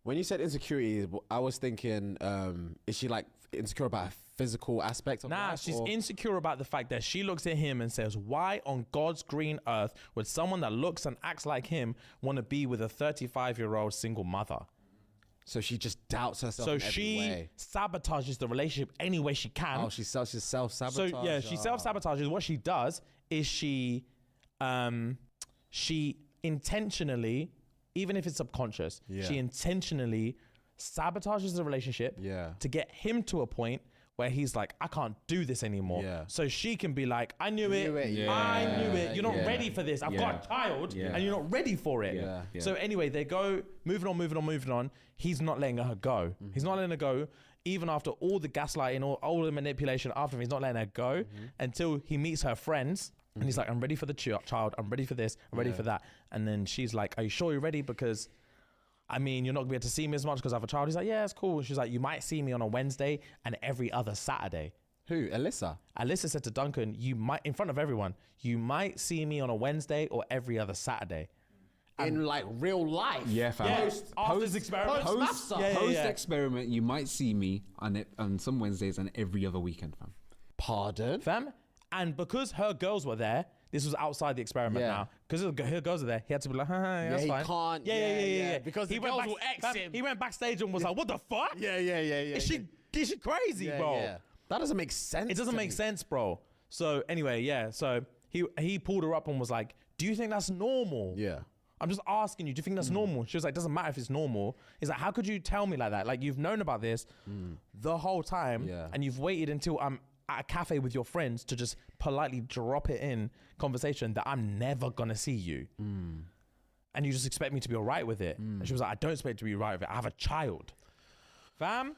When you said insecurity, I was thinking, is she like insecure about a physical aspect of Nah, life, she's or? insecure about the fact that she looks at him and says, why on God's green earth would someone that looks and acts like him want to be with a 35-year-old single mother? So she just doubts herself So in every she way. sabotages the relationship any way she can. Oh, she's self-sabotage. So yeah, she self-sabotages. What she does is she intentionally, even if it's subconscious, she intentionally sabotages the relationship to get him to a point where he's like, I can't do this anymore. Yeah. So she can be like, I knew it. Yeah. I knew it. You're not ready for this. I've got a child and you're not ready for it. Yeah. So anyway, they go moving on. He's not letting her go. He's not letting her go. Even after all the gaslighting, all the manipulation after him, he's not letting her go until he meets her friends. And he's like, I'm ready for the child. I'm ready for this. I'm ready for that. And then she's like, are you sure you're ready? Because, I mean, you're not going to be able to see me as much because I have a child. He's like, yeah, it's cool. She's like, you might see me on a Wednesday and every other Saturday. Who? Alyssa? Alyssa said to Duncan, you might, in front of everyone, you might see me on a Wednesday or every other Saturday. In like real life? Yeah, fam. Yeah, after this experiment. Post-experiment, you might see me on some Wednesdays and every other weekend, fam. Pardon? Fam? And because her girls were there, this was outside the experiment now. Because her girls are there, he had to be like, that's he fine. can't. Yeah. Because he the went girls will X him. He went backstage and was like, what the fuck? Yeah. Is she crazy, bro? Yeah. That doesn't make sense. It doesn't make sense, bro. So anyway, so he pulled her up and was like, do you think that's normal? Yeah. I'm just asking you, do you think that's normal? She was like, doesn't matter if it's normal. He's like, how could you tell me like that? Like, you've known about this the whole time, and you've waited until I'm at a cafe with your friends to just politely drop it in conversation that I'm never gonna see you. And you just expect me to be all right with it. And she was like, I don't expect you to be right with it. I have a child. Fam,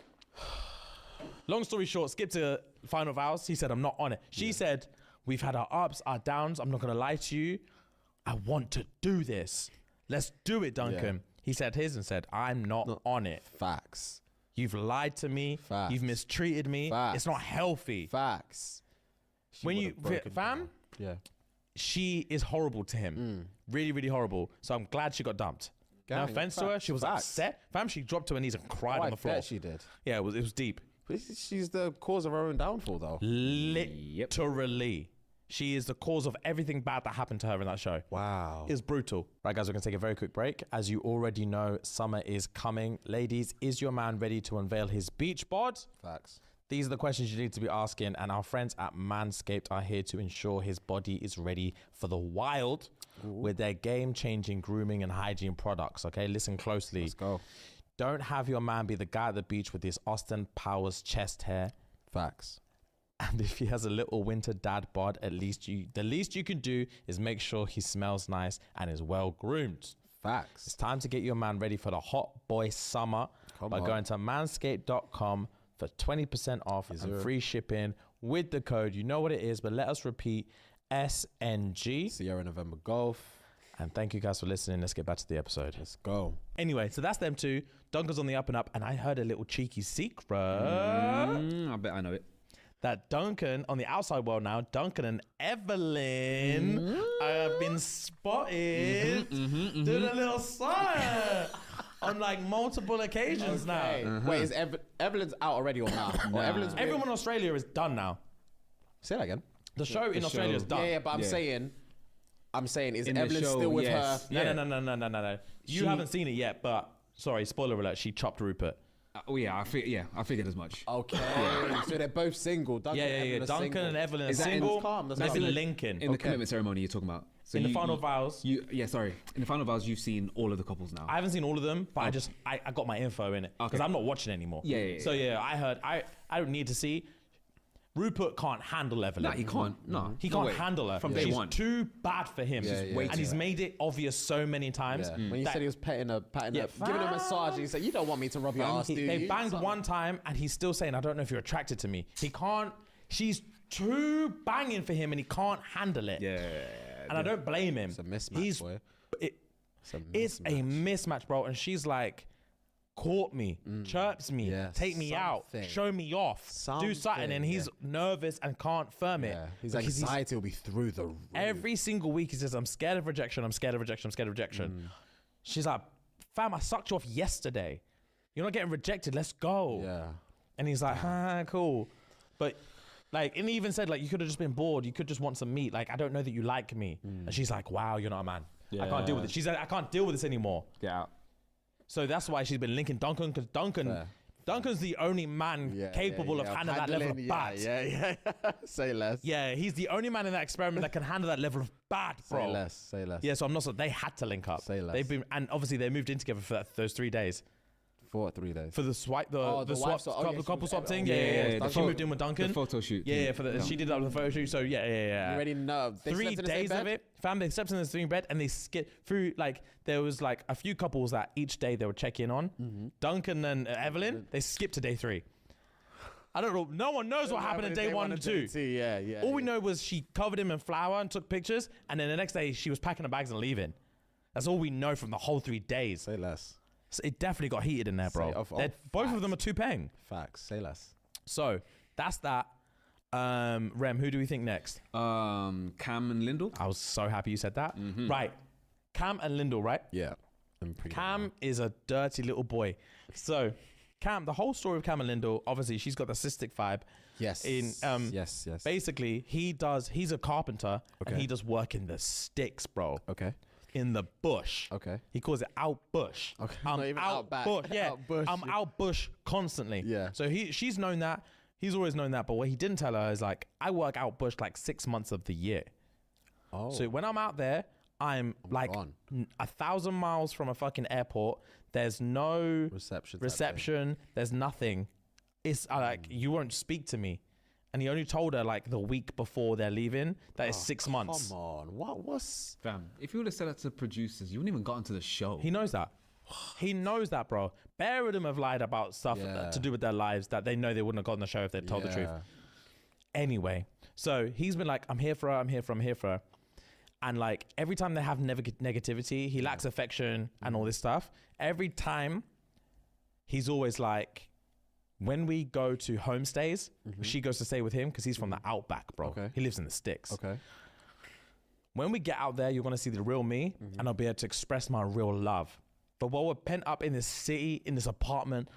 long story short, skip to final vows. He said, I'm not on it. She said, we've had our ups, our downs. I'm not gonna lie to you. I want to do this. Let's do it, Duncan. Yeah. He said his and said, I'm not on it. Facts. You've lied to me. Facts. You've mistreated me. Facts. It's not healthy. Facts. When you, fam, she is horrible to him. Really, really horrible. So I'm glad she got dumped. No offense to her. She was upset. Fam, she dropped to her knees and cried on the floor. I bet she did. Yeah, it was deep. But she's the cause of her own downfall, though. Literally. She is the cause of everything bad that happened to her in that show. Wow. It's brutal. Right, guys, we're going to take a very quick break. As you already know, summer is coming. Ladies, is your man ready to unveil his beach bod? Facts. These are the questions you need to be asking, and our friends at Manscaped are here to ensure his body is ready for the wild with their game-changing grooming and hygiene products, okay? Listen closely. Let's go. Don't have your man be the guy at the beach with his Austin Powers chest hair. Facts. And if he has a little winter dad bod, the least you can do is make sure he smells nice and is well groomed. Facts. It's time to get your man ready for the hot boy summer by going to manscaped.com for 20% off and free shipping with the code. You know what it is, but let us repeat, SNG. Sierra November Golf. And thank you guys for listening. Let's get back to the episode. Let's go. Anyway, so that's them two. Duncan's on the up and up, and I heard a little cheeky secret. I bet I know it. That Duncan, on the outside world now, Duncan and Evelyn have been spotted doing a little song on like multiple occasions now. Wait, is Evelyn's out already or not? Or Everyone in Australia is done now. Say that again. The show in Australia is done. Yeah, but I'm saying, is In the Evelyn show, still with yes. her? No. You haven't seen it yet, but sorry, spoiler alert, she chopped Rupert. I figured as much. Okay, so they're both single. Duncan and Evelyn are Duncan single. and Evelyn are Is that single. They've been in linking. In the commitment ceremony you're talking about. So in the final vows. In the final vows, you've seen all of the couples now. I haven't seen all of them, but I got my info in it because I'm not watching anymore. So I heard I don't need to see. Rupert can't handle Evelyn. No, he can't. No, he can't handle her. From day She's one. too bad for him. And he's made it obvious so many times. When you said he was patting her, giving her a massage, and he said, "You don't want me to rub your ass, do you?" They banged one time, and he's still saying, "I don't know if you're attracted to me." He can't. She's too banging for him, and he can't handle it. And I don't blame him. It's a mismatch, boy. It's a mismatch, bro. And she's like, court me, chirps me, take me out, show me off, do something, and he's nervous and can't firm it. His anxiety will be through the roof. Every single week he says, I'm scared of rejection, I'm scared of rejection, I'm scared of rejection. She's like, fam, I sucked you off yesterday. You're not getting rejected, let's go. And he's like, cool. But like, and he even said, like, you could have just been bored, you could just want some meat. Like, I don't know that you like me. And she's like, wow, you're not a man. I can't deal with it. She said, I can't deal with this anymore. Get out. So that's why she's been linking Duncan, because Duncan's the only man capable of handling that level of bad. Say less. Yeah, he's the only man in that experiment that can handle that level of bad, bro. Say less. Yeah, so I'm not so they had to link up. Say less. They've been, and obviously they moved in together for those 3 days. For 3 days. For the swipe, the wife swap, swap. couple swap thing. Yeah. She moved in with Duncan. The photo shoot. Yeah, she did that with the photo shoot. So yeah. You already know. They 3 slept in the same days bed? of it. Fam, they slept in the same bed and they skipped through, like, there was like a few couples that each day they would check in on. Duncan and Evelyn, they skipped to day 3. I don't know. No one knows what happened in day 1 and 2. All we know was she covered him in flour and took pictures. And then the next day she was packing her bags and leaving. That's all we know from the whole 3 days. Say less. So it definitely got heated in there, bro. Both of them are too paying. Facts. Say less. So that's that. Rem, who do we think next? Cam and Lyndall. I was so happy you said that. Right. Cam and Lyndall, right? Yeah. Cam is a dirty little boy. So Cam, the whole story of Cam and Lyndall, obviously she's got the cystic vibe. Yes. Yes. Basically, he's a carpenter and he does work in the sticks, bro. Okay. In the bush. Okay. He calls it out bush. Okay. I'm Not even out back. bush. Yeah. Out bush. I'm out bush constantly. Yeah. So she's known that. He's always known that. But what he didn't tell her is, like, I work out bush like 6 months of the year. Oh. So when I'm out there, I'm like gone. 1,000 miles from a fucking airport. There's no reception. There's nothing. It's like, you won't speak to me. And he only told her like the week before they're leaving that it's 6 months. Come on, what's Fam, if you would have said that to the producers, you wouldn't even got into the show. He knows that. He knows that, bro. Bare of them have lied about stuff to do with their lives that they know they wouldn't have got on the show if they told the truth. Anyway, so he's been like, I'm here for her, I'm here for her, I'm here for her. And like every time they have negativity, he lacks affection and all this stuff. Every time he's always like, when we go to homestays, she goes to stay with him because he's from the outback, bro. Okay. He lives in the sticks. Okay. When we get out there, you're going to see the real me and I'll be able to express my real love. But while we're pent up in this city, in this apartment,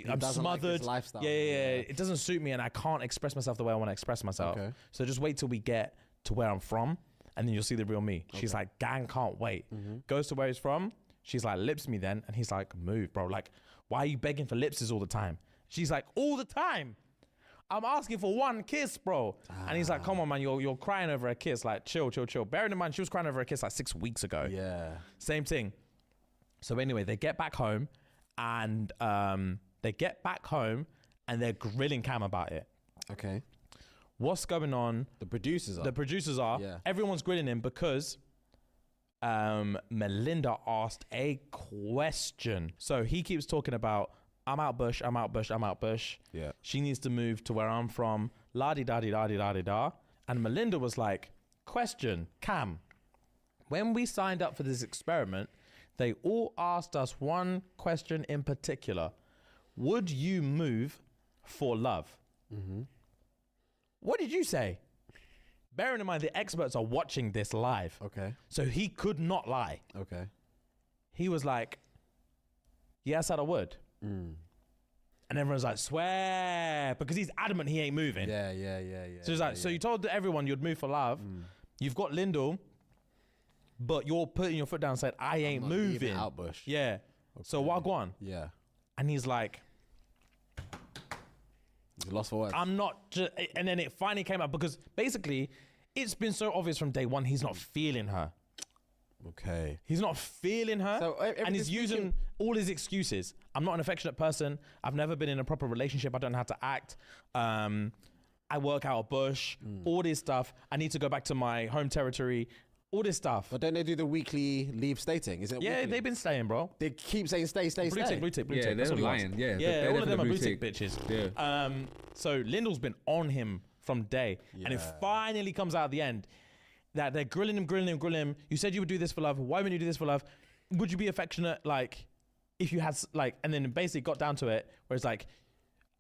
I'm doesn't like smothered. his lifestyle. Yeah. It doesn't suit me and I can't express myself the way I want to express myself. Okay. So just wait till we get to where I'm from and then you'll see the real me. She's like, gang, can't wait. Goes to where he's from. She's like, lips me then. And he's like, move, bro. Like, why are you begging for lipses all the time? She's like, all the time. I'm asking for one kiss, bro. And he's like, come on, man, you're crying over a kiss. Like, chill. Bearing in mind, she was crying over a kiss like 6 weeks ago. Yeah. Same thing. So anyway, they get back home and they're grilling Cam about it. Okay. What's going on? The producers are. Yeah. Everyone's grilling him because Melinda asked a question. So he keeps talking about, I'm out bush. Yeah. She needs to move to where I'm from. La-di-da-di-da-di-da-di-da. And Melinda was like, question, Cam, when we signed up for this experiment, they all asked us one question in particular. Would you move for love? What did you say? Bearing in mind, the experts are watching this live. Okay. So he could not lie. Okay. He was like, yeah, I said I would. And everyone's like, swear, because he's adamant he ain't moving. Yeah. So he's like, so you told everyone you'd move for love. You've got Lyndall, but you're putting your foot down and said, I ain't moving. Out bush. Yeah. Okay. So wagwan. Yeah. And he's like, he's lost for words. I'm not just, and then it finally came out because basically it's been so obvious from day one, he's not feeling her. Okay. He's not feeling her. So, and he's using all his excuses. I'm not an affectionate person. I've never been in a proper relationship. I don't know how to act. I work out of bush, all this stuff. I need to go back to my home territory, all this stuff. But don't they do the weekly leave stating? Is it Yeah, weekly? they've been staying, bro. They keep saying stay. Blue tick. Yeah, That's they're what he lying. wants. Yeah, Yeah, they're all of them are blue blue tick tick. bitches. Yeah. So Lyndall's been on him from day. And it finally comes out at the end that they're grilling him. You said you would do this for love. Why wouldn't you do this for love? Would you be affectionate, like, if you had, like, and then basically got down to it, where it's like,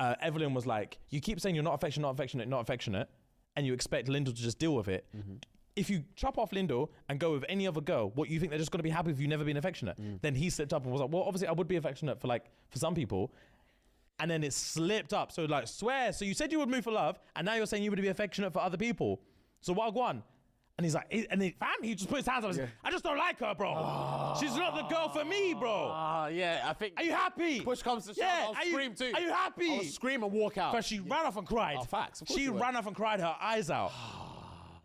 Evelyn was like, you keep saying you're not affectionate, and you expect Lyndall to just deal with it. If you chop off Lyndall and go with any other girl, what, you think they're just going to be happy if you've never been affectionate? Then he slipped up and was like, well, obviously I would be affectionate for some people. And then it slipped up. So like, swear, so you said you would move for love, and now you're saying you would be affectionate for other people. So wagwan. And he's like, and then, fam, he just put his hands up and said, I just don't like her, bro. She's not the girl for me, bro. Yeah, I think. Are you happy? Push comes to shove, I'll scream too. Are you happy? I'll scream and walk out. But she ran off and cried. Oh, facts. Of course She she would. ran off and cried her eyes out.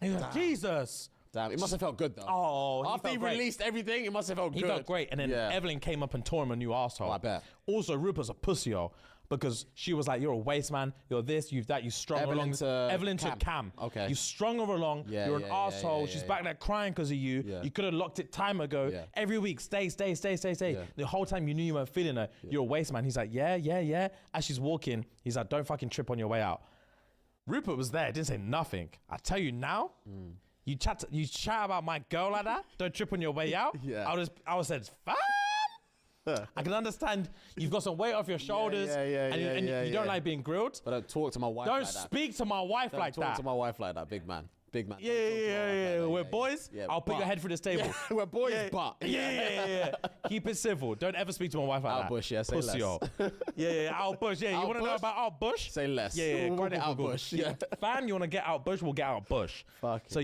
And he was like, Jesus. Damn, it must have felt good though. Oh, after he released everything, it must have felt He good. felt great. And then Evelyn came up and tore him a new asshole. I bet. Also, Rupert's a pussy, yo. Because she was like, you're a waste man, you're this, you've that, you strung her along. Evelyn to Cam. Okay. You strung her along, you're an asshole, she's back there crying because of you. You could have locked it time ago. Every week, stay. The whole time you knew you weren't feeling her, you're a waste man. He's like, yeah. As she's walking, he's like, don't fucking trip on your way out. Rupert was there, didn't say nothing. I tell you now, you chat about my girl like that, don't trip on your way out. I would said, fam. I can understand you've got some weight off your shoulders and you don't like being grilled. But don't talk to my wife like that. Don't speak to my wife like that. Don't talk to my wife like that, big man. Big man. Yeah. We're boys. I'll put your head through this table. We're boys, but. Yeah. Keep it civil. Don't ever speak to my wife like that. Out bush, say Pussy, less. Yeah, out bush. Yeah, you want to know about out bush? Say less. Yeah. We'll run it out bush. Yeah. Fam, you want to get out bush? We'll get out bush. Fuck. So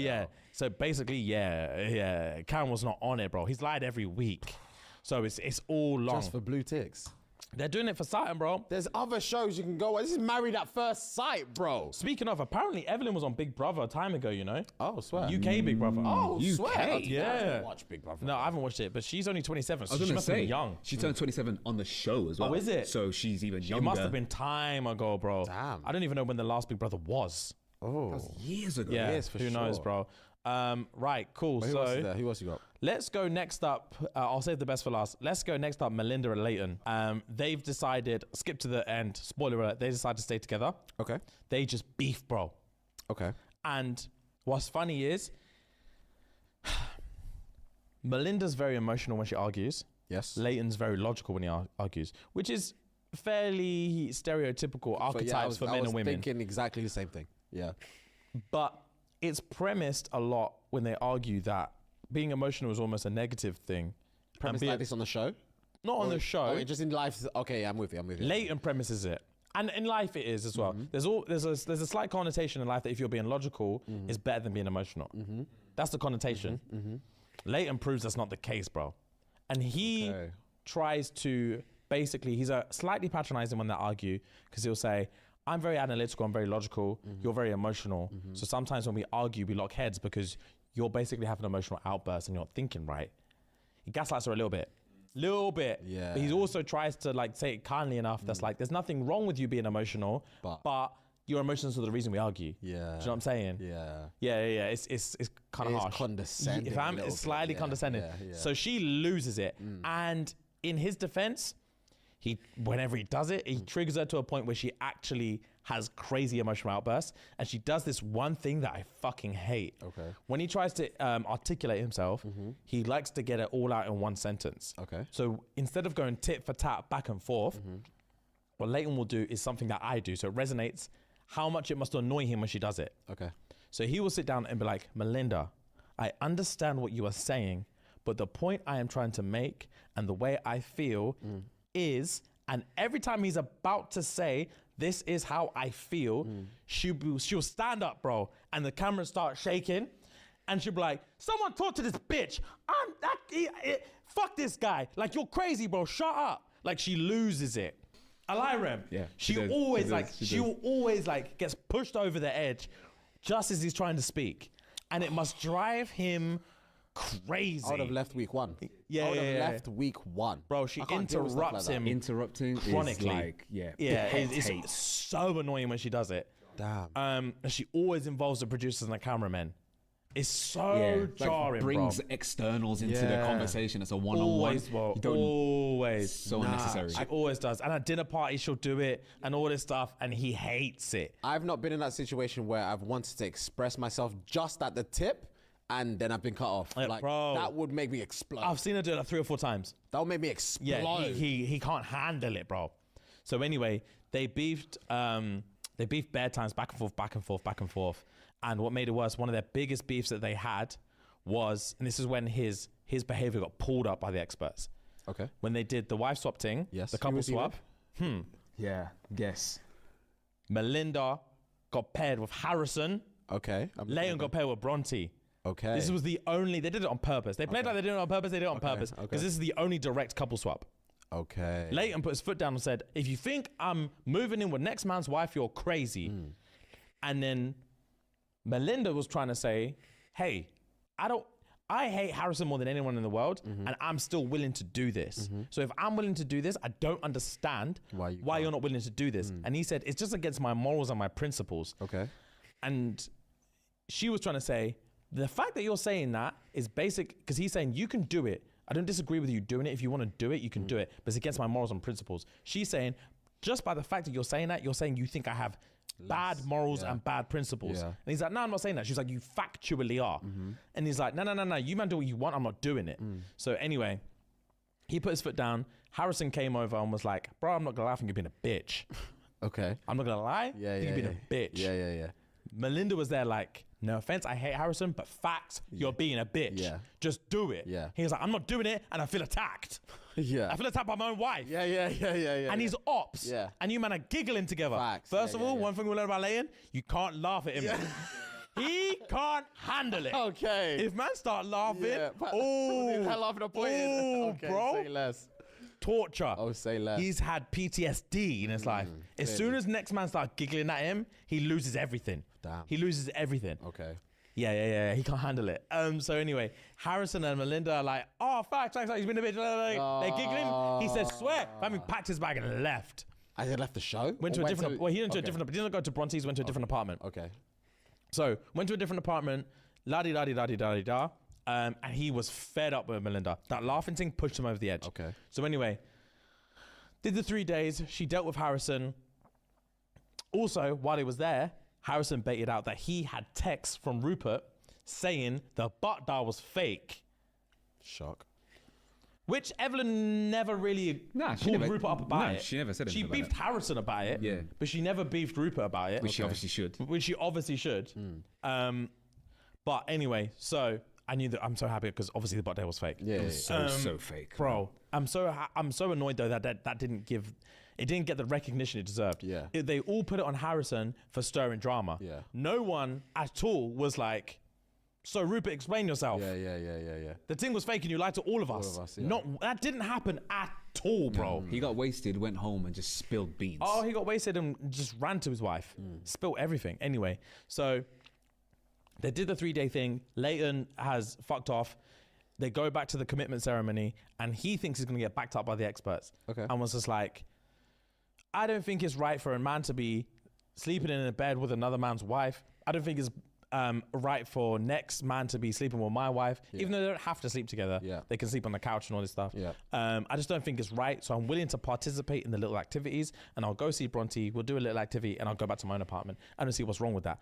So basically, yeah. Cam was not on it, bro. He's lied every week. So it's all long. Just for blue ticks. They're doing it for Saturn, bro. There's other shows you can go. This is Married at First Sight, bro. Speaking of, apparently Evelyn was on Big Brother a time ago, you know? Oh, swear. UK Big Brother. Oh, swear. I Yeah. haven't watched Big Brother. No, I haven't watched it, but she's only 27, so I was she gonna must have say, been young. she turned 27 on the show as well. Oh, is it? So she's even It younger. must have been time ago, bro. Damn. I don't even know when the last Big Brother was. Oh. That was years ago. Yeah, Yes, for who knows, sure. bro? Right, cool. Who else is So there? Who else you got? let's go next up. I'll save the best for last. Let's go next up, Melinda and Leighton. They've decided, skip to the end, spoiler alert, they decided to stay together. Okay. They just beef, bro. Okay. And what's funny is, Melinda's very emotional when she argues. Yes. Leighton's very logical when he argues, which is fairly stereotypical archetypes for men and women. I was thinking exactly the same thing. Yeah. But it's premised a lot when they argue that being emotional is almost a negative thing. Premise like this on the show? Not on the show. Oh, just in life. Okay, I'm with you. Leighton premises it. And in life it is as well. There's a slight connotation in life that if you're being logical, is better than being emotional. That's the connotation. Leighton proves that's not the case, bro. And he tries to, basically, he's slightly patronizing when they argue, because he'll say, I'm very analytical, I'm very logical, you're very emotional. So sometimes when we argue, we lock heads because you're basically having an emotional outburst and you're not thinking right. He gaslights her a little bit. Yeah. But he also tries to like say it kindly enough that's like, there's nothing wrong with you being emotional, but your emotions are the reason we argue. Yeah. Do you know what I'm saying? Yeah. It's kind of harsh. Condescending. It's slightly condescending. Yeah. So she loses it. And in his defense, whenever he does it, he triggers her to a point where she actually has crazy emotional outbursts. And she does this one thing that I fucking hate. Okay. When he tries to articulate himself, he likes to get it all out in one sentence. Okay. So instead of going tit for tat back and forth, what Leighton will do is something that I do. So it resonates how much it must annoy him when she does it. Okay. So he will sit down and be like, Melinda, I understand what you are saying, but the point I am trying to make and the way I feel is, and every time he's about to say, this is how I feel, she'll stand up, bro, and the camera starts shaking, and she'll be like, someone talk to this bitch. Fuck this guy. Like, you're crazy, bro. Shut up. Like, she loses it. Alirem. Yeah. She always gets pushed over the edge just as he's trying to speak. And it must drive him crazy. I would have left week one. Yeah, I would have yeah. left week one. Bro, she interrupts him Interrupting chronically. is like, Yeah, hate. it's so annoying when she does it. Damn. And she always involves the producers and the cameramen. It's so jarring, brings bro. externals into the conversation. It's a one-on-one. Always, bro. Always. So unnecessary. She always does. And at dinner parties, she'll do it and all this stuff, and he hates it. I've not been in that situation where I've wanted to express myself just at the tip, and then I've been cut off. Like, bro, that would make me explode. I've seen her do it like 3 or 4 times. That would make me explode. Yeah, he can't handle it, bro. So anyway, they beefed bare times, back and forth. And what made it worse, one of their biggest beefs that they had was, and this is when his behavior got pulled up by the experts. Okay. When they did the wife swap thing, Yes. the couple swap, Yeah, guess. Melinda got paired with Harrison. Okay. Leighton got paired with Bronte. Okay. This was the only, they did it on purpose. They played like they did it on purpose, they did it on purpose. Because this is the only direct couple swap. Okay. Leighton put his foot down and said, if you think I'm moving in with next man's wife, you're crazy. And then Melinda was trying to say, hey, I hate Harrison more than anyone in the world, and I'm still willing to do this. So if I'm willing to do this, I don't understand why you're not willing to do this. And he said, it's just against my morals and my principles. Okay. And she was trying to say, the fact that you're saying that is basic, because he's saying you can do it. I don't disagree with you doing it. If you want to do it, you can do it. But it's against my morals and principles. She's saying, just by the fact that you're saying that, you're saying you think I have bad morals and bad principles. And he's like, no, I'm not saying that. She's like, you factually are. And he's like, no, you man do what you want. I'm not doing it. So anyway, he put his foot down. Harrison came over and was like, bro, I'm not going to lie, I think you're being a bitch. Okay. I'm not going to lie, I think you're being a bitch. Yeah. Melinda was there like, no offense, I hate Harrison, but facts, you're being a bitch. Yeah. Just do it. Yeah. He was like, I'm not doing it, and I feel attacked. Yeah. I feel attacked by my own wife. Yeah. And he's ops. Yeah. And you man are giggling together. Facts. First of all, one thing we learned about Leighton, you can't laugh at him. He can't handle it. Okay. If man start laughing, Hell off the point. bro. Say less. torture. Oh, say less. He's had PTSD in his life. As soon as next man starts giggling at him, he loses everything. Damn. He loses everything. Okay. Yeah. He can't handle it. So anyway, Harrison and Melinda are like, oh, facts. He's been a bitch. They're giggling. He says, swear. I mean, packed his bag and left. I did left the show. Went to a different. Well, he went to a different. He didn't go to Bronte's. Went to a different apartment. Okay. So went to a different apartment. La di da di da di da di da. And he was fed up with Melinda. That laughing thing pushed him over the edge. Okay. So anyway, did the 3 days. She dealt with Harrison. Also, while he was there, Harrison baited out that he had texts from Rupert saying the butt dial was fake. Shock. Which Evelyn never really pulled Rupert up about it. She never said anything She about beefed Harrison about it. Yeah. But she never beefed Rupert about it. Which she obviously should. Which she obviously should. But anyway, so I knew that. I'm so happy because obviously the butt dial was fake. Yeah. So fake. Bro, I'm so annoyed though that didn't get the recognition it deserved. Yeah. They all put it on Harrison for stirring drama. Yeah. No one at all was like, so Rupert, explain yourself. Yeah. The thing was fake and you lied to all of us. Yeah. That didn't happen at all, bro. He got wasted, went home and just spilled beans. Oh, he got wasted and just ran to his wife. Spilled everything. Anyway, so they did the 3-day thing. Leighton has fucked off. They go back to the commitment ceremony and he thinks he's going to get backed up by the experts. Okay. And was just like, I don't think it's right for a man to be sleeping in a bed with another man's wife. I don't think it's right for next man to be sleeping with my wife, even though they don't have to sleep together. Yeah. They can sleep on the couch and all this stuff. Yeah. I just don't think it's right. So I'm willing to participate in the little activities and I'll go see Bronte. We'll do a little activity and I'll go back to my own apartment. I don't see what's wrong with that.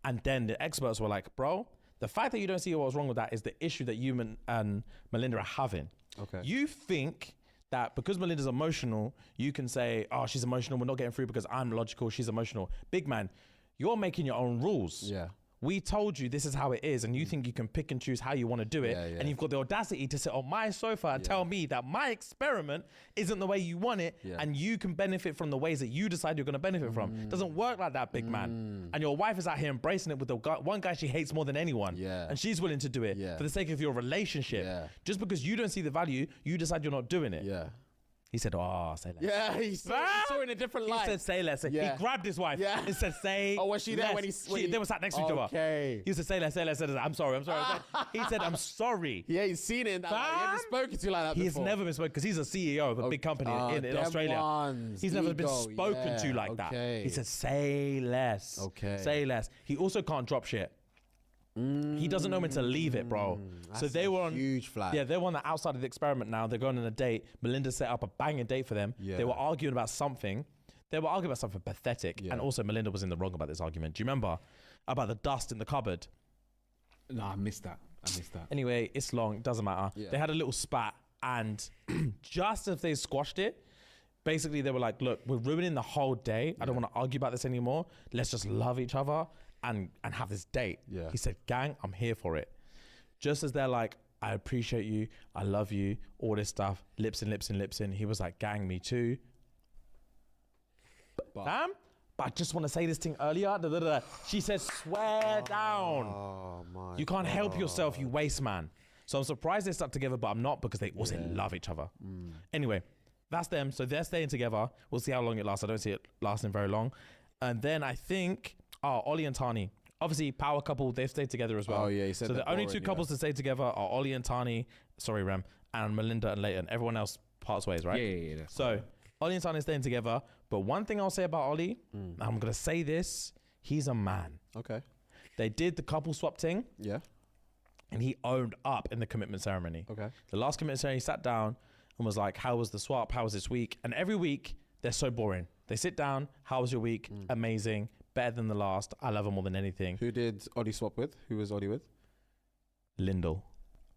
And then the experts were like, bro, the fact that you don't see what was wrong with that is the issue that you and Melinda are having. Okay. You think that because Melinda's emotional, you can say, oh, she's emotional, we're not getting through because I'm logical, she's emotional. Big man, you're making your own rules. Yeah. We told you this is how it is, and you think you can pick and choose how you want to do it, and you've got the audacity to sit on my sofa and tell me that my experiment isn't the way you want it, and you can benefit from the ways that you decide you're going to benefit from. It doesn't work like that, big man. And your wife is out here embracing it with the one guy she hates more than anyone, and she's willing to do it for the sake of your relationship. Just because you don't see the value, you decide you're not doing it. Yeah. He said, oh, say less. Yeah, he saw it in a different light. He said, say less. Yeah. He grabbed his wife. Yeah. He said, say Oh, was she there when he... They were sat next to each other. Okay. He said, say less, say less. I'm sorry. He said, I'm sorry. Yeah, he's seen it in that light. He hasn't spoken to you like that He's before. never been spoken because he's a CEO of a big company in Australia. He's never been spoken to like that. He said, say less. Okay. Say less. He also can't drop shit. He doesn't know when to leave it, bro. So they were on huge flag. Yeah, they're on the outside of the experiment now. They're going on a date. Melinda set up a banging date for them. Yeah. They were arguing about something. Pathetic. Yeah. And also Melinda was in the wrong about this argument. Do you remember about the dust in the cupboard? No, I missed that. Anyway, it's long. It doesn't matter. Yeah. They had a little spat, and just as they squashed it, basically they were like, "Look, we're ruining the whole day. I don't want to argue about this anymore. Let's just love each other and have this date." Yeah. He said, "Gang, I'm here for it." Just as they're like, "I appreciate you. I love you." All this stuff. Lips in. He was like, "Gang, me too." Damn. But I just want to say this thing earlier. She says, swear down. Oh, my You can't help yourself, you waste man. So I'm surprised they stuck together, but I'm not because they also love each other. Anyway, that's them. So they're staying together. We'll see how long it lasts. I don't see it lasting very long. And then I think, Ollie and Tani. Obviously, power couple, they've stayed together as well. Oh, yeah, you said so that the only before, two couples to stay together are Ollie and Tani, and Melinda and Leighton. Everyone else parts ways, right? Yeah. So Ollie and Tani are staying together. But one thing I'll say about Ollie, and I'm going to say this, he's a man. Okay. They did the couple swap thing. Yeah. And he owned up in the commitment ceremony. Okay. The last commitment ceremony, he sat down and was like, how was the swap? How was this week? And every week, they're so boring. They sit down, how was your week? Amazing. Better than the last. I love her more than anything. Who did Ollie swap with? Who was Ollie with? Lyndall.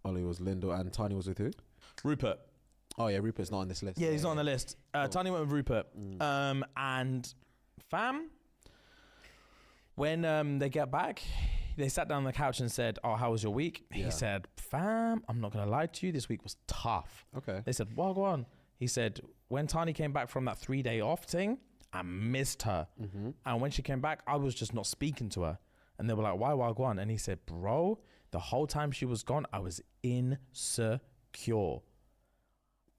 Ollie was Lyndall and Tani was with who? Rupert. Oh, yeah, Rupert's not on this list. Yeah, he's not on the list. Tani went with Rupert. And fam, when they get back, they sat down on the couch and said, oh, how was your week? Yeah. He said, fam, I'm not going to lie to you. This week was tough. Okay. They said, well, go on. He said, when Tani came back from that 3-day off thing, I missed her. And when she came back, I was just not speaking to her. And they were like, why, go on? And he said, bro, the whole time she was gone, I was insecure.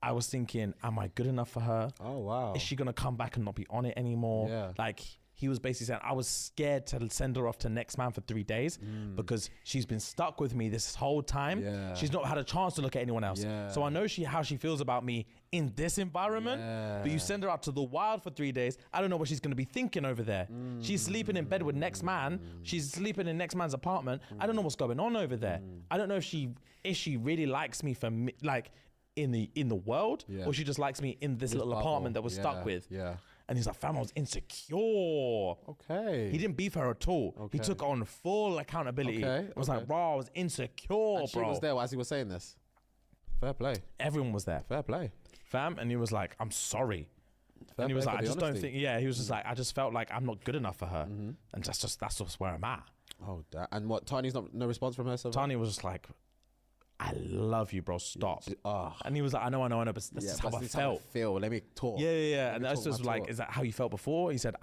I was thinking, am I good enough for her? Oh, wow. Is she going to come back and not be on it anymore? Yeah. Like, he was basically saying, I was scared to send her off to next man for 3 days because she's been stuck with me this whole time. Yeah. She's not had a chance to look at anyone else. Yeah. So I know how she feels about me in this environment, but you send her out to the wild for 3 days. I don't know what she's going to be thinking over there. She's sleeping in bed with next man. She's sleeping in next man's apartment. I don't know what's going on over there. I don't know if she really likes me for me, like in the world, or she just likes me in this little bubble. apartment that we're stuck with. Yeah. And he's like, fam, I was insecure. Okay. He didn't beef her at all. Okay. He took on full accountability. Okay, I was like, bro, I was insecure, And she bro. was there as he was saying this. Fair play. Everyone was there. Fair play. Fam, and he was like, I'm sorry. Fair And he was play like, for I the just don't honesty. think, yeah, he was just like, I just felt like I'm not good enough for her. And that's just where I'm at. Oh, and what? Tani's no response from her. So far? Tani was just like, I love you, bro. Stop. Oh. And he was like, I know, but this is how I felt. Let me talk. Yeah. And me that's talk just my like, talk. is that how you felt before? He said,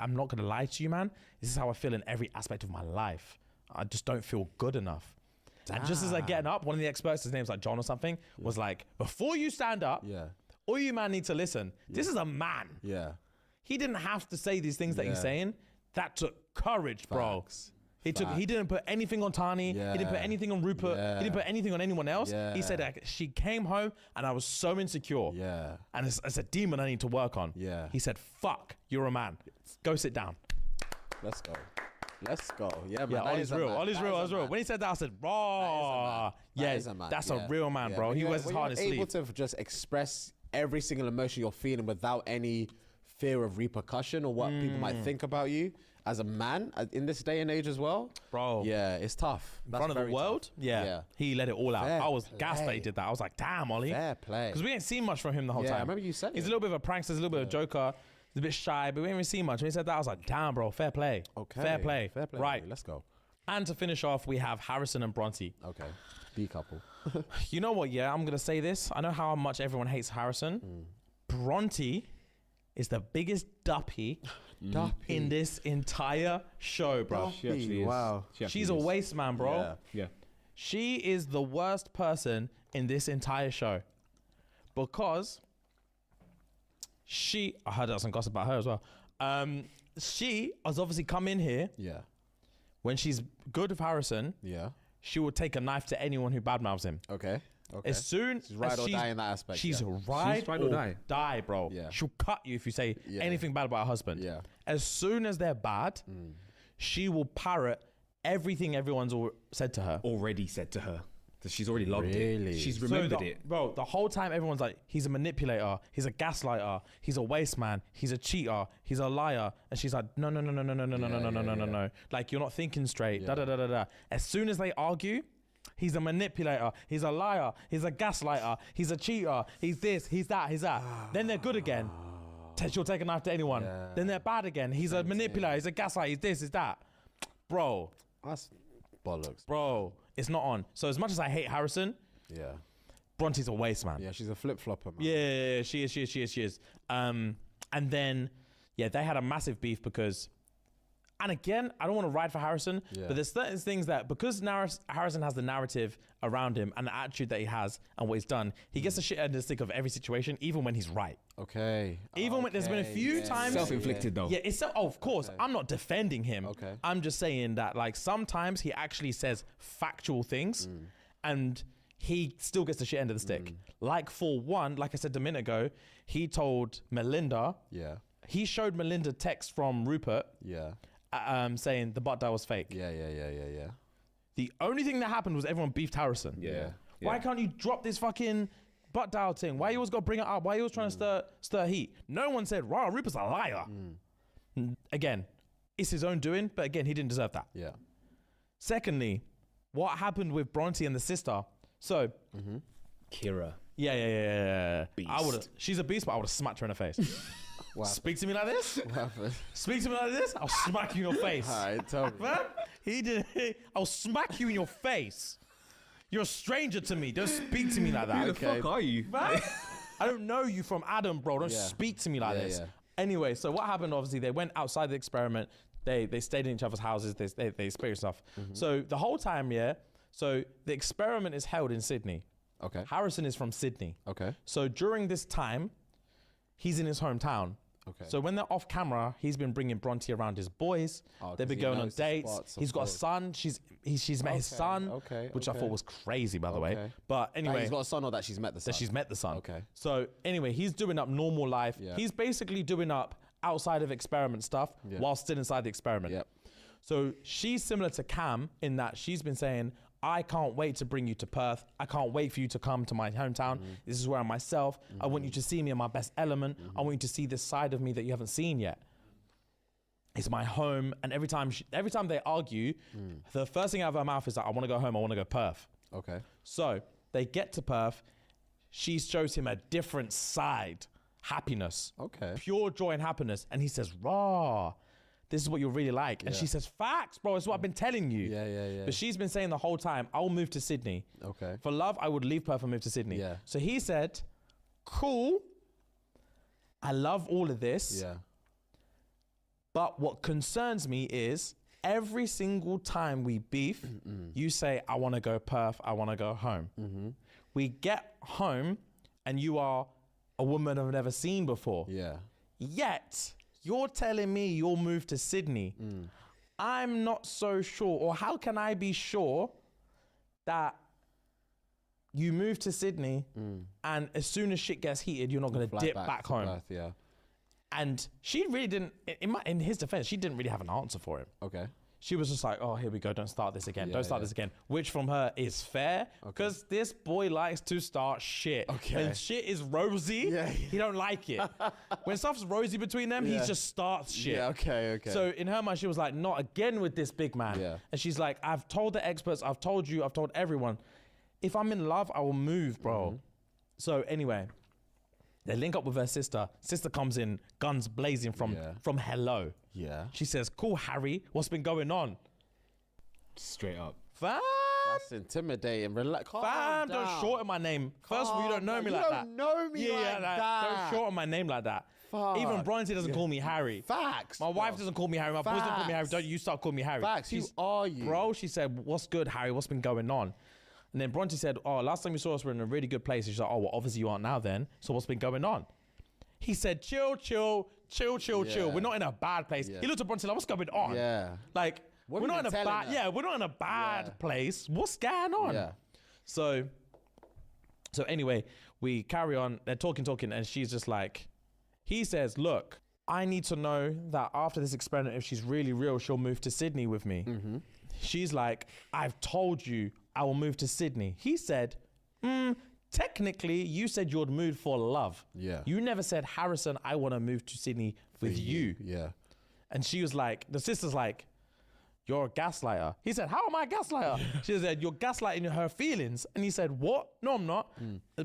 I'm not gonna lie to you, man. This is how I feel in every aspect of my life. I just don't feel good enough. And just as I getting up, one of the experts, his name's like John or something, was like, before you stand up, all you man need to listen. This is a man. Yeah. He didn't have to say these things that he's saying. That took courage, bro. Facts. He didn't put anything on Tani. He didn't put anything on Rupert. He didn't put anything on anyone else. He said that she came home and I was so insecure. Yeah. And it's a demon I need to work on. Yeah. He said, fuck, you're a man. Go sit down. Let's go. Let's go. Yeah, man. Yeah, that Ollie's is a real. man. Ollie's That real. is a Ollie's real. man. When he said that, I said, raw. That Yeah, is a man. that's Yeah. a real man, Yeah. bro. When He you're- wears his when heart on his you're sleeve. able to just express every single emotion you're feeling without any fear of repercussion or what people might think about you as a man in this day and age as well. Bro. Yeah, it's tough. In front of the very world, tough. yeah, he let it all out. Fair I was gassed that he play. did that. I was like, damn, Ollie. Fair play. Because we ain't seen much from him the whole Yeah, time. I remember you said He's it. a little bit of a prankster, he's a little bit of a joker. He's a bit shy, but we ain't even seen much. When he said that, I was like, damn, bro, fair play. Okay. Fair play. Fair play. Right. Ollie, let's go. And to finish off, we have Harrison and Bronte. Okay. B couple. You know what, yeah, I'm going to say this. I know how much everyone hates Harrison. Bronte is the biggest duppy in this entire show, bro. She actually is. Wow. She actually She's a is. waste man, bro. Yeah. She is the worst person in this entire show because I heard some gossip about her as well. She has obviously come in here Yeah. when she's good with Harrison. Yeah. She will take a knife to anyone who badmouths him. Okay. Okay. As soon She's ride as or die in that aspect. she's yeah. ride, ride or or die, bro. Yeah. She'll cut you if you say Yeah. anything bad about her husband. Yeah. As soon as they're bad, she will parrot everything everyone's said to her. Already said to her. that She's already logged Really? it. She's So remembered the- it. Bro, the whole time everyone's like, he's a manipulator, he's a gaslighter, he's a waste man, he's a cheater, he's a liar. And she's like, no. Like, you're not thinking straight. Da da da da da. As soon as they argue, he's a manipulator, he's a liar, he's a gaslighter, he's a cheater, he's this, he's that, he's that. Then they're good again. She'll take a knife to anyone. Then they're bad again. He's a manipulator, he's a gaslighter, he's this, he's that. Bro, That's bollocks. bro, it's not on. So as much as I hate Harrison, Yeah. Bronte's a waste man. Yeah, she's a flip flopper, man. Yeah, she is. And then, yeah, they had a massive beef because, and again, I don't want to ride for Harrison, Yeah. but there's certain things that, because Harrison has the narrative around him and the attitude that he has and what he's done, he gets the shit end of the stick of every situation, even when he's right. Okay. Even when there's been a few times. Self-inflicted though. Yeah, it's so, of course. I'm not defending him. Okay. I'm just saying that, like, sometimes he actually says factual things and he still gets the shit end of the stick. Like, for one, like I said a minute ago, he told Melinda, Yeah. he showed Melinda text from Rupert Yeah. saying the butt dial was fake. Yeah. The only thing that happened was everyone beefed Harrison. Yeah. Why can't you drop this fucking butt dial thing? Why you always got to bring it up? Why you always trying to stir heat? No one said, wow, Rupert's a liar. Again, it's his own doing, but again, he didn't deserve that. Yeah. Secondly, what happened with Bronte and the sister? So, Kira. yeah. Beast. I would have. She's a beast, but I would have smacked her in the face. Speak to me like this. What happened? Speak to me like this. I'll smack you in your face. All right, tell me. Man, he did. I'll smack you in your face. You're a stranger to me. Don't speak to me like that. Who the fuck are you? Man, I don't know you from Adam, bro. Don't Yeah. speak to me like Yeah, this. yeah. Anyway, so what happened? Obviously, they went outside the experiment. They stayed in each other's houses. They experienced stuff. So the whole time, yeah. So the experiment is held in Sydney. Okay. Harrison is from Sydney. Okay. So during this time, he's in his hometown. Okay. So when they're off camera, he's been bringing Bronte around his boys. Oh, They've 'cause been he going on knows the dates. spots, of He's got a course. son. She's met his son, which I thought was crazy, by the way. Okay. But That anyway, he's got a son or that she's met the son? that she's met the son. Okay. So anyway, he's doing up normal life. Yeah. He's basically doing up outside of experiment stuff Yeah. while still inside the experiment. Yep. So she's similar to Cam in that she's been saying, I can't wait to bring you to Perth. I can't wait for you to come to my hometown. This is where I'm myself. I want you to see me in my best element. I want you to see this side of me that you haven't seen yet. It's my home. And every time they argue, the first thing out of her mouth is like, I want to go home. I want to go Perth. Okay. So they get to Perth. She shows him a different side. Happiness. Okay. Pure joy and happiness. And he says, raw. This is what you really like. And she says, facts, bro. It's what I've been telling you. Yeah. But she's been saying the whole time, I'll move to Sydney. Okay. For love, I would leave Perth and move to Sydney. Yeah. So he said, cool. I love all of this. Yeah. But what concerns me is every single time we beef, you say, I want to go Perth. I want to go home. We get home and you are a woman I've never seen before. Yeah. Yet you're telling me you'll move to Sydney. I'm not so sure, or how can I be sure that you move to Sydney and as soon as shit gets heated, you're not going to dip back to home? Perth, yeah. And she really didn't, in his defense, she didn't really have an answer for him. Okay. She was just like, oh, here we go. Don't start this again. Yeah, Don't start yeah. this again. Which from her is fair because this boy likes to start shit. Okay. When shit is rosy, he don't like it. When stuff's rosy between them, he just starts shit. Yeah, okay. So in her mind, she was like, not again with this big man. Yeah. And she's like, I've told the experts, I've told you, I've told everyone. If I'm in love, I will move, bro. So anyway, they link up with her sister. Sister comes in, guns blazing from hello. Yeah. She says, cool, Harry, what's been going on? Straight up. Fam, That's intimidating. Relax. fam, don't shorten my name. First of all, you don't know me like that. You don't know me like that. Don't shorten my name like that. Fuck. Even Bronte doesn't call me Harry. Facts. My wife doesn't call me Harry. My boys don't call me Harry. Facts. Don't you start calling me Harry. Facts. Who are you? Bro, she said, what's good, Harry? What's been going on? And then Bronte said, oh, last time you saw us, we're in a really good place. She's like, oh, well, obviously you aren't now then. So what's been going on? He said, chill. We're not in a bad place. Yeah. He looked at Bronte like, what's going on? Yeah. Like, What we're have not you in a been telling bad, her? we're not in a bad place. What's going on? Yeah. So anyway, we carry on. They're talking, and she's just like, he says, look, I need to know that after this experiment, if she's really real, she'll move to Sydney with me. She's like, I've told you I will move to Sydney. He said, technically, you said you would move for love. Yeah. You never said, Harrison, I want to move to Sydney with you. Yeah. And she was like, the sister's like, you're a gaslighter. He said, how am I a gaslighter? She said, you're gaslighting her feelings. And he said, what? No, I'm not.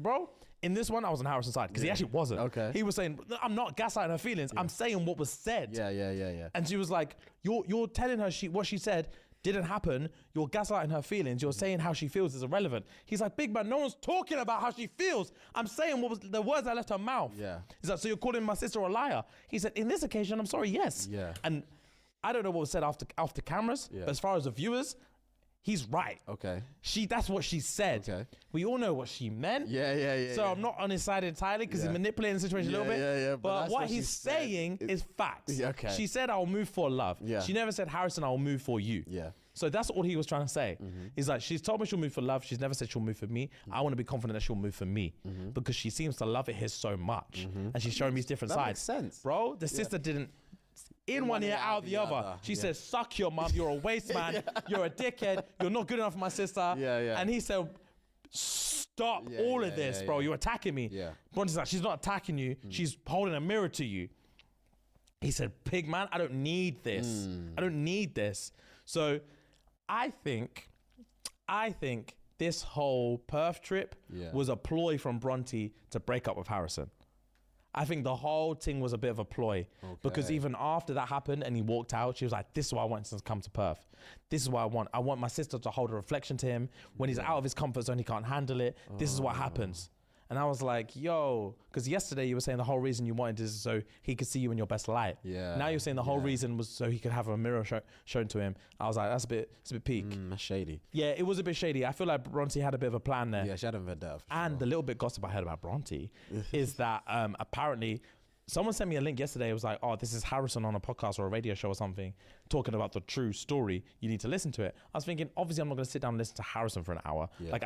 Bro, in this one, I was on Harrison's side because he actually wasn't. Okay. He was saying, I'm not gaslighting her feelings. I'm saying what was said. Yeah. And she was like, you're telling her what she said didn't happen. You're gaslighting her feelings. You're saying how she feels is irrelevant. He's like, big man, no one's talking about how she feels. I'm saying what was the words that left her mouth. Yeah. He's like, so you're calling my sister a liar? He said, in this occasion, I'm sorry, yes. Yeah. And I don't know what was said after cameras, but as far as the viewers, he's right. Okay. That's what she said. Okay. We all know what she meant. Yeah. So I'm not on his side entirely because he's manipulating the situation a little bit. Yeah. But that's what she he's said. saying is facts. Yeah, okay. She said, I'll move for love. Yeah. She never said, Harrison, I'll move for you. Yeah. So that's all he was trying to say. He's like, she's told me she'll move for love. She's never said she'll move for me. I want to be confident that she'll move for me because she seems to love it here so much. And she's showing me these different That sides. makes sense. Bro, the sister didn't. In one ear, out the other. She says, suck your mum. You're a waste man. You're a dickhead. You're not good enough for my sister. Yeah. And he said, stop all of this, bro. You're attacking me. Yeah. Bronte's like, she's not attacking you. She's holding a mirror to you. He said, pig man, I don't need this. I don't need this. So I think this whole Perth trip was a ploy from Bronte to break up with Harrison. I think the whole thing was a bit of a ploy because even after that happened and he walked out, she was like, this is why I want to come to Perth. This is what I want. I want my sister to hold a reflection to him. When he's out of his comfort zone, he can't handle it. This is what happens. And I was like, yo, because yesterday you were saying the whole reason you wanted is so he could see you in your best light. Yeah. Now you're saying the whole reason was so he could have a mirror shown to him. I was like, it's a bit peak. That's shady. Yeah, it was a bit shady. I feel like Bronte had a bit of a plan there. Yeah, she had a vendetta. And the little bit gossip I heard about Bronte is that apparently someone sent me a link yesterday. It was like, oh, this is Harrison on a podcast or a radio show or something talking about the true story. You need to listen to it. I was thinking, obviously, I'm not going to sit down and listen to Harrison for an hour. Yeah. Like,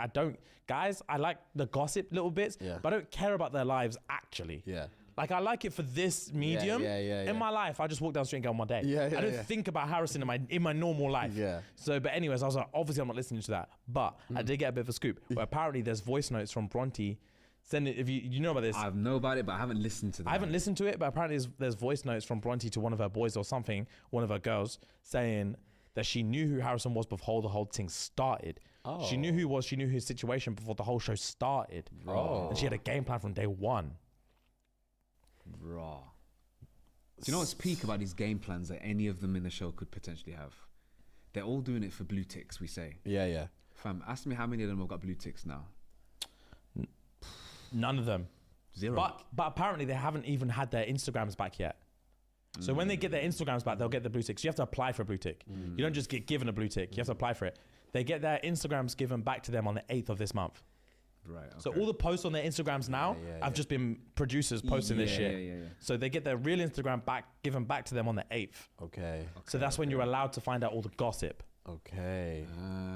guys, I like the gossip little bits, but I don't care about their lives actually. Yeah. Like, I like it for this medium. In my life, I just walk down the street and go on my day. I don't think about Harrison in my normal life. Yeah. So, but anyways, I was like, obviously, I'm not listening to that. But I did get a bit of a scoop. Where apparently, there's voice notes from Bronte. Send it if you know about this. I know about it, but I haven't listened to that. I haven't listened to it, but apparently there's voice notes from Bronte to one of her boys or something, one of her girls, saying that she knew who Harrison was before the whole thing started. Oh. She knew who he was, she knew his situation before the whole show started. Oh. And she had a game plan from day one. Raw. Do you know what's peak about these game plans that any of them in the show could potentially have? They're all doing it for blue ticks, we say. Yeah. Fam, ask me how many of them have got blue ticks now. None of them. 0. But apparently they haven't even had their Instagrams back yet. So when they get their Instagrams back, they'll get the blue ticks. You have to apply for a blue tick. You don't just get given a blue tick. You have to apply for it. They get their Instagrams given back to them on the 8th of this month. Right. Okay. So all the posts on their Instagrams now have just been producers posting this shit. Yeah. So they get their real Instagram given back to them on the 8th. Okay. So that's when you're allowed to find out all the gossip. Okay.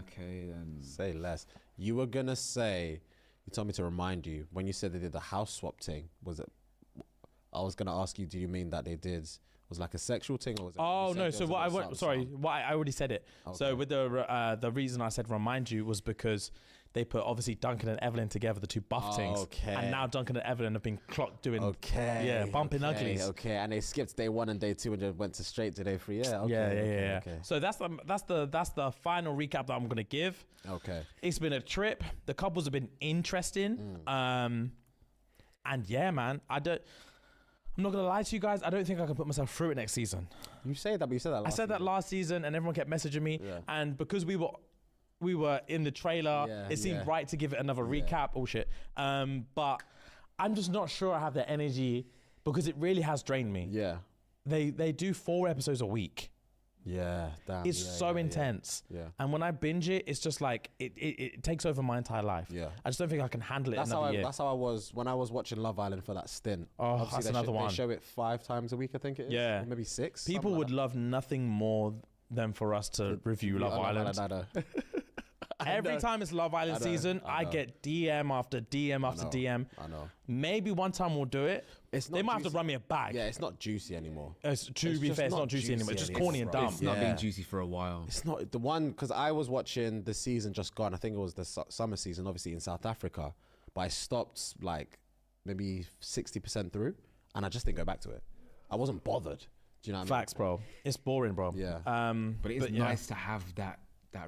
Okay then. Say less. You were gonna say. You told me to remind you when you said they did the house swap thing. Was it? I was gonna ask you. Do you mean that they did? Was it like a sexual thing, or was it? Oh no! So what I went? Sorry, I already said it. Okay. So with the reason I said remind you was because they put obviously Duncan and Evelyn together, the two buff things. Okay. And now Duncan and Evelyn have been clocked doing. Bumping uglies. Okay, and they skipped day 1 and day 2 and just went straight to day 3. Yeah. Okay. Yeah. Okay. So that's the final recap that I'm gonna give. Okay. It's been a trip. The couples have been interesting. And yeah, man, I'm not gonna lie to you guys. I don't think I can put myself through it next season. You say that, but you said that. I said that last season, and everyone kept messaging me. Yeah. And because we were in the trailer, it seemed right to give it another recap. Oh shit. But I'm just not sure I have the energy because it really has drained me. Yeah. They do 4 episodes a week. Yeah. Damn. It's so intense. Yeah. And when I binge it, it's just like it takes over my entire life. Yeah. I just don't think I can handle it another year. That's how I was when I was watching Love Island for that stint. Oh, Obviously that's they another one. They show it 5 times a week, I think it is. Yeah. Or maybe 6. People would love nothing more than for us to review Love Island. I know. Every time it's Love Island season, I get DM after DM after DM. I know. Maybe one time we'll do it. They might have to run me a bag. Yeah, it's not juicy anymore. To be fair, it's not juicy anymore. It's just corny and dumb. It's not been juicy for a while. It's not the one because I was watching the season just gone. I think it was the summer season, obviously in South Africa, but I stopped like maybe 60% through, and I just didn't go back to it. I wasn't bothered. Do you know what Facts, bro. It's boring, bro. Yeah. But it's nice to have that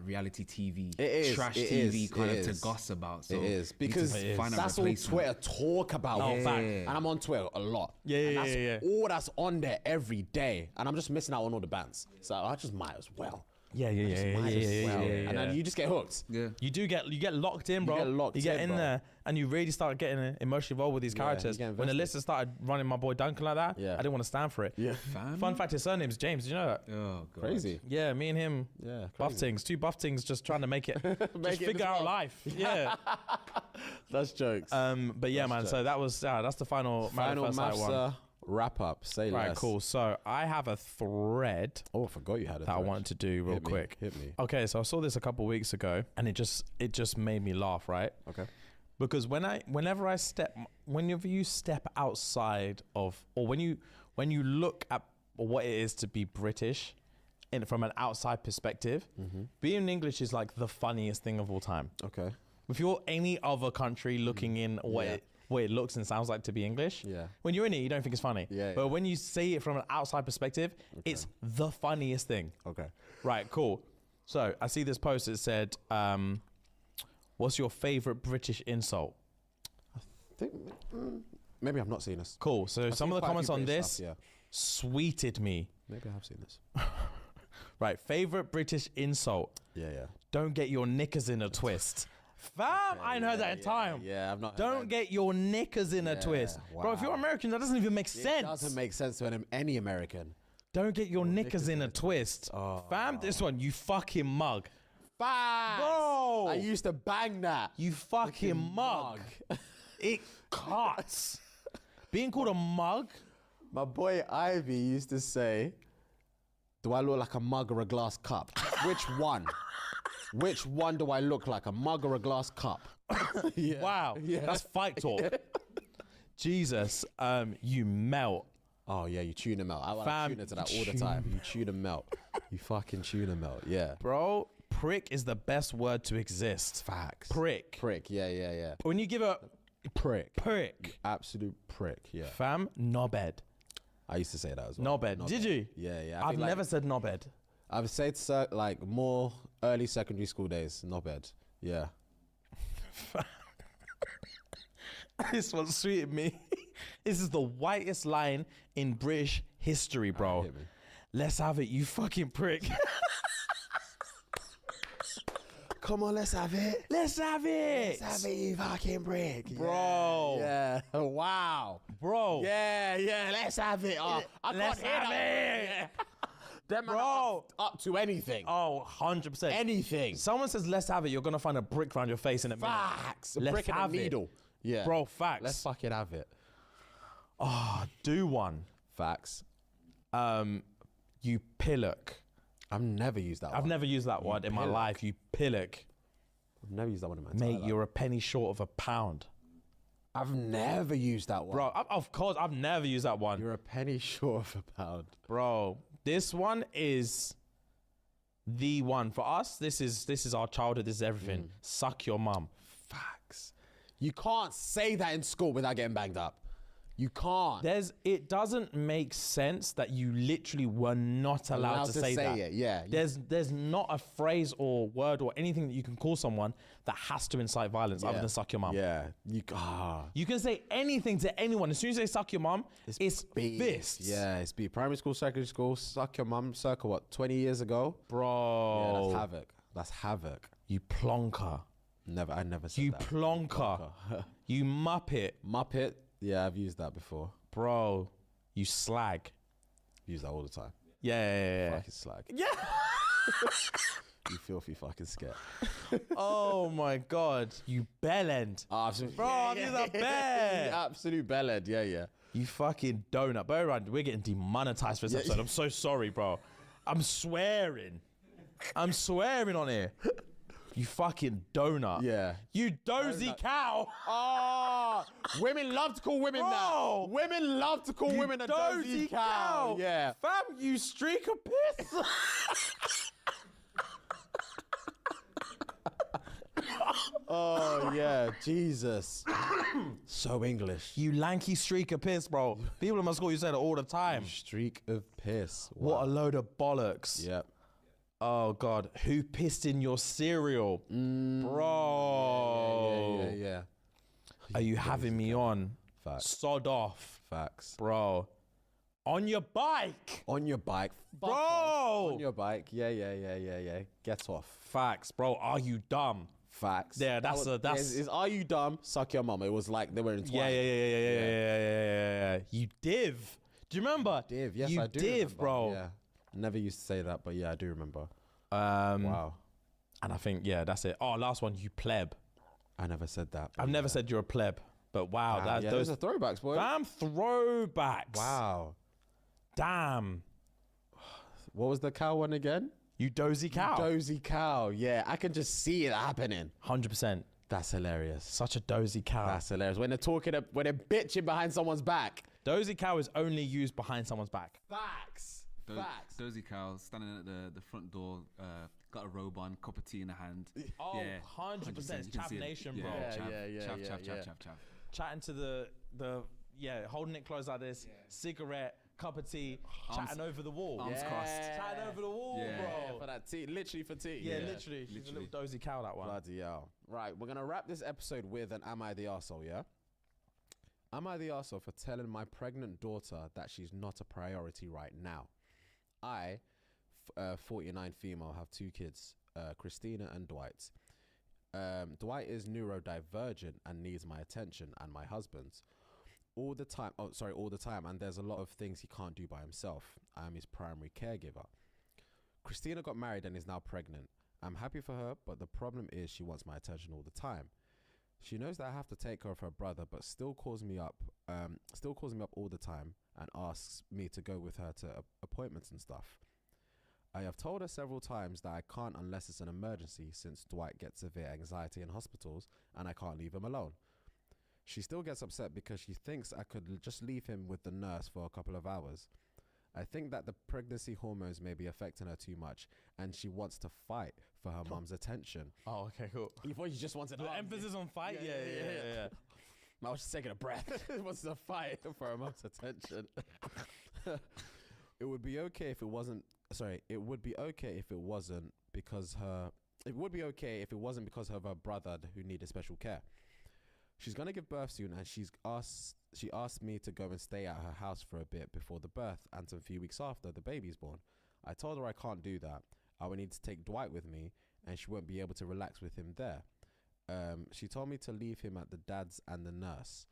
reality TV, it is, trash it TV is, kind it of to is. gossip about. So it is because that's all Twitter talk about. Oh, fact. And I'm on Twitter a lot. And that's all that's on there every day, and I'm just missing out on all the bands. So I just might as well. Yeah. And then you just get hooked. Yeah. You get locked in, bro. You get in there, and you really start getting emotionally involved with these characters. When Alyssa started running my boy Duncan like that, I didn't want to stand for it. Yeah. Fun fact: his surname's James. Did you know that? Oh, God. Crazy. Yeah, me and him. Yeah. Buff-tings, 2 buff-tings, just trying to make it, just figure out life. Yeah. That's jokes. But yeah, man. So that was that's the final maths wrap up. Say right, less. cool. So I have a thread. Oh, I forgot you had a that I wanted to do real quick. Hit me. Okay, so I saw this a couple weeks ago, and it just made me laugh, right? Okay. Because whenever you step outside of, or when you look at what it is to be British, from an outside perspective, being English is like the funniest thing of all time. Okay. If you're any other country looking in what it looks and sounds like to be English, when you're in it, you don't think it's funny. But when you see it from an outside perspective, it's the funniest thing. Okay. Right, cool. So I see this post that said, what's your favorite British insult? I think maybe I've not seen this. Cool. So I've some seen of the quite a comments few on British this stuff, sweeted me. Maybe I have seen this. Right, favorite British insult. Yeah. Don't get your knickers in a twist. Fam, I ain't heard that in time. Yeah, I've not. Don't get your knickers in a twist. Bro, if you're wow. American, that doesn't even make sense. It doesn't make sense to any American. Don't get your knickers in a twist. Oh. Fam, this one, you fucking mug. Facts. Bro. I used to bang that. You fucking mug. It cuts. Being called a mug. My boy Ivy used to say, do I look like a mug or a glass cup? Which one? Which one do I look like, a mug or a glass cup? Yeah. Wow, that's fight talk. Jesus, you melt. Oh yeah, you tuna melt. I Fam, tune into that all the time. You tuna melt. You fucking tuna melt. Yeah. Bro, prick is the best word to exist. Facts. Prick. Prick. Yeah. When you give a Prick. absolute prick. Yeah. Fam, knobhead. I used to say that as well. Knobhead. Did you? Yeah. I've never said knobhead. I've said like more early secondary school days. Knobhead. Yeah. This one sweeted me. This is the whitest line in British history, bro. Hit me. Let's have it, you fucking prick. Come on, let's have it. Let's have it. Let's have it, you fucking prick. Bro. Yeah. Wow. Bro. Yeah. Let's have it. Oh, I Let's can't have hear it. that. Them man Bro. are up to anything. Oh, 100%. Anything. Someone says, let's have it, you're going to find a brick around your face in a minute. Facts. A Let's brick and a have it. needle. Yeah. Bro, facts. Let's fucking have it. Oh, do one. Facts. You pillock. I've never used that I've one. never used that word in my pillock. life. You pillock. I've never used that one in my entire Mate, life. you're a penny short of a pound. I've never used that one. Bro, of course, I've never used that one. You're a penny short of a pound. Bro, this one is the one. For us, this is our childhood. This is everything. Suck your mum. Facts. You can't say that in school without getting banged up. You can't. It doesn't make sense that you literally were not allowed to say that. It, yeah. There's not a phrase or word or anything that you can call someone that has to incite violence other than suck your mum. Yeah. You can say anything to anyone. As soon as they suck your mum, it's fists. Yeah, it's primary school, secondary school, suck your mum, circa what, 20 years ago? Bro. Yeah, that's havoc. That's havoc. You plonker. I never said You that. plonker. You muppet. Muppet. Yeah, I've used that before. Bro, you slag. Use that all the time. Yeah. Fucking slag. Yeah. You filthy fucking scat. Oh my God. You bellend. Absolutely. Bro, I'm using that bear. Absolute bellend. Yeah. You fucking donut. Bear in mind, we're getting demonetized for this episode. I'm so sorry, bro. I'm swearing on here. You fucking donut. Yeah. You dozy cow. Oh, women love to call women that. Women love to call women a dozy cow. Yeah. Fam, you streak of piss. Oh, yeah. Jesus. So English. You lanky streak of piss, bro. People in my school, you say that all the time. Streak of piss. What a load of bollocks. Yep. Oh, God. Who pissed in your cereal? Bro. Yeah. Are you having me on? Facts. Sod off. Facts. Bro. On your bike. On your bike. Bro. On your bike. Yeah. Get off. Facts. Bro, are you dumb? Facts. Yeah, that's are you dumb? Suck your mum. It was like they were entwined. Yeah. You div. Do you remember? Div. Yes, you I do. div, remember. bro. Yeah. Never used to say that, but yeah, I do remember. Wow. And I think, that's it. Oh, last one. You pleb. I never said that. I've never said you're a pleb, but wow. Those are throwbacks, boy. Damn throwbacks. Wow. Damn. What was the cow one again? You dozy cow. Dozy cow. Yeah, I can just see it happening. 100%. That's hilarious. Such a dozy cow. That's hilarious. When they're bitching behind someone's back. Dozy cow is only used behind someone's back. Facts. Facts. Dozy cow standing at the front door, got a robe on, cup of tea in the hand. Oh, yeah, 100%. Chav Nation, bro. Chav. Chatting to the holding it close like this, cigarette, cup of tea, chatting over the wall. Arms crossed. Chatting over the wall, bro. Yeah, for that tea. Literally for tea. Yeah, literally. She's a little dozy cow, that one. Bloody hell. Right, we're going to wrap this episode with an Am I the Arsehole, yeah? Am I the arsehole for telling my pregnant daughter that she's not a priority right now? I, 49 female, have 2 kids, Christina and Dwight. Dwight is neurodivergent and needs my attention and my husband's all the time. All the time. And there's a lot of things he can't do by himself. I'm his primary caregiver. Christina got married and is now pregnant. I'm happy for her, but the problem is she wants my attention all the time. She knows that I have to take care of her brother, but still calls me up all the time and asks me to go with her to appointments and stuff. I have told her several times that I can't unless it's an emergency, since Dwight gets severe anxiety in hospitals and I can't leave him alone. She still gets upset because she thinks I could just leave him with the nurse for a couple of hours. I think that the pregnancy hormones may be affecting her too much and she wants to fight for her mum's attention. Oh, okay, cool. You thought you just wanted the emphasis on fight? Yeah. I was just taking a breath. It was a fight for her mum's attention. It would be okay if it wasn't. Sorry, it would be okay if it wasn't because her. It would be okay if it wasn't because of her brother who needed special care. She's gonna give birth soon, and she asked me to go and stay at her house for a bit before the birth and a few weeks after the baby's born. I told her I can't do that. I would need to take Dwight with me, and she won't be able to relax with him there. She told me to leave him at the dad's and the nurse.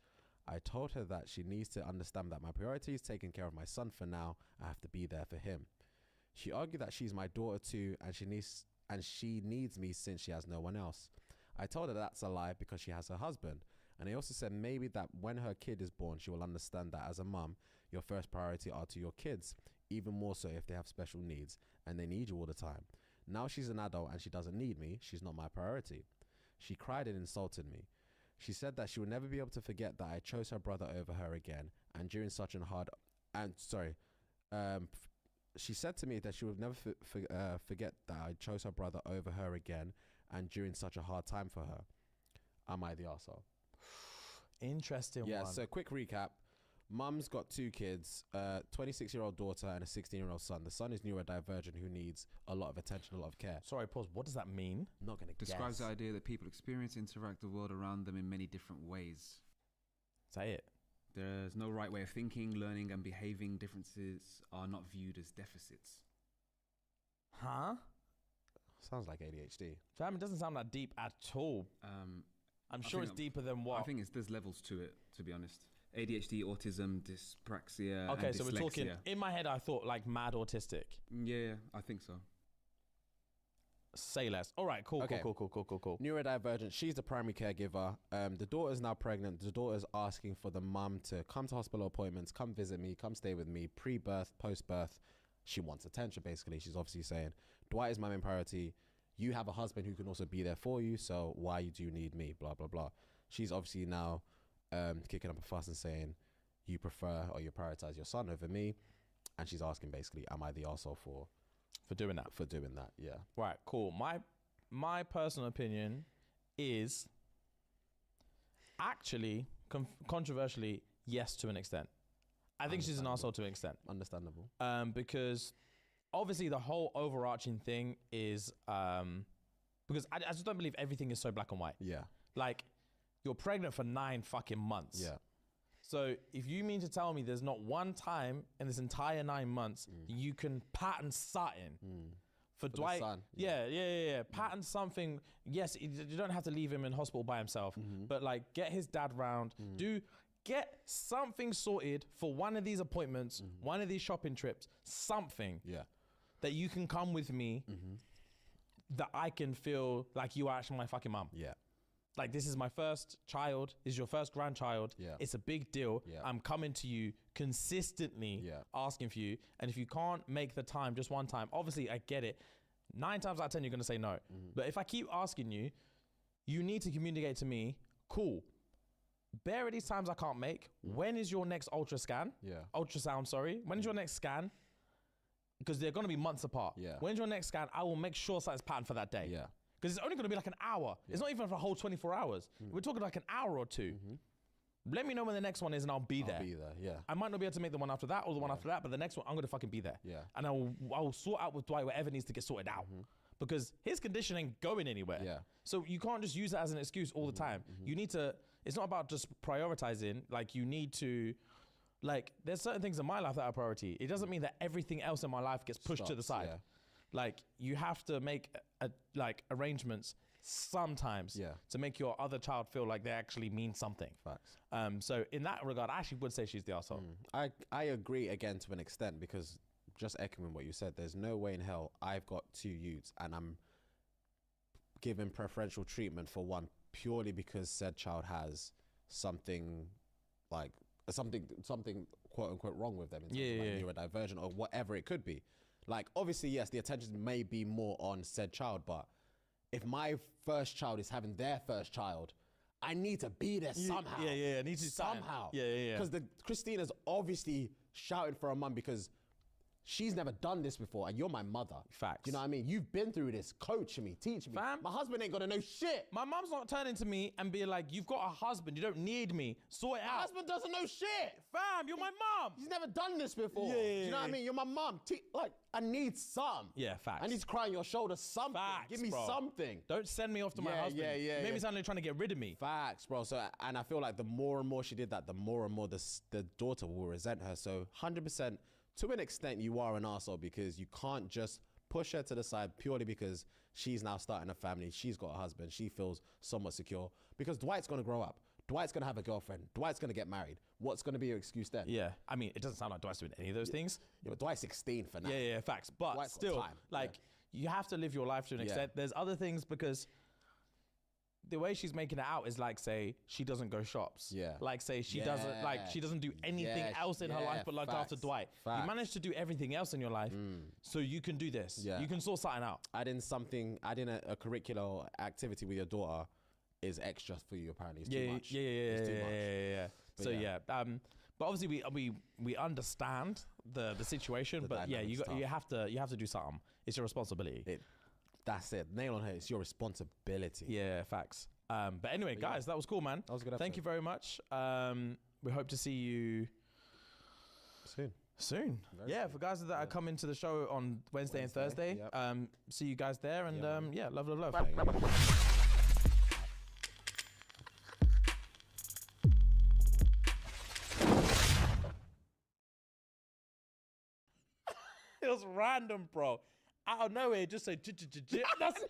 I told her that she needs to understand that my priority is taking care of my son for now. I have to be there for him. She argued that she's my daughter too, and she needs me since she has no one else. I told her that's a lie because she has her husband. And I also said maybe that when her kid is born, she will understand that as a mum, your first priority are to your kids, even more so if they have special needs and they need you all the time. Now she's an adult and she doesn't need me. She's not my priority. She cried and insulted me. She said that she would never be able to forget that I chose her brother over her again. And during such a hard, she said to me that she would never forget that I chose her brother over her again. And during such a hard time for her. Am I the arsehole? Interesting one. Yeah, so quick recap. Mum's got 2 kids, 26-year-old daughter and a 16-year-old son. The son is neurodivergent who needs a lot of attention, a lot of care. Sorry, pause. What does that mean? I'm not going to guess. Describes the idea that people experience and interact the world around them in many different ways. Is that it? There's no right way of thinking, learning and behaving. Differences are not viewed as deficits. Huh? Sounds like ADHD. Fam, it doesn't sound that deep at all. I'm sure it's deeper than what? I think there's levels to it, to be honest. ADHD, autism, dyspraxia, okay, and so dyslexia. we're talking, in my head I thought like mad autistic. Yeah, I think so. Say less. All right, cool. Neurodivergent, she's the primary caregiver. The daughter's now pregnant. The daughter's asking for the mum to come to hospital appointments, come visit me, come stay with me, pre-birth, post-birth. She wants attention, basically. She's obviously saying, Dwight is my main priority. You have a husband who can also be there for you, so why do you need me? Blah, blah, blah. She's obviously now kicking up a fuss and saying, you prefer or you prioritize your son over me. And she's asking basically, am I the arsehole for doing that? For doing that, yeah. Right, cool. My personal opinion is actually, controversially, yes to an extent. I think she's an arsehole to an extent. Understandable. Because obviously the whole overarching thing is because I just don't believe everything is so black and white. Yeah. Like, you're pregnant for 9 fucking months. Yeah. So if you mean to tell me there's not one time in this entire 9 months you can pattern something for Dwight, yeah, pattern something. Yes, you don't have to leave him in hospital by himself, but like get his dad round, get something sorted for one of these appointments, one of these shopping trips, something that you can come with me that I can feel like you are actually my fucking mum. Yeah. Like, this is my first child, this is your first grandchild. Yeah. It's a big deal. Yeah. I'm coming to you consistently asking for you. And if you can't make the time just one time, obviously I get it. 9 times out of 10, you're going to say no. But if I keep asking you, you need to communicate to me, cool. Bear these times I can't make. When is your next ultrasound, sorry. When is your next scan? Because they're going to be months apart. Yeah. When's your next scan? I will make sure something's patterned for that day. Yeah. Because it's only going to be like an hour. Yeah. It's not even for a whole 24 hours. We're talking like an hour or 2. Let me know when the next one is and I'll be there. Yeah. I might not be able to make the one after that or the one after that, but the next one, I'm going to fucking be there. Yeah. And I'll sort out with Dwight whatever needs to get sorted out. Because his condition ain't going anywhere. Yeah. So you can't just use that as an excuse all the time. You need to, it's not about just prioritizing. Like, you need to, like, there's certain things in my life that are priority. It doesn't mean that everything else in my life gets pushed to the side. Yeah. Like, you have to make like arrangements sometimes to make your other child feel like they actually mean something. Facts. So in that regard, I actually would say she's the arsehole. I agree again to an extent, because just echoing what you said, there's no way in hell I've got 2 youths and I'm giving preferential treatment for one purely because said child has something like something quote unquote wrong with them in terms of like neurodivergent or whatever it could be. Like, obviously, yes, the attention may be more on said child, but if my first child is having their first child, I need to be there somehow. I need to somehow. Yeah. Because Christina's obviously shouting for her mum because she's never done this before, and you're my mother. Facts. You know what I mean? You've been through this, coaching me, teaching me. Fam. My husband ain't gonna know shit. My mum's not turning to me and being like, "You've got a husband, you don't need me. Sort it My out." husband doesn't know shit. Fam, you're my mum. He's never done this before. Yeah. Do you know what I mean? You're my mum. Like, I need some. Yeah, facts. I need to cry on your shoulder. Something. Facts, Give me bro. something. Don't send me off to my husband. Yeah. You made me sound like you're trying to get rid of me. Facts, bro. So, and I feel like the more and more she did that, the more and more the daughter will resent her. So 100%, to an extent, you are an arsehole, because you can't just push her to the side purely because she's now starting a family. She's got a husband. She feels somewhat secure, because Dwight's going to grow up. Dwight's going to have a girlfriend. Dwight's going to get married. What's going to be your excuse then? Yeah, I mean, it doesn't sound like Dwight's doing any of those things. Yeah, but Dwight's 16 for now. Yeah, facts. But Dwight's got still, time. like, you have to live your life to an extent. There's other things, because the way she's making it out is like, say, she doesn't go shops. Yeah. Like, say, she doesn't, like, she doesn't do anything else in her life but look after Dwight. You managed to do everything else in your life, so you can do this. Yeah. You can sort something out. Adding a curricular activity with your daughter is extra for you, apparently. It's too much. It's too much. Yeah. So yeah, but obviously we understand the situation, but yeah, you have to do something. It's your responsibility. That's it. Nail on head. It's your responsibility. Yeah, facts. But anyway, guys, that was cool, man. That was a good episode. Thank you very much. We hope to see you soon. For guys that are coming to the show on Wednesday and Thursday, see you guys there, and love. It was random, bro. Out of nowhere, just say that's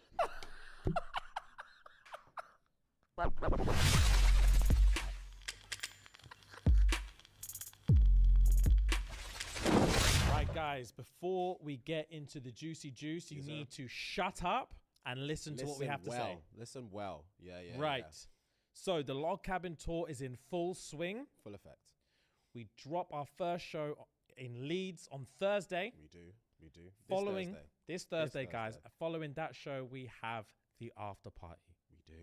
right, guys. Before we get into the juicy juice, you need to shut up and listen to what we have to say. Listen well. Yeah. Right. So the log cabin tour is in full swing. Full effect. We drop our first show in Leeds on Thursday. We do. Following this Thursday, guys. Following that show, we have the after party. We do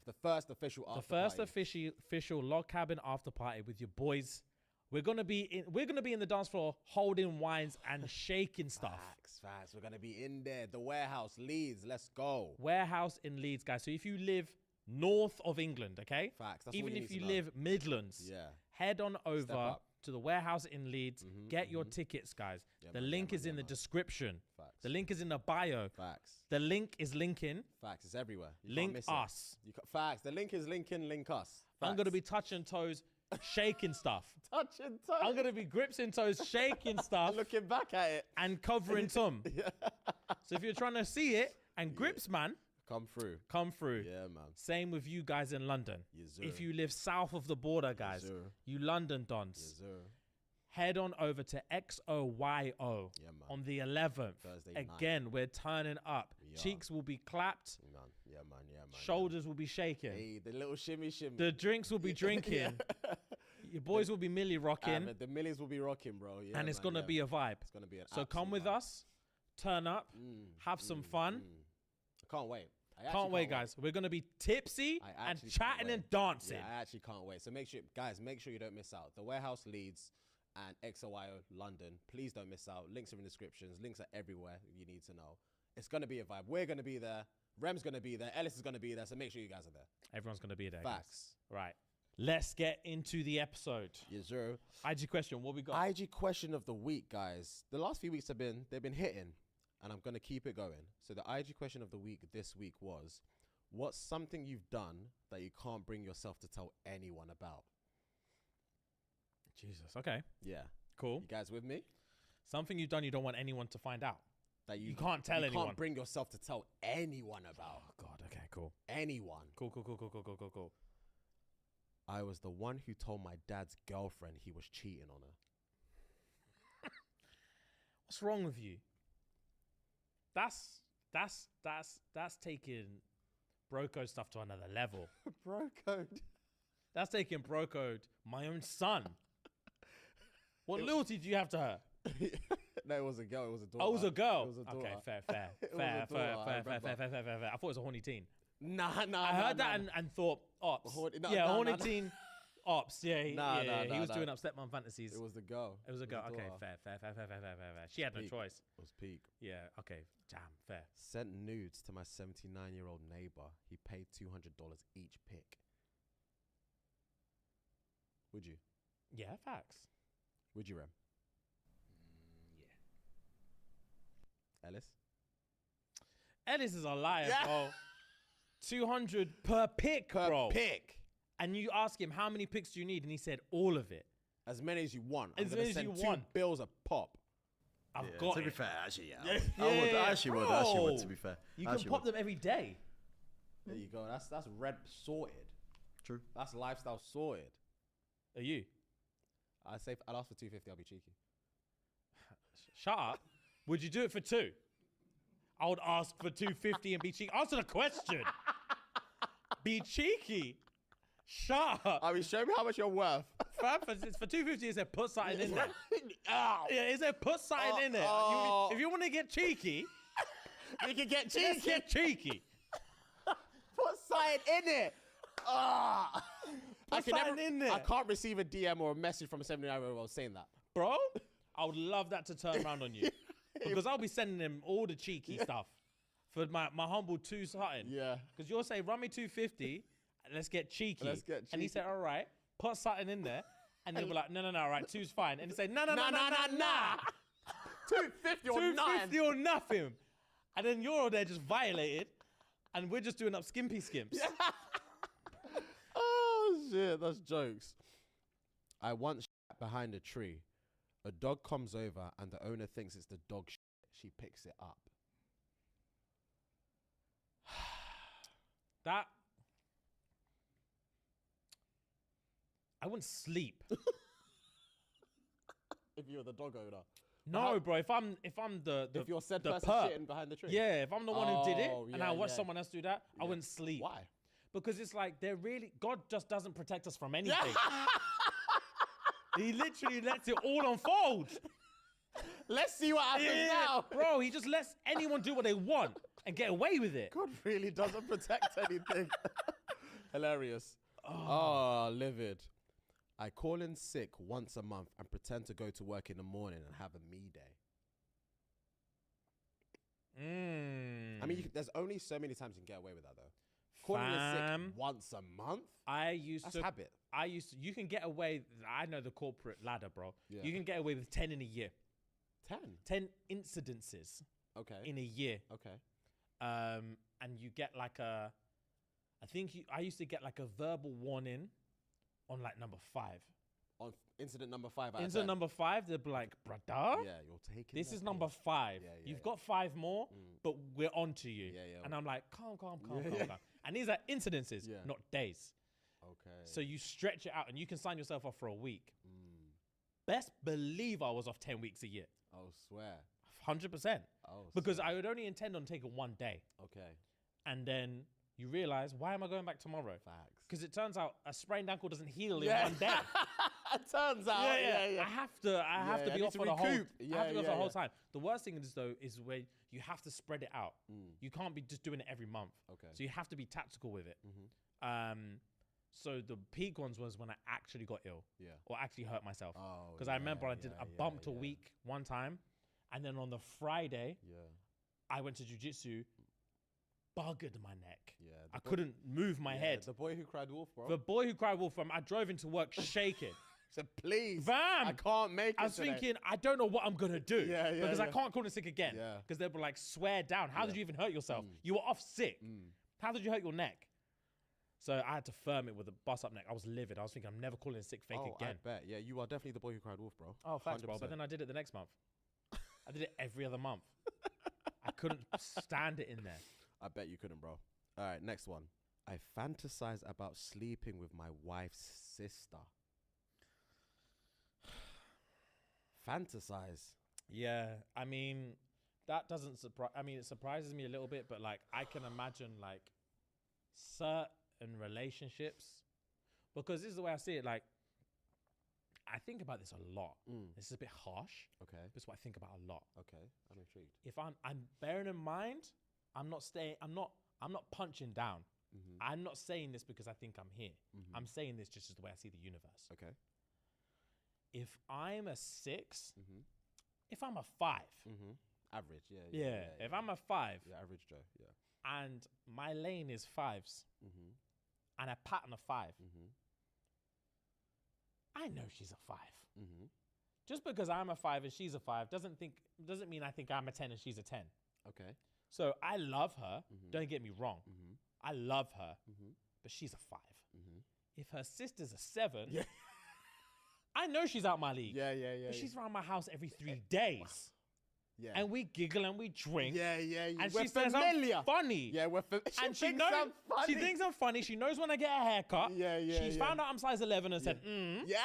the first official after party. The first official log cabin after party with your boys. We're gonna be in the dance floor holding wines and shaking stuff. Facts. We're gonna be in there. The warehouse, Leeds. Let's go. Warehouse in Leeds, guys. So if you live north of England, okay? Facts. That's even what if you live Midlands, head on over to the warehouse in Leeds. Get your tickets, guys. The link is in the description. Facts. The link is in the bio. Facts. The link is linking. Facts. It's everywhere. You Link can't miss us. Facts. The link is linking. Link us. Facts. I'm gonna be touching toes, shaking stuff. Touching toes. I'm gonna be grips in toes, shaking stuff, looking back at it, and covering some. So if you're trying to see it, and grips, man, come through. Yeah, man. Same with you guys in London. Yes, sir. If you live south of the border, guys, Yes, sir. you London dons, Yes, sir. head on over to XOYO Yeah, man. on the 11th. Thursday night. Again, we're turning up. We are. Cheeks will be clapped. Man. Yeah, man. Shoulders will be shaking. Hey, the little shimmy. The drinks will be drinking. Your boys will be milli rocking. The millies will be rocking, bro. Yeah, and it's going to be a vibe. It's going to be an So come with us, turn up, have some fun. I can't wait. Can't wait, guys. We're going to be tipsy and chatting and dancing. Yeah, I actually can't wait. So make sure you don't miss out. The Warehouse Leeds and XOYO London. Please don't miss out. Links are in the descriptions. Links are everywhere you need to know. It's going to be a vibe. We're going to be there. Rem's going to be there. Ellis is going to be there. So make sure you guys are there. Everyone's going to be there. Facts. Guys. Right. Let's get into the episode. Yes, sir. IG question. What we got? IG question of the week, guys. The last few weeks they've been hitting, and I'm going to keep it going. So the IG question of the week this week was, what's something you've done that you can't bring yourself to tell anyone about? Jesus. Okay. Yeah. Cool. You guys with me? Something you've done you don't want anyone to find out. That you can't tell anyone. You can't bring yourself to tell anyone about. Oh, God. Okay, cool. Anyone. Cool. I was the one who told my dad's girlfriend he was cheating on her. What's wrong with you? That's taking bro code stuff to another level. Bro code. That's taking bro code. My own son. What loyalty do you have to her? No, it was a girl. It was a daughter. Oh, it was a girl. It was a daughter. Okay, fair. It was a daughter, I remember. I thought it was a horny teen. Nah. I heard that and thought ops. Horny teen. Ops. Yeah, he was doing up stepmom fantasies. It was the girl. It was a girl. the Okay, daughter. fair. She had no Peak. choice. It was peak. Yeah. Okay. Damn. Fair. Sent nudes to my 79-year-old neighbor. He paid $200 each pic. Would you? Yeah. Facts. Would you, Rem? Yeah. Ellis? Ellis is a liar, bro. 200 per pic, bro. Pic. And you ask him how many pics do you need, and he said all of it. As many as you want. I'm As gonna many as send you two want. bills a pop. I've Yeah, got to be it. fair, actually, yeah. Yeah, I actually would, to be fair. You I can actually pop would. them every day. There you go. That's red sorted. True. That's lifestyle sorted. Are you? I'd ask for 250. I'll be cheeky. Shut up. Would you do it for 2? I would ask for 250 and be cheeky. Answer the question. Be cheeky. Shut up. I mean, show me how much you're worth. Fam, for 250, it said put something in there. Ow. Yeah, it said put something in there. If you want to get cheeky, You can get let's cheeky. get cheeky. Put something in it. Ah. Put something in there. I can't receive a DM or a message from a 79-year-old saying that. Bro, I would love that to turn around on you. Because I'll be sending him all the cheeky stuff for my humble 2 something. Yeah. Because you'll say, run me 250, and let's get cheeky. Let's get And he cheeky. said, all right, put something in there. And he'll be like, no, all right, 2's fine. And he say, no. 250 or 250 or nothing. And then you're all there just violated, and we're just doing up skimpy skimps. Oh, shit. That's jokes. I once shat behind a tree. A dog comes over, and the owner thinks it's the dog shit. She picks it up. That I wouldn't sleep. If you're the dog owner. No, bro. If I'm the If you're said the person perp, shitting behind the tree. yeah. If I'm the one who did it, Oh, and yeah, I watch yeah. someone else do that, I wouldn't sleep. Why? Because it's like God just doesn't protect us from anything. He literally lets it all unfold. Let's see what happens now. Bro, he just lets anyone do what they want and get away with it. God really doesn't protect anything. Hilarious. Oh, livid. I call in sick once a month and pretend to go to work in the morning and have a me day. I mean, there's only so many times you can get away with that, though. Calling in Fam. sick once a month? That's habit. You can get away, I know the corporate ladder, bro. Yeah. You can get away with 10 in a year. 10? 10 incidences Okay. in a year. Okay. And you get like I used to get like a verbal warning on like number 5. On incident number 5 out of Incident 10. number 5, they'd be like, brother, Yeah, you're taking this that is number piss. 5. Yeah, You've yeah. got 5 more, but we're on to you. Yeah, yeah. And I'm like, calm. Yeah. And these are incidences, Yeah. not days. Okay. So you stretch it out and you can sign yourself off for a week. Best believe I was off 10 weeks a year. Oh, swear. 100%. Oh, Because swear. I would only intend on taking 1 day. Okay. And then you realize, why am I going back tomorrow? Facts. Because it turns out a sprained ankle doesn't heal in Yeah. 1 day. It turns out. Yeah. I have to I be need off to for the whole. recoup. I have to be off for the whole Yeah. time. The worst thing is though is where you have to spread it out. You can't be just doing it every month. Okay. So you have to be tactical with it. Mm-hmm. So the peak ones was when I actually got ill. Yeah. Or actually hurt myself. Oh, Because I remember I bumped a yeah. week one time, and then on the Friday Yeah. I went to jiu-jitsu, buggered my neck. Yeah. I couldn't move my head. The boy who cried wolf, bro. The boy who cried wolf, I drove into work shaking. Said, please. Fam, I can't make it. I was today. thinking, I don't know what I'm gonna do. Yeah, because I yeah. can't call in sick again. Yeah. Because they were like, swear down. How did Yeah. you even hurt yourself? You were off sick. How did you hurt your neck? So I had to firm it with a bust up neck. I was livid. I was thinking, I'm never calling in sick fake again. I bet. Yeah, you are definitely the boy who cried wolf, bro. Oh, thanks, bro. 100%. But then I did it the next month. I did it every other month. I couldn't stand it in there. I bet you couldn't, bro. All right, next one. I fantasize about sleeping with my wife's sister. Fantasize. Yeah, I mean, that doesn't surprise. I mean, it surprises me a little bit, but like, I can imagine like certain relationships, because this is the way I see it. Like, I think about this a lot. This is a bit harsh. Okay. This is what I think about a lot. Okay, I'm intrigued. If I'm bearing in mind, I'm not punching down. I'm not saying this because I think I'm here. I'm saying this just as the way I see the universe. Okay. If I'm a 6, if I'm a 5, Average, yeah. yeah. If I'm a 5, yeah, average Joe, yeah. and my lane is 5s, and a pattern of 5, I know she's a 5. Just because I'm a 5 and she's a 5 doesn't mean I think I'm a 10 and she's a 10. Okay. So I love her. Don't get me wrong. I love her, but she's a 5. If her sister's a 7, I know she's out my league. Yeah. But she's around my house every 3 days. Yeah. And we giggle and we drink. Yeah. And we're she says familiar. I'm funny. Yeah, And she thinks knows I'm funny. she thinks I'm funny. She knows when I get a haircut. Yeah. She's found out I'm size 11 and said, Yeah.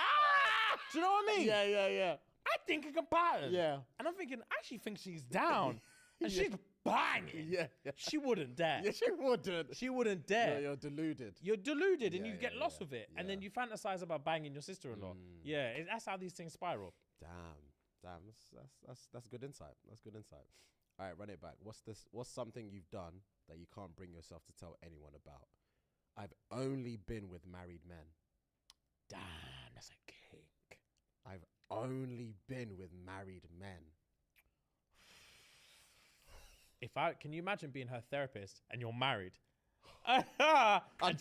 Do you know what I mean? Yeah. I think a pattern. Yeah. And I'm thinking, I actually think she's down. And she's banging. Yeah. She wouldn't dare. Yeah, she wouldn't. She wouldn't dare. You're deluded. You're deluded and Yeah, you get yeah, lost yeah, with it. yeah. And then you fantasize about banging your sister-in-law. Yeah, that's how these things spiral. Damn. That's good insight. That's good insight. All right, run it back. What's something you've done that you can't bring yourself to tell anyone about? I've only been with married men. Damn, that's a kink. I've only been with married men. Can you imagine being her therapist and you're married? I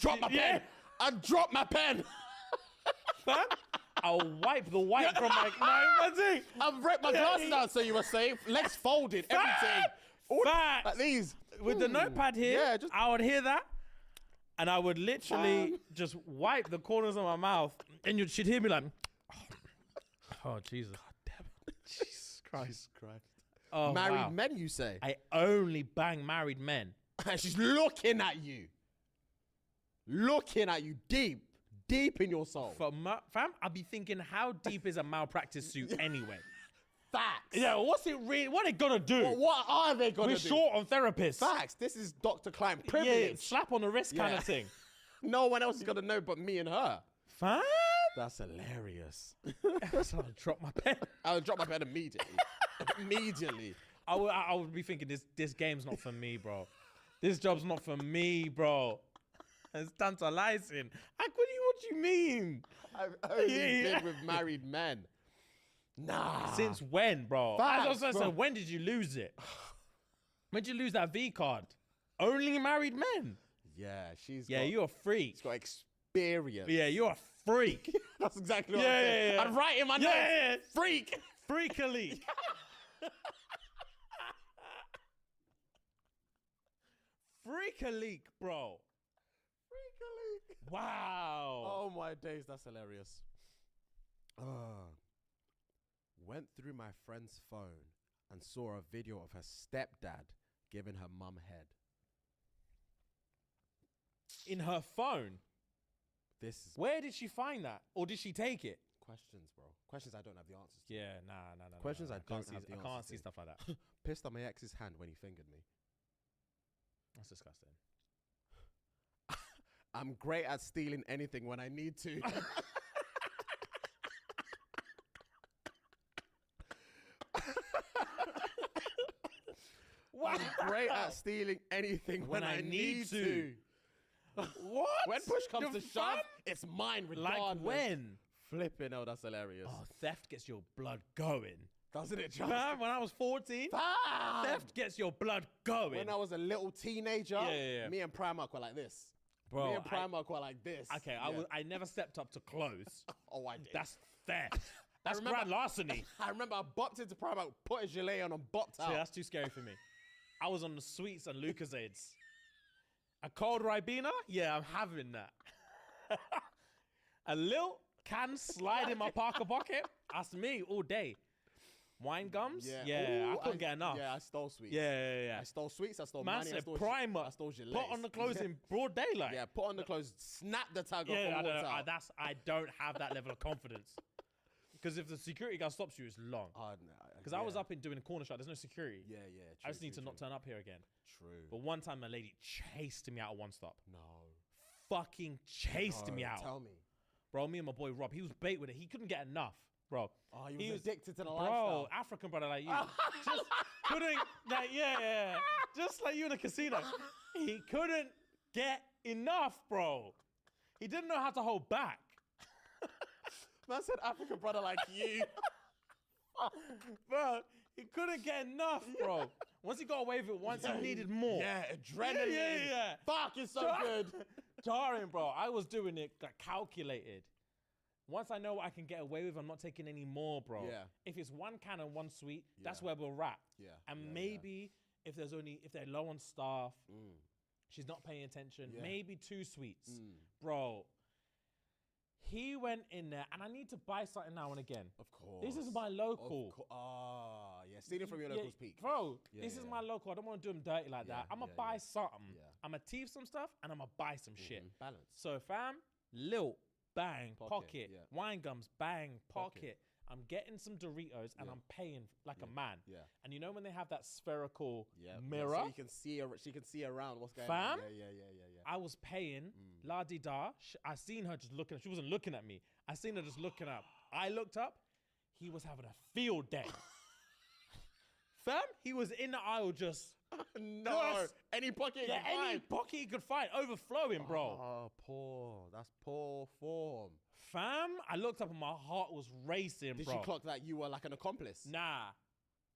dropped my pen. I dropped my pen. Fam, I'll wipe the white from my thing. I've ripped my glasses out, so you were saying. Legs folded, everything. Facts. Like these. With the notepad here, Yeah, just I would hear that. And I would literally just wipe the corners of my mouth. And she'd hear me like, oh, Jesus. God damn it. Jesus Christ. Oh, married wow. men, you say? I only bang married men. And she's looking at you. Looking at you deep in your soul. Fam, I'll be thinking, how deep is a malpractice suit anyway? Facts. Yeah, what's it really? What are they gonna do? Well, what are they gonna do? We're short on therapists. Facts. This is Dr. Klein privilege. Yeah, slap on the wrist kind of thing. No one else is gonna know but me and her. Fam? That's hilarious. So I'll drop my pen. I'll drop my pen immediately. Immediately. I would be thinking, this game's not for me, bro. This job's not for me, bro. It's tantalizing. What do you mean? I've only been with married men. Nah. Since when, bro? Facts, I bro. said, when did you lose it? When did you lose that V card? Only married men. Yeah, you're a freak. She's got experience. Yeah, you're a freak. That's exactly what I'm saying. Yeah. I'd write in my notes. Yeah. Freak. Freakily. Freakily, bro. Freakily. Wow. Oh my days, that's hilarious. Went through my friend's phone and saw a video of her stepdad giving her mum head. In her phone? This is Where did she find that? Or did she take it? questions, bro. Questions I don't have the answers to. Yeah, nah. Questions nah. I don't have the I answers can't see to. stuff like that. Pissed on my ex's hand when he fingered me. That's disgusting. I'm great at stealing anything when I need to. I'm great at stealing anything when I need to. What? When push comes The to shove, fun? it's mine regardless. Like when? Flipping hell, that's hilarious. Oh, theft gets your blood going. Doesn't it just? Man, when I was 14, Fam! theft gets your blood going. When I was a little teenager, Yeah. me and Primark were like this. Bro, me and Primark were like this. Okay, Yeah. I never stepped up to clothes. Oh, I did. That's theft. That's remember- grand larceny. I remember I bopped into Primark, put a gilet on and bopped out. See, that's too scary for me. I was on the sweets and Lucozades. A cold Ribena? Yeah, I'm having that. A little can slide in my Parker pocket? That's me all day. Wine gums? Yeah. Yeah, Ooh, I couldn't get enough. Yeah, I stole sweets. Yeah. I stole sweets. I stole Man money. I said stole primer. I stole gilets. Put on the clothes in broad daylight. Yeah, put on the clothes. Snap the tag off Yeah, and I walked don't, out. I don't have that level of confidence. Because if the security guard stops you, it's long. Because I was up in doing a corner shot. There's no security. Yeah. I just need to not turn up here again. True. But one time, a lady chased me out of one stop. No. Fucking chased me out. Tell me. Bro, me and my boy Rob, he was bait with it. He couldn't get enough, bro. Oh, he was addicted to the bro, lifestyle. African brother like you. Just couldn't, like, yeah. Just like you in a casino. He couldn't get enough, bro. He didn't know how to hold back. Man said African brother like you. Bro, he couldn't get enough, bro. Once he got away with it, once he needed more. Yeah, adrenaline. Yeah. Fuck, it's so good. Jarring, bro. I was doing it like, calculated. Once I know what I can get away with, I'm not taking any more, bro. Yeah. If it's one can and one sweet, that's where we'll wrap. Yeah. And maybe if they're low on staff, she's not paying attention, maybe 2 sweets. Bro, he went in there, and I need to buy something now and again. Of course. This is my local. Yeah, stealing from your local's peak. Bro, this is my local. I don't want to do him dirty like that. I'm going to buy something. Yeah. I'm going to thief some stuff, and I'm going to buy some shit. Balance. So, fam, Lilt, bang, pocket. yeah. Wine gums, bang, pocket. I'm getting some Doritos, and I'm paying like a man. Yeah. And you know when they have that spherical mirror? mirror? So you can see, she can see around what's going Fam? on. Yeah. I was paying, la-di-da. I seen her just looking. She wasn't looking at me. I seen her just looking up. I looked up. He was having a field day. Fam, he was in the aisle just... No, any pocket Yeah, any pocket he could find, overflowing, bro. Oh, poor. That's poor form. Fam, I looked up and my heart was racing, Did bro. she clock that you were like an accomplice? Nah.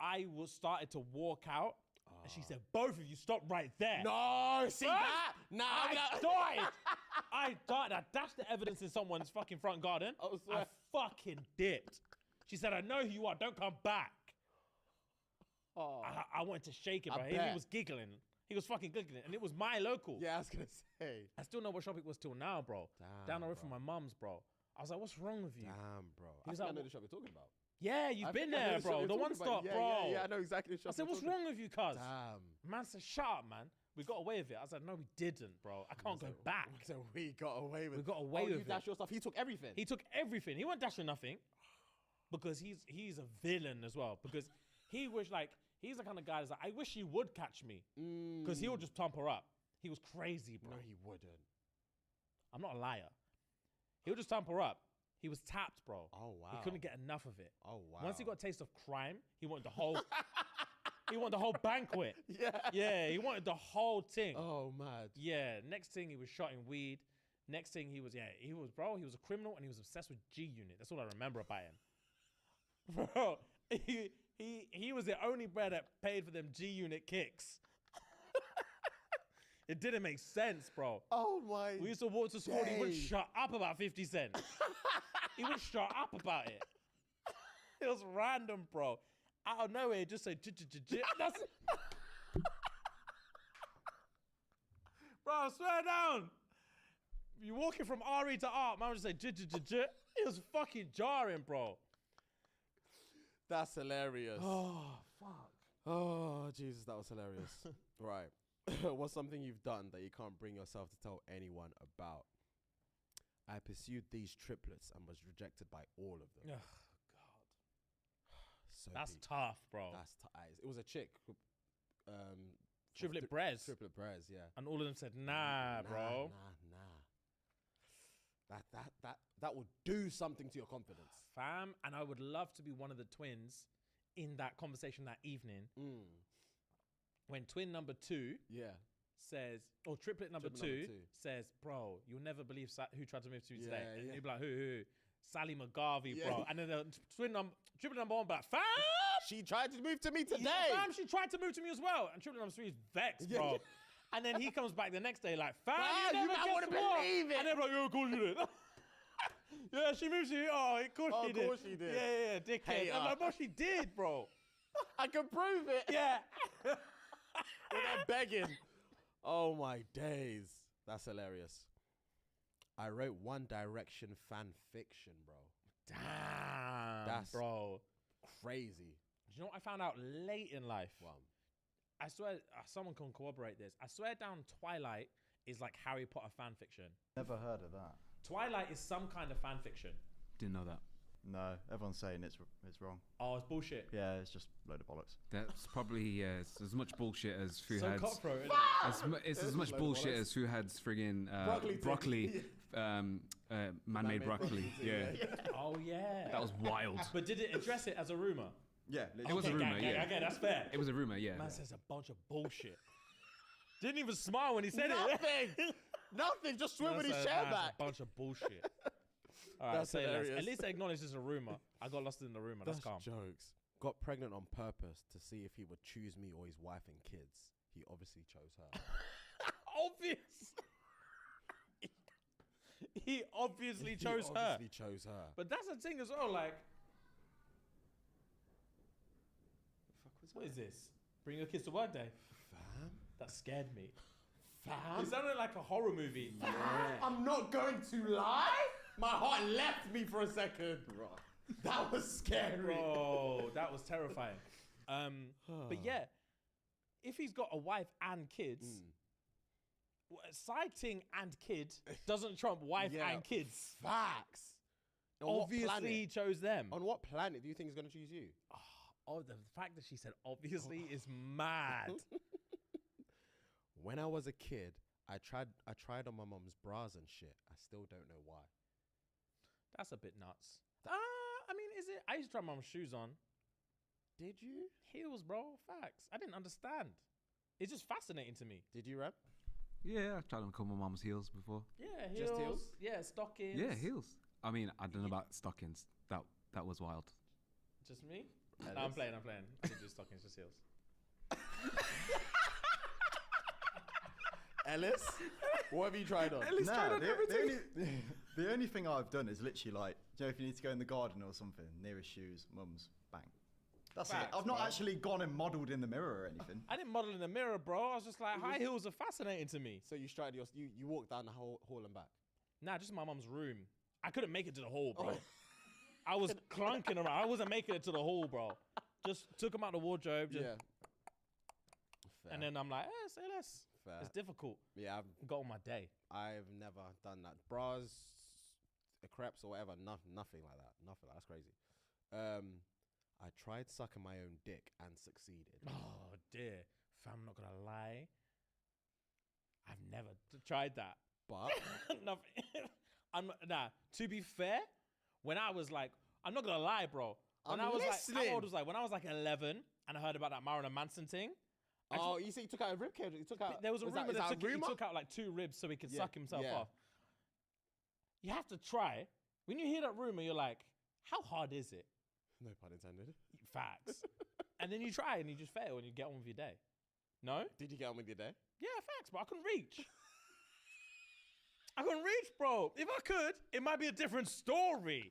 I was started to walk out, and she said, both of you stop right there. No, see Fam, that? Nah, I died. I died. I dashed the evidence in someone's fucking front garden. I fucking dipped. She said, I know who you are. Don't come back. Oh. I wanted to shake it, I bro. He bet. was giggling. He was fucking giggling. And it was my local. Yeah, I was going to say. I still know what shop it was till now, bro. Down the road from my mum's, bro. I was like, what's wrong with you? Damn, bro. He was I like, know the shop you're talking about. Yeah, you've been think I know there, the shop bro. you're The one talking about. stop, Yeah, bro. Yeah, I know exactly the shop I said, you're what's talking wrong with you, cuz? Damn. Man said, shut up, man. We got away with it. I said, no, we didn't, bro. I can't go back. So we got away with it. We got away with you it. dashed your stuff. He took everything. He took everything. He wasn't dashing nothing because he's a villain as well. Because he was like, he's the kind of guy that's like, I wish he would catch me. Because he would just pump her up. He was crazy, bro. No, he wouldn't. I'm not a liar. He would just thump her up. He was tapped, bro. Oh, wow. He couldn't get enough of it. Oh, wow. Once he got a taste of crime, he wanted the whole... he wanted the whole banquet. Yeah. Yeah, he wanted the whole thing. Oh, mad. Yeah, next thing he was shotting weed. Next thing he was a criminal and he was obsessed with G Unit. That's all I remember about him. Bro, he was the only bro that paid for them G Unit kicks. It didn't make sense, bro. Oh my. We used to walk to school and he wouldn't shut up about 50 cents. He wouldn't shut up about it. It was random, bro. Out of nowhere, he just said, that's it. Bro, swear down. You walking from RE to art, man would just say, it was fucking jarring, bro. That's hilarious. Oh, fuck. Oh, Jesus, that was hilarious. Right. What's something you've done that you can't bring yourself to tell anyone about? I pursued these triplets and was rejected by all of them. Oh, God. So That's deep. tough, bro. That's it was a chick. Triplet Brez. Triplet Brez, yeah. And all of them said, nah, bro. Nah. That would do something to your confidence. Fam, and I would love to be one of the twins in that conversation that evening. When twin number 2 says, or triplet number two says, bro, you'll never believe who tried to move to you today. And you'll be like, who? Sally McGarvey, bro. And then the triplet number 1 be like, fam! She tried to move to me today. Fam, she tried to move to me as well. And triplet number 3 is vexed, bro. And then he comes back the next day like, fam, you never wouldn't believe it. And they're like, yeah, of course you did. Yeah, she moved to you. Oh, of course she did. Of course she did. Yeah, dickhead. I'm like, bro, she did, bro. I can prove it. Yeah. Without begging. Oh my days. That's hilarious. I wrote One Direction fan fiction, bro. Damn, That's bro. crazy. Do you know what I found out late in life? Wow. I swear, someone can corroborate this. I swear down Twilight is like Harry Potter fan fiction. Never heard of that. Twilight is some kind of fan fiction. Didn't know that. No, everyone's saying it's wrong. Oh, it's bullshit. Yeah, it's just a load of bollocks. That's probably it's as much bullshit as So Fuhad's. cutthroat. It's as much bullshit as Fuhad's friggin' broccoli, man-made broccoli. Yeah, Oh yeah. that was wild. But did it address it as a rumor? Yeah, It was a rumor. Yeah, Okay, that's fair. it was a rumor. Yeah. Man says a bunch of bullshit. Didn't even smile when he said it. Nothing. Nothing. Just swim with his Man chair said, back. A bunch of bullshit. All right, That's say less. hilarious. At least they acknowledge it's a rumor. I got lost in the rumor. That's calm. jokes. Got pregnant on purpose to see if he would choose me or his wife and kids. He obviously chose her. Obvious. He obviously chose her. Obviously chose her. But that's the thing as well. Like, what is this? Bring your kids to work day. Fam? That scared me. Fam? It sounded like a horror movie. I'm not going to lie. My heart left me for a second. That was scary. Bro, that was terrifying. But yeah, if he's got a wife and kids, sighting and kid doesn't trump wife Yeah, and kids. Facts. On what Obviously, planet? he chose them. On what planet do you think he's going to choose you? Oh, the fact that she said obviously is mad. When I was a kid, I tried on my mom's bras and shit. I still don't know why. That's a bit nuts. I mean, is it? I used to try my mom's shoes on. Did you? Heels, bro. Facts. I didn't understand. It's just fascinating to me. Did you, Rap? Yeah, I've tried on a couple of my mum's heels before. Yeah, Just heels. heels? Yeah, stockings. Yeah, heels. I mean, I don't know about stockings. That was wild. Just me? No, I'm playing. I didn't do stockings, just heels. Ellis? What have you tried on? Nah, the only thing I've done is literally like, you know, if you need to go in the garden or something, nearest shoes, mum's, bang. That's it. Facts, I've not bro. actually gone and modelled in the mirror or anything. I didn't model in the mirror, bro. I was just like, high heels are fascinating to me. So you tried you walked down the hall and back. Nah, just in my mum's room. I couldn't make it to the hall, bro. I was clunking around. I wasn't making it to the hall, bro. Just took them out the wardrobe. Just, Yeah. Fair. And then I'm like, say less. Fair. It's difficult. Yeah, Got on my day. I've never done that. Bras, crepes or whatever, nothing like that. Nothing. That's crazy. I tried sucking my own dick and succeeded. Oh dear, fam, I'm not gonna lie. I've never tried that. But Nothing. To be fair, when I was like, I'm not gonna lie, bro. When I'm I was listening. like, how old was I? When I was like 11, and I heard about that Marilyn Manson thing. oh, you see, he took out a rib cage. He took out. There was a is rumor is that a he rumor? took out like 2 ribs so he could Yeah, suck himself yeah. off. You have to try. When you hear that rumor, you're like, how hard is it? No pun intended. Facts. And then you try and you just fail and you get on with your day. No? Did you get on with your day? Yeah, facts, but I couldn't reach. I couldn't reach, bro. If I could, it might be a different story.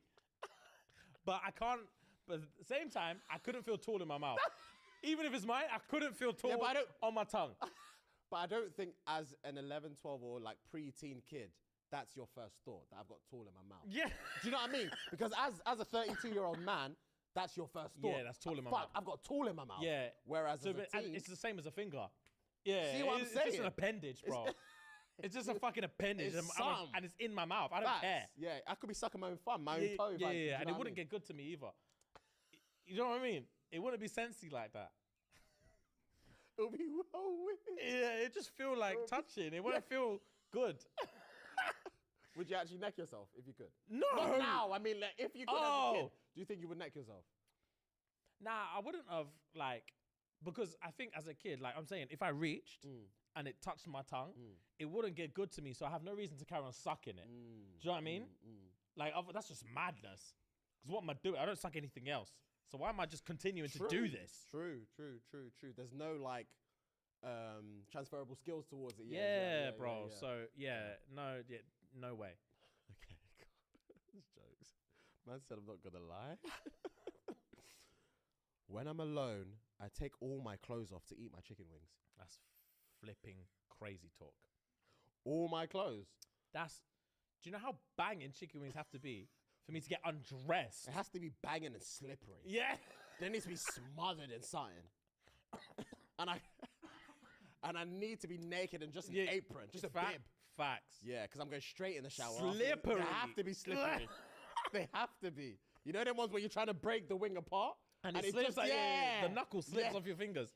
But I can't. But at the same time, I couldn't feel tall in my mouth. Even if it's mine, I couldn't feel tall but I don't- on my tongue. But I don't think as an 11, 12 or like pre-teen kid, that's your first thought, that I've got tall in my mouth. Yeah. Do you know what I mean? Because as a 32-year-old man, that's your first thought. Yeah, that's tall in my Fuck, mouth. I've got tall in my mouth. Yeah. Whereas So, as but a teen, it's the same as a finger. Yeah. See what I'm it's just an saying? appendage, bro. It's just a fucking appendage. It's And it's in my mouth. I don't facts. care. Yeah, I could be sucking my own thumb, my own toe. Yeah, like, do you yeah, know and what it I wouldn't mean? get good to me either. You know what I mean? It wouldn't be sensy like that. It'll be well weird. Yeah, it just feel like touching. It wouldn't feel good. Would you actually neck yourself if you could? No. Not now. I mean, like, if you could as a kid, Oh. do you think you would neck yourself? Nah, I wouldn't have, like, because I think as a kid, like I'm saying, if I reached and it touched my tongue, it wouldn't get good to me. So I have no reason to carry on sucking it. Do you know what I mean? Like, that's just madness. Because what am I doing? I don't suck anything else. So why am I just continuing to do this? True. There's no like transferable skills towards it. Yeah, bro. yeah. So no way. Okay, God. These jokes. Man said I'm not gonna lie. When I'm alone, I take all my clothes off to eat my chicken wings. That's flipping crazy talk. All my clothes. Do you know how banging chicken wings have to be for me to get undressed? It has to be banging and slippery. Yeah. then it needs to be smothered in something. And I need to be naked and just an apron, just a bib. Facts. Yeah, because I'm going straight in the shower. Slippery. They have to be slippery. They have to be. You know them ones where you're trying to break the wing apart? And it slips just, the knuckle slips off your fingers.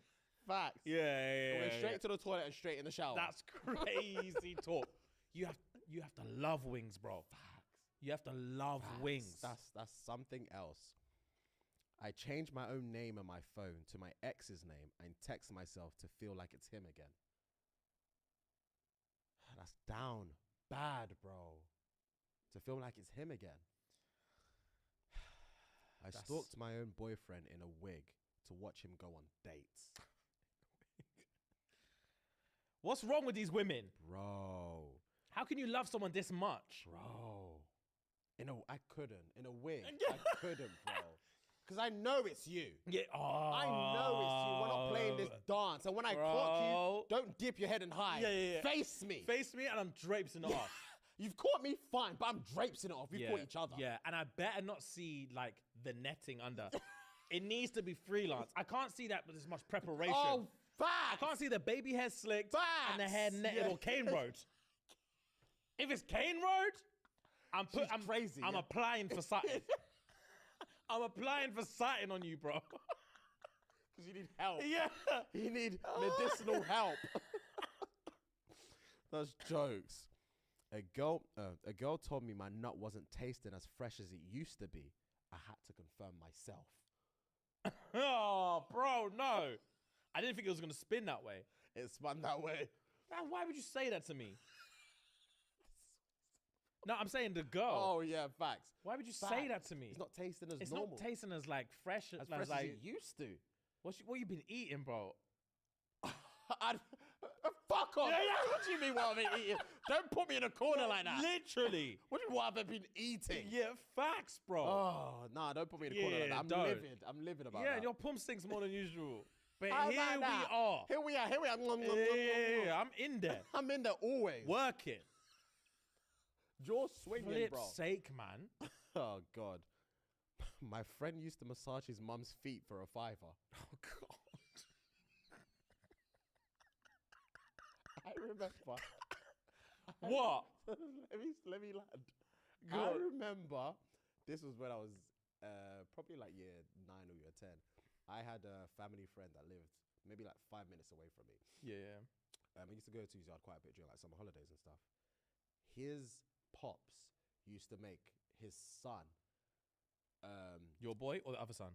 Facts. Yeah. I'm going straight to the toilet and straight in the shower. That's crazy talk. You have to love wings, bro. Facts. You have to love wings. That's something else. I changed my own name on my phone to my ex's name and text myself to feel like it's him again. That's down bad, bro. To feel like it's him again. I stalked my own boyfriend in a wig to watch him go on dates. What's wrong with these women? Bro. How can you love someone this much? Bro. I couldn't. In a wig. I couldn't, bro. Because I know it's you. Yeah. I know it's you. We're not playing this dance. And when I clock you, don't dip your head and hide. Yeah. Face me. Face me and I'm drapesing it off. You've caught me, fine, but I'm drapesing it off. We've caught each other. Yeah, and I better not see, like, the netting under. It needs to be freelance. I can't see that with this much preparation. Oh, facts. I can't see the baby hair slicked and the hair netted or cane road. If it's cane road, I'm crazy. I'm applying for satin. I'm applying for satin on you, bro. Because you need help. Yeah. You need medicinal help. That's jokes. A girl told me my nut wasn't tasting as fresh as it used to be. I had to confirm myself. Oh, bro, no. I didn't think it was going to spin that way. It spun that way. Man, why would you say that to me? No, I'm saying the girl. Oh, yeah, facts. Why would you say that to me? It's not tasting as it's normal. It's not tasting as, like, fresh as fresh as it used to. What you been eating, bro? Fuck off. What do you mean what I've been eating? Don't put me in a corner like that. Literally. What do you mean what I've been eating? Yeah, facts, bro. Oh, nah, don't put me in a corner like that. I'm livid about that. Yeah, and your pump stinks more than usual. But How here about that? we are. Here we are. Yeah, I'm in there. I'm in there always. Working. Jaw swinging, Flip's bro. sake, man. Oh, God. My friend used to massage his mum's feet for a $5. Oh, God. I remember. What? let me land. Go I on. remember this was when I was probably like year 9 or year 10. I had a family friend that lived maybe like 5 minutes away from me. Yeah. I used to go to his yard quite a bit during like summer holidays and stuff. His pops used to make his son. Your boy or the other son?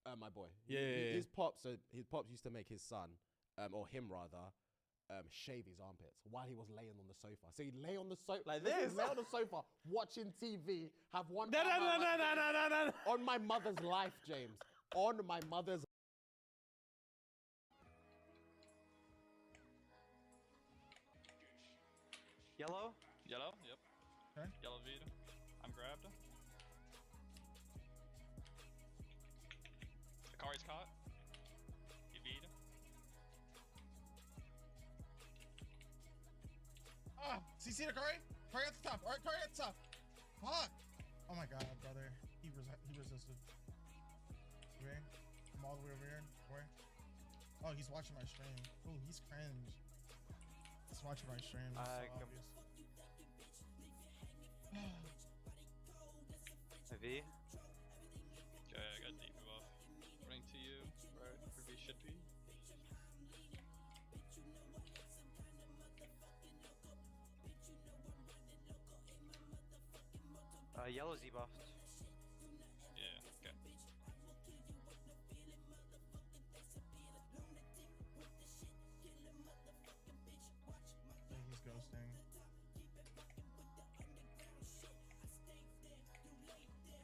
My boy. Yeah. His pops used to make his son, or him rather, shave his armpits while he was laying on the sofa. So he'd lay on the sofa like this, lay on the sofa, watching TV, have one. No. On my mother's life, James. On my mother's. Yellow? Yellow, yep. Okay. Yellow Vita. I'm grabbed. Akari's caught. Evita. Ah, CC to Kari? Kari at the top. All right, Kari at the top. Fuck. Oh my god, brother. He resisted. Okay. I'm all the way over here. Boy. Oh, he's watching my stream. Oh, he's cringe. He's watching my stream. It's so obvious. V. Okay, I got deep buff. Running to you, right where V should be. Yellow Z buffed. Yeah, okay. Yeah, he's ghosting.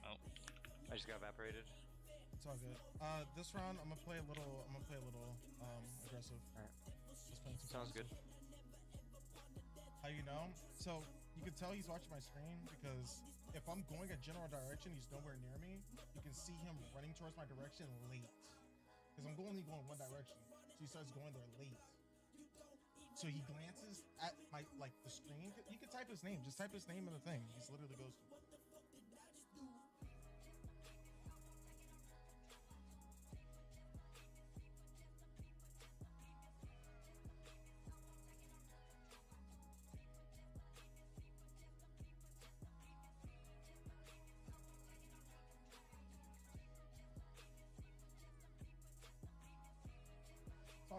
Oh. I just got evaporated. It's all good. This round I'm gonna play a little aggressive. Alright. Just playing some Sounds good. How you know? So you can tell he's watching my screen because if I'm going a general direction, he's nowhere near me. You can see him running towards my direction late. Because I'm only going one direction. So he starts going there late. So he glances at my the screen. You can type his name. Just type his name in the thing. He's literally ghosting.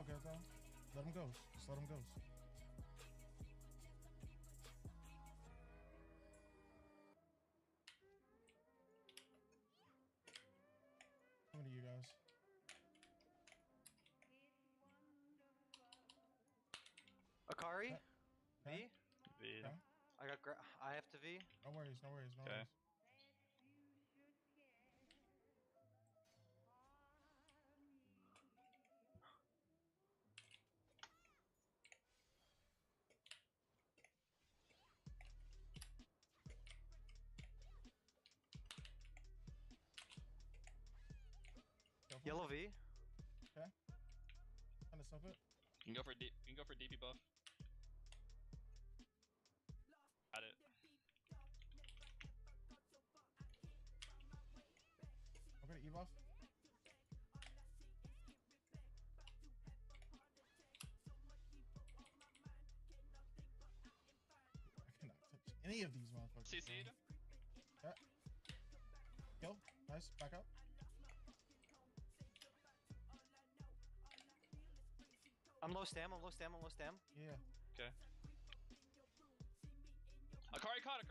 all good though. Let him go. Just let him go. What are you guys? Akari? Okay. V? V. Okay. I have to V. No worries, no worries, no Okay. worries. Careful. Yellow V. Okay. Kind of stuff it. You can go for DP buff. Got it. I'm gonna E buff. I cannot touch any of these motherfuckers. CC'd. Okay. Kill. Nice. Back up. I'm low stam. Yeah. Okay. Akari caught.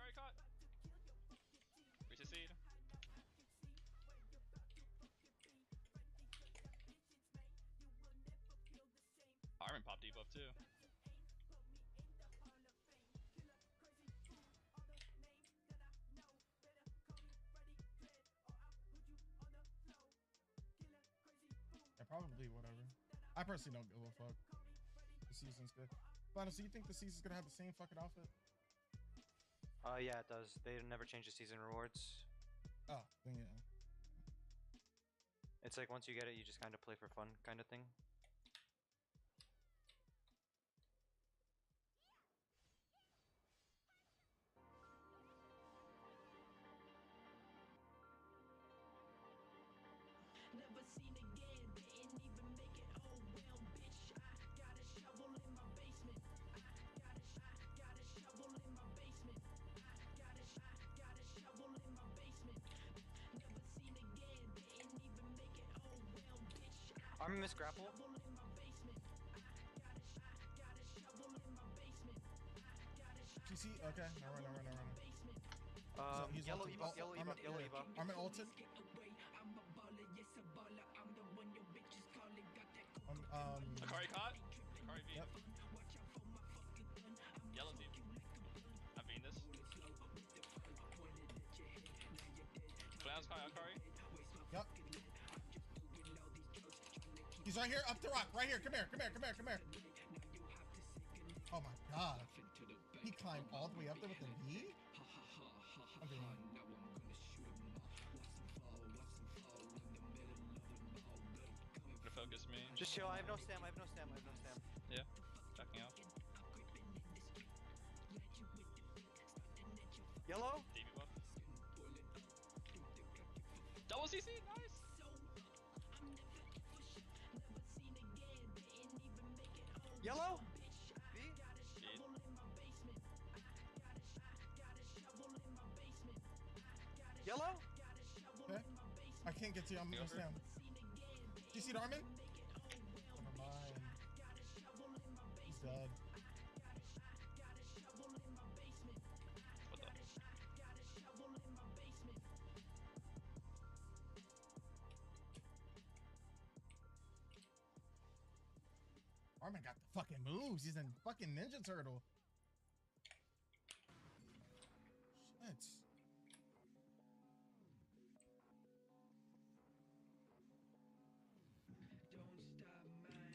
Re-CC'd. Armin popped debuff too. Yeah, probably whatever. I personally don't give a fuck. The season's good. Lana, so you think the season's gonna have the same fucking outfit? Yeah, it does. They never change the season rewards. Oh, then yeah. It's like once you get it, you just kind of play for fun, kind of thing. Never seen again, didn't even make it. Oh well, bitch, I got a shovel in my basement. I got a shovel in my basement. I got a shovel in my basement. Never seen again, didn't even make it. Oh well, bitch, I Armin miss grapple. shovel in my basement. I got a shovel in my basement. GC, okay, no run. He's yellow ebuff, yellow ebuff. Armin ulted. Akari caught. Akari V. Yep. Yellow deep. I'm being this. Clown's caught Akari. Yep. He's right here, up the rock, right here. Come here. Oh my god. He climbed all the way up there with the V? I'm doing Gonna focus me. Just chill. I have no stam. Yeah. Checking out. Yellow. DB buff. Double CC. Nice. Yellow. V. Shit. Yellow. Okay. I can't get to you, I'm gonna stand. Do you see Armin? Never mind. He's dead. What the? Armin got the fucking moves. He's a fucking Ninja Turtle. Shit.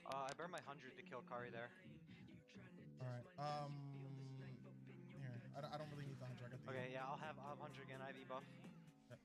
I burned my 100 to kill Kari there. All right. Here. I don't really need the 100. I got the. Okay, yeah, I'll have 100 again. I have e-buff. Yep.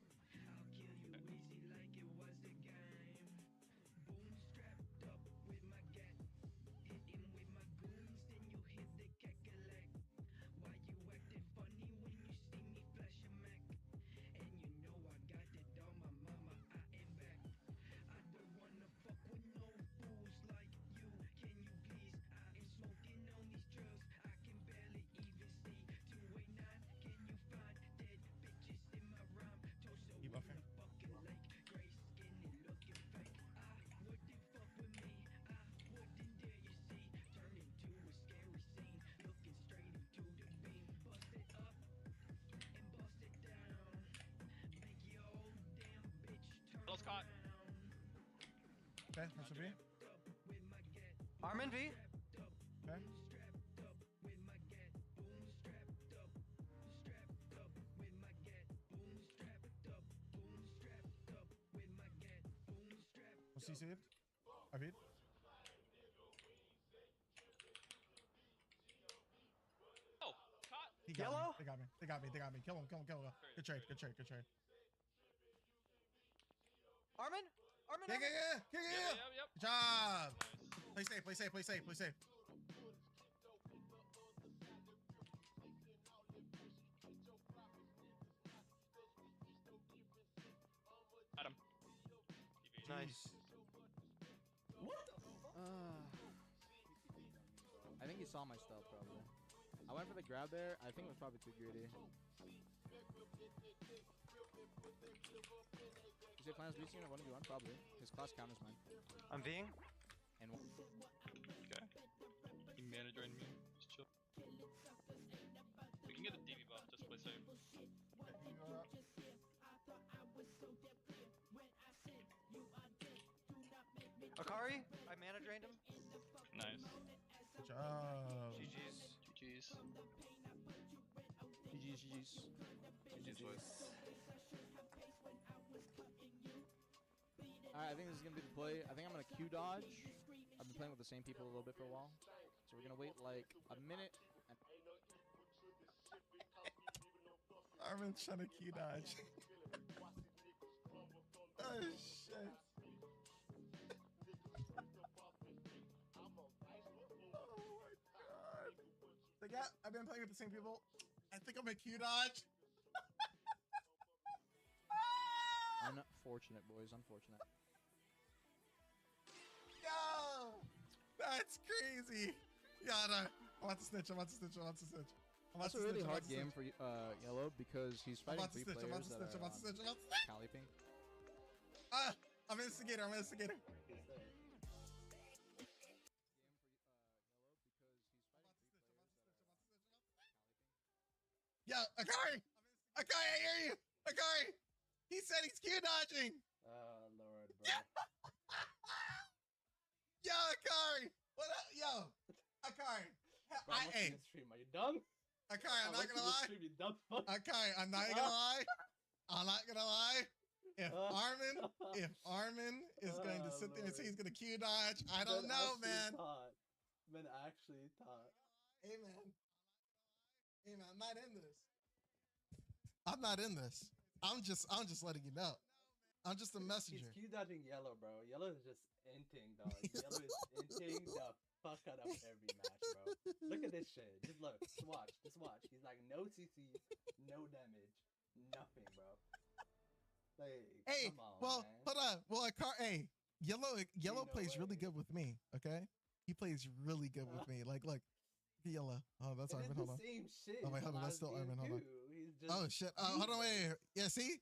Caught. Okay, that's a B. Armin V. Okay. What's he saved? I beat. Oh, caught. He got Yellow? me. They got me. They got me. They got me. Kill him. Kill him. Kill him. Good trade. Good trade. Good trade. Armin? Armin? Yeah, Armin? yeah, yeah, yeah, yeah. Yep. Good job. Play safe. Play safe. Play safe. Play safe. Got him. Nice. I think he saw my stealth probably. I went for the grab there. I think it was probably too greedy. Is it plans beating or 1v1? Probably. His class counters mine. I'm Ving. And Okay. You mana drain me. Just chill. We can get a DB buff. Just play safe. Akari? I mana drained him. Nice. Good job. GG's. GG's. GG's. GG's boys. Alright, I think this is gonna be the play. I think I'm gonna Q dodge. I've been playing with the same people a little bit for a while. So we're gonna wait like a minute. And Armin's trying to Q dodge. Oh shit. I've been playing with the same people. I think I'm a Q dodge. Unfortunate, boys. Unfortunate. Yo! That's crazy. Yada. I want to snitch. I want to snitch. I want to snitch. That's a really hard game for Yellow because he's fighting three players that are Cali ping. I'm an instigator. I'm an instigator. Yo, Akari! Akari, I hear you! Akari! He said he's Q dodging! Oh, Lord, bro. Yo, Akari! What up? Yo! Akari! Bro, I'm watching this stream. Are you dumb? Akari, I'm not gonna lie. Stream, you dumb fuck. Akari, I'm not gonna lie. I'm not gonna lie. If Armin is going to sit there and say he's gonna Q dodge, I don't know, man. Man actually taught. Hey, man. Hey, man, I'm not in this. I'm not in this. I'm just letting you know. I'm just a messenger. He's Q dodging Yellow, bro. Yellow is just inting, dog. Yellow is inting the fuck out of every match, bro. Look at this shit. Just look. Just watch. Just watch. He's like no CCs, no damage, nothing, bro. Like, Hey, come on, well, man. hold on. Well, hey, Yellow plays really good with me. Okay, he plays really good with me. Like, look, Yellow. Oh, that's Armin. Hold on. Same shit. Oh wait, hold on. That's still Armin. Hold on. Just Oh shit. Hold on. Wait. Yeah. See,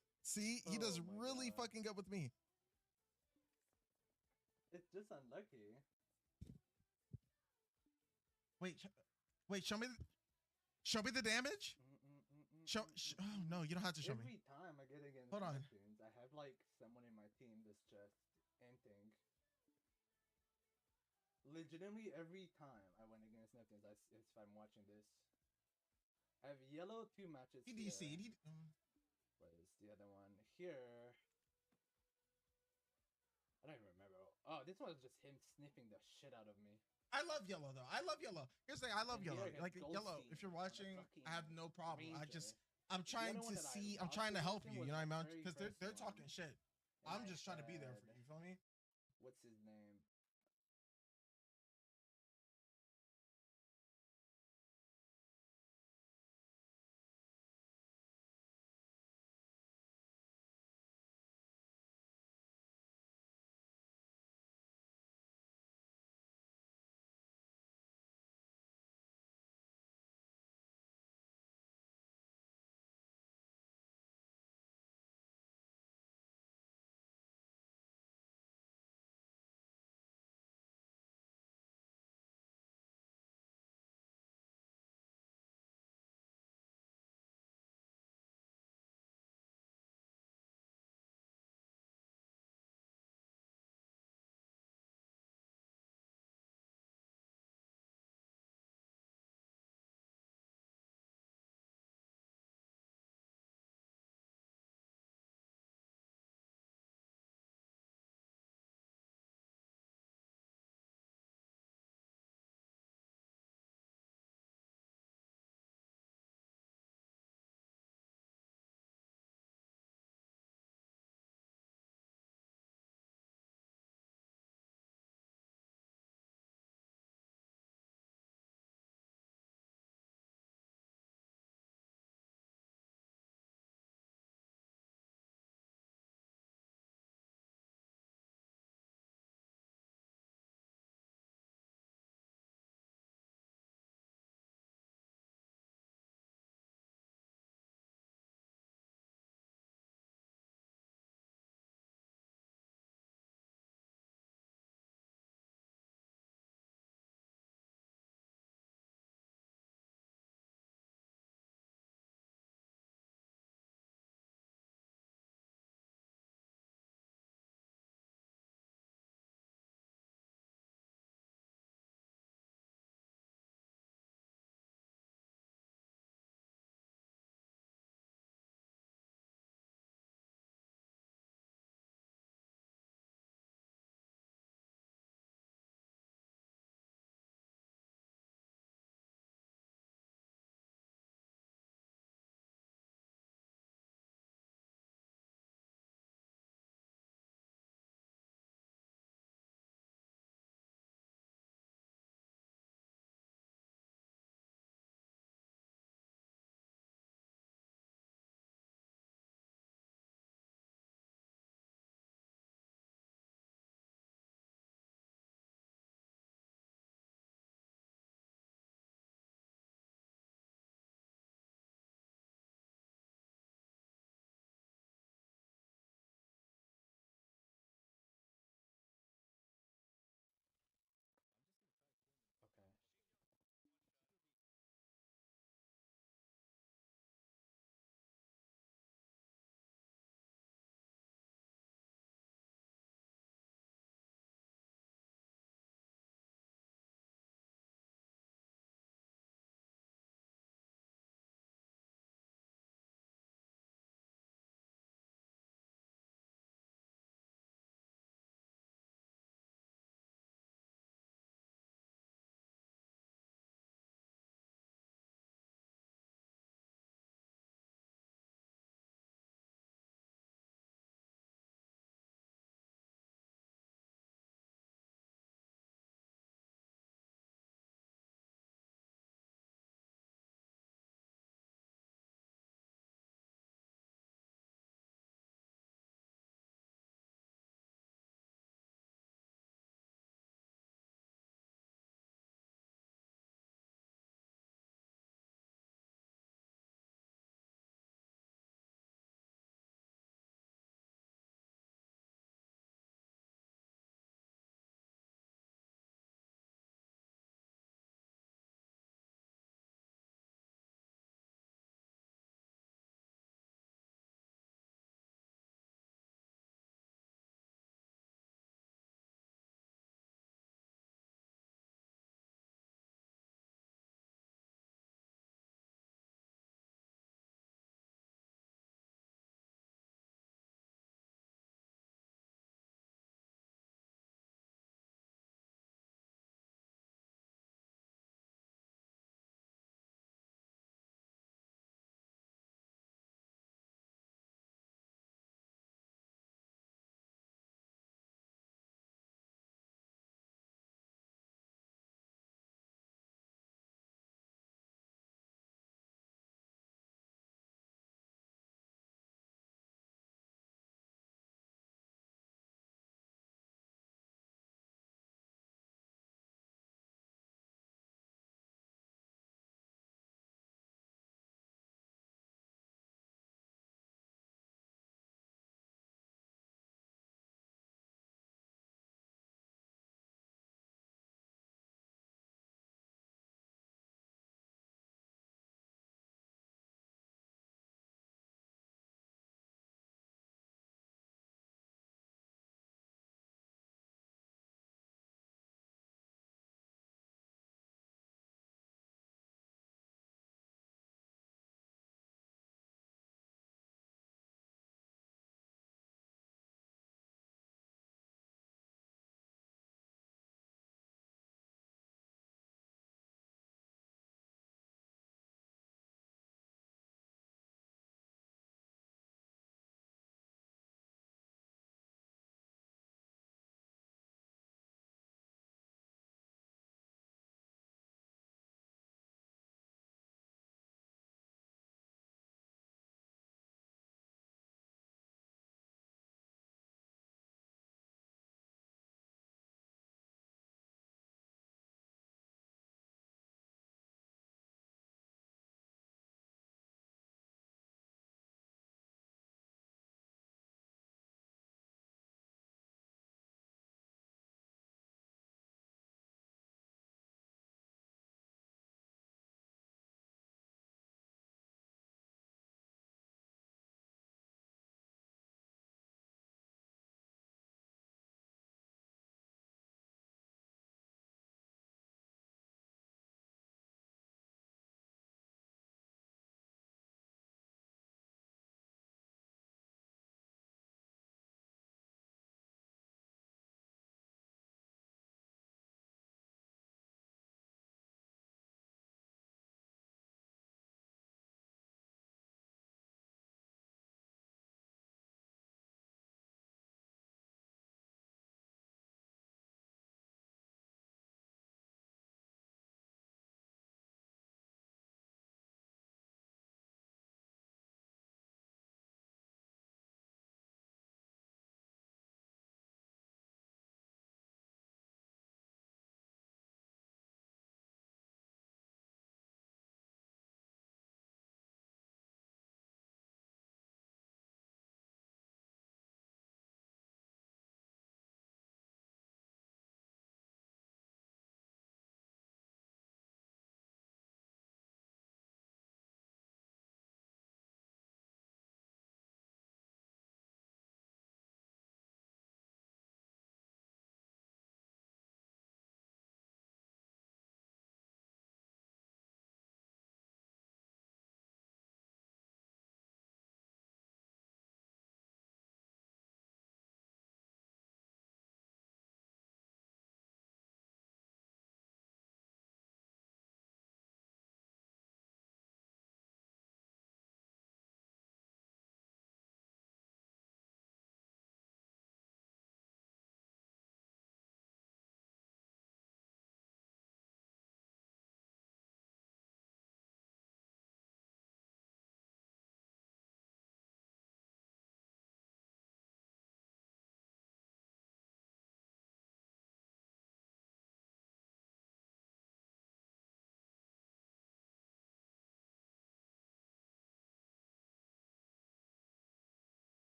he does really fucking good with me. It's just unlucky. Wait. Show me the damage. Oh no, you don't have to show me. Every time I get against Hold on. Neptunes, I have like someone in my team that's just inting. Legitimately, every time I went against Neptunes, if I'm watching this, I have Yellow 2 matches. He here. DC'd. What is the other one here? I don't even remember. Oh, this one was just him sniffing the shit out of me. I love Yellow though. I love Yellow. Here's the thing. I love And Yellow. here I have Like Yellow. Goldstein If you're on a watching, fucking I have no problem. Ranger. I'm trying The other to one that I see. I'm lost trying to against help him you. was You know what I the mean? very Because first they're one. talking shit. And I'm I just trying to be there for said- you. You feel me? What's his name?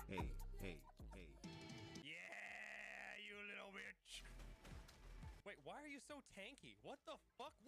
hey. Yeah, you little bitch. Wait, why are you so tanky? What the fuck? What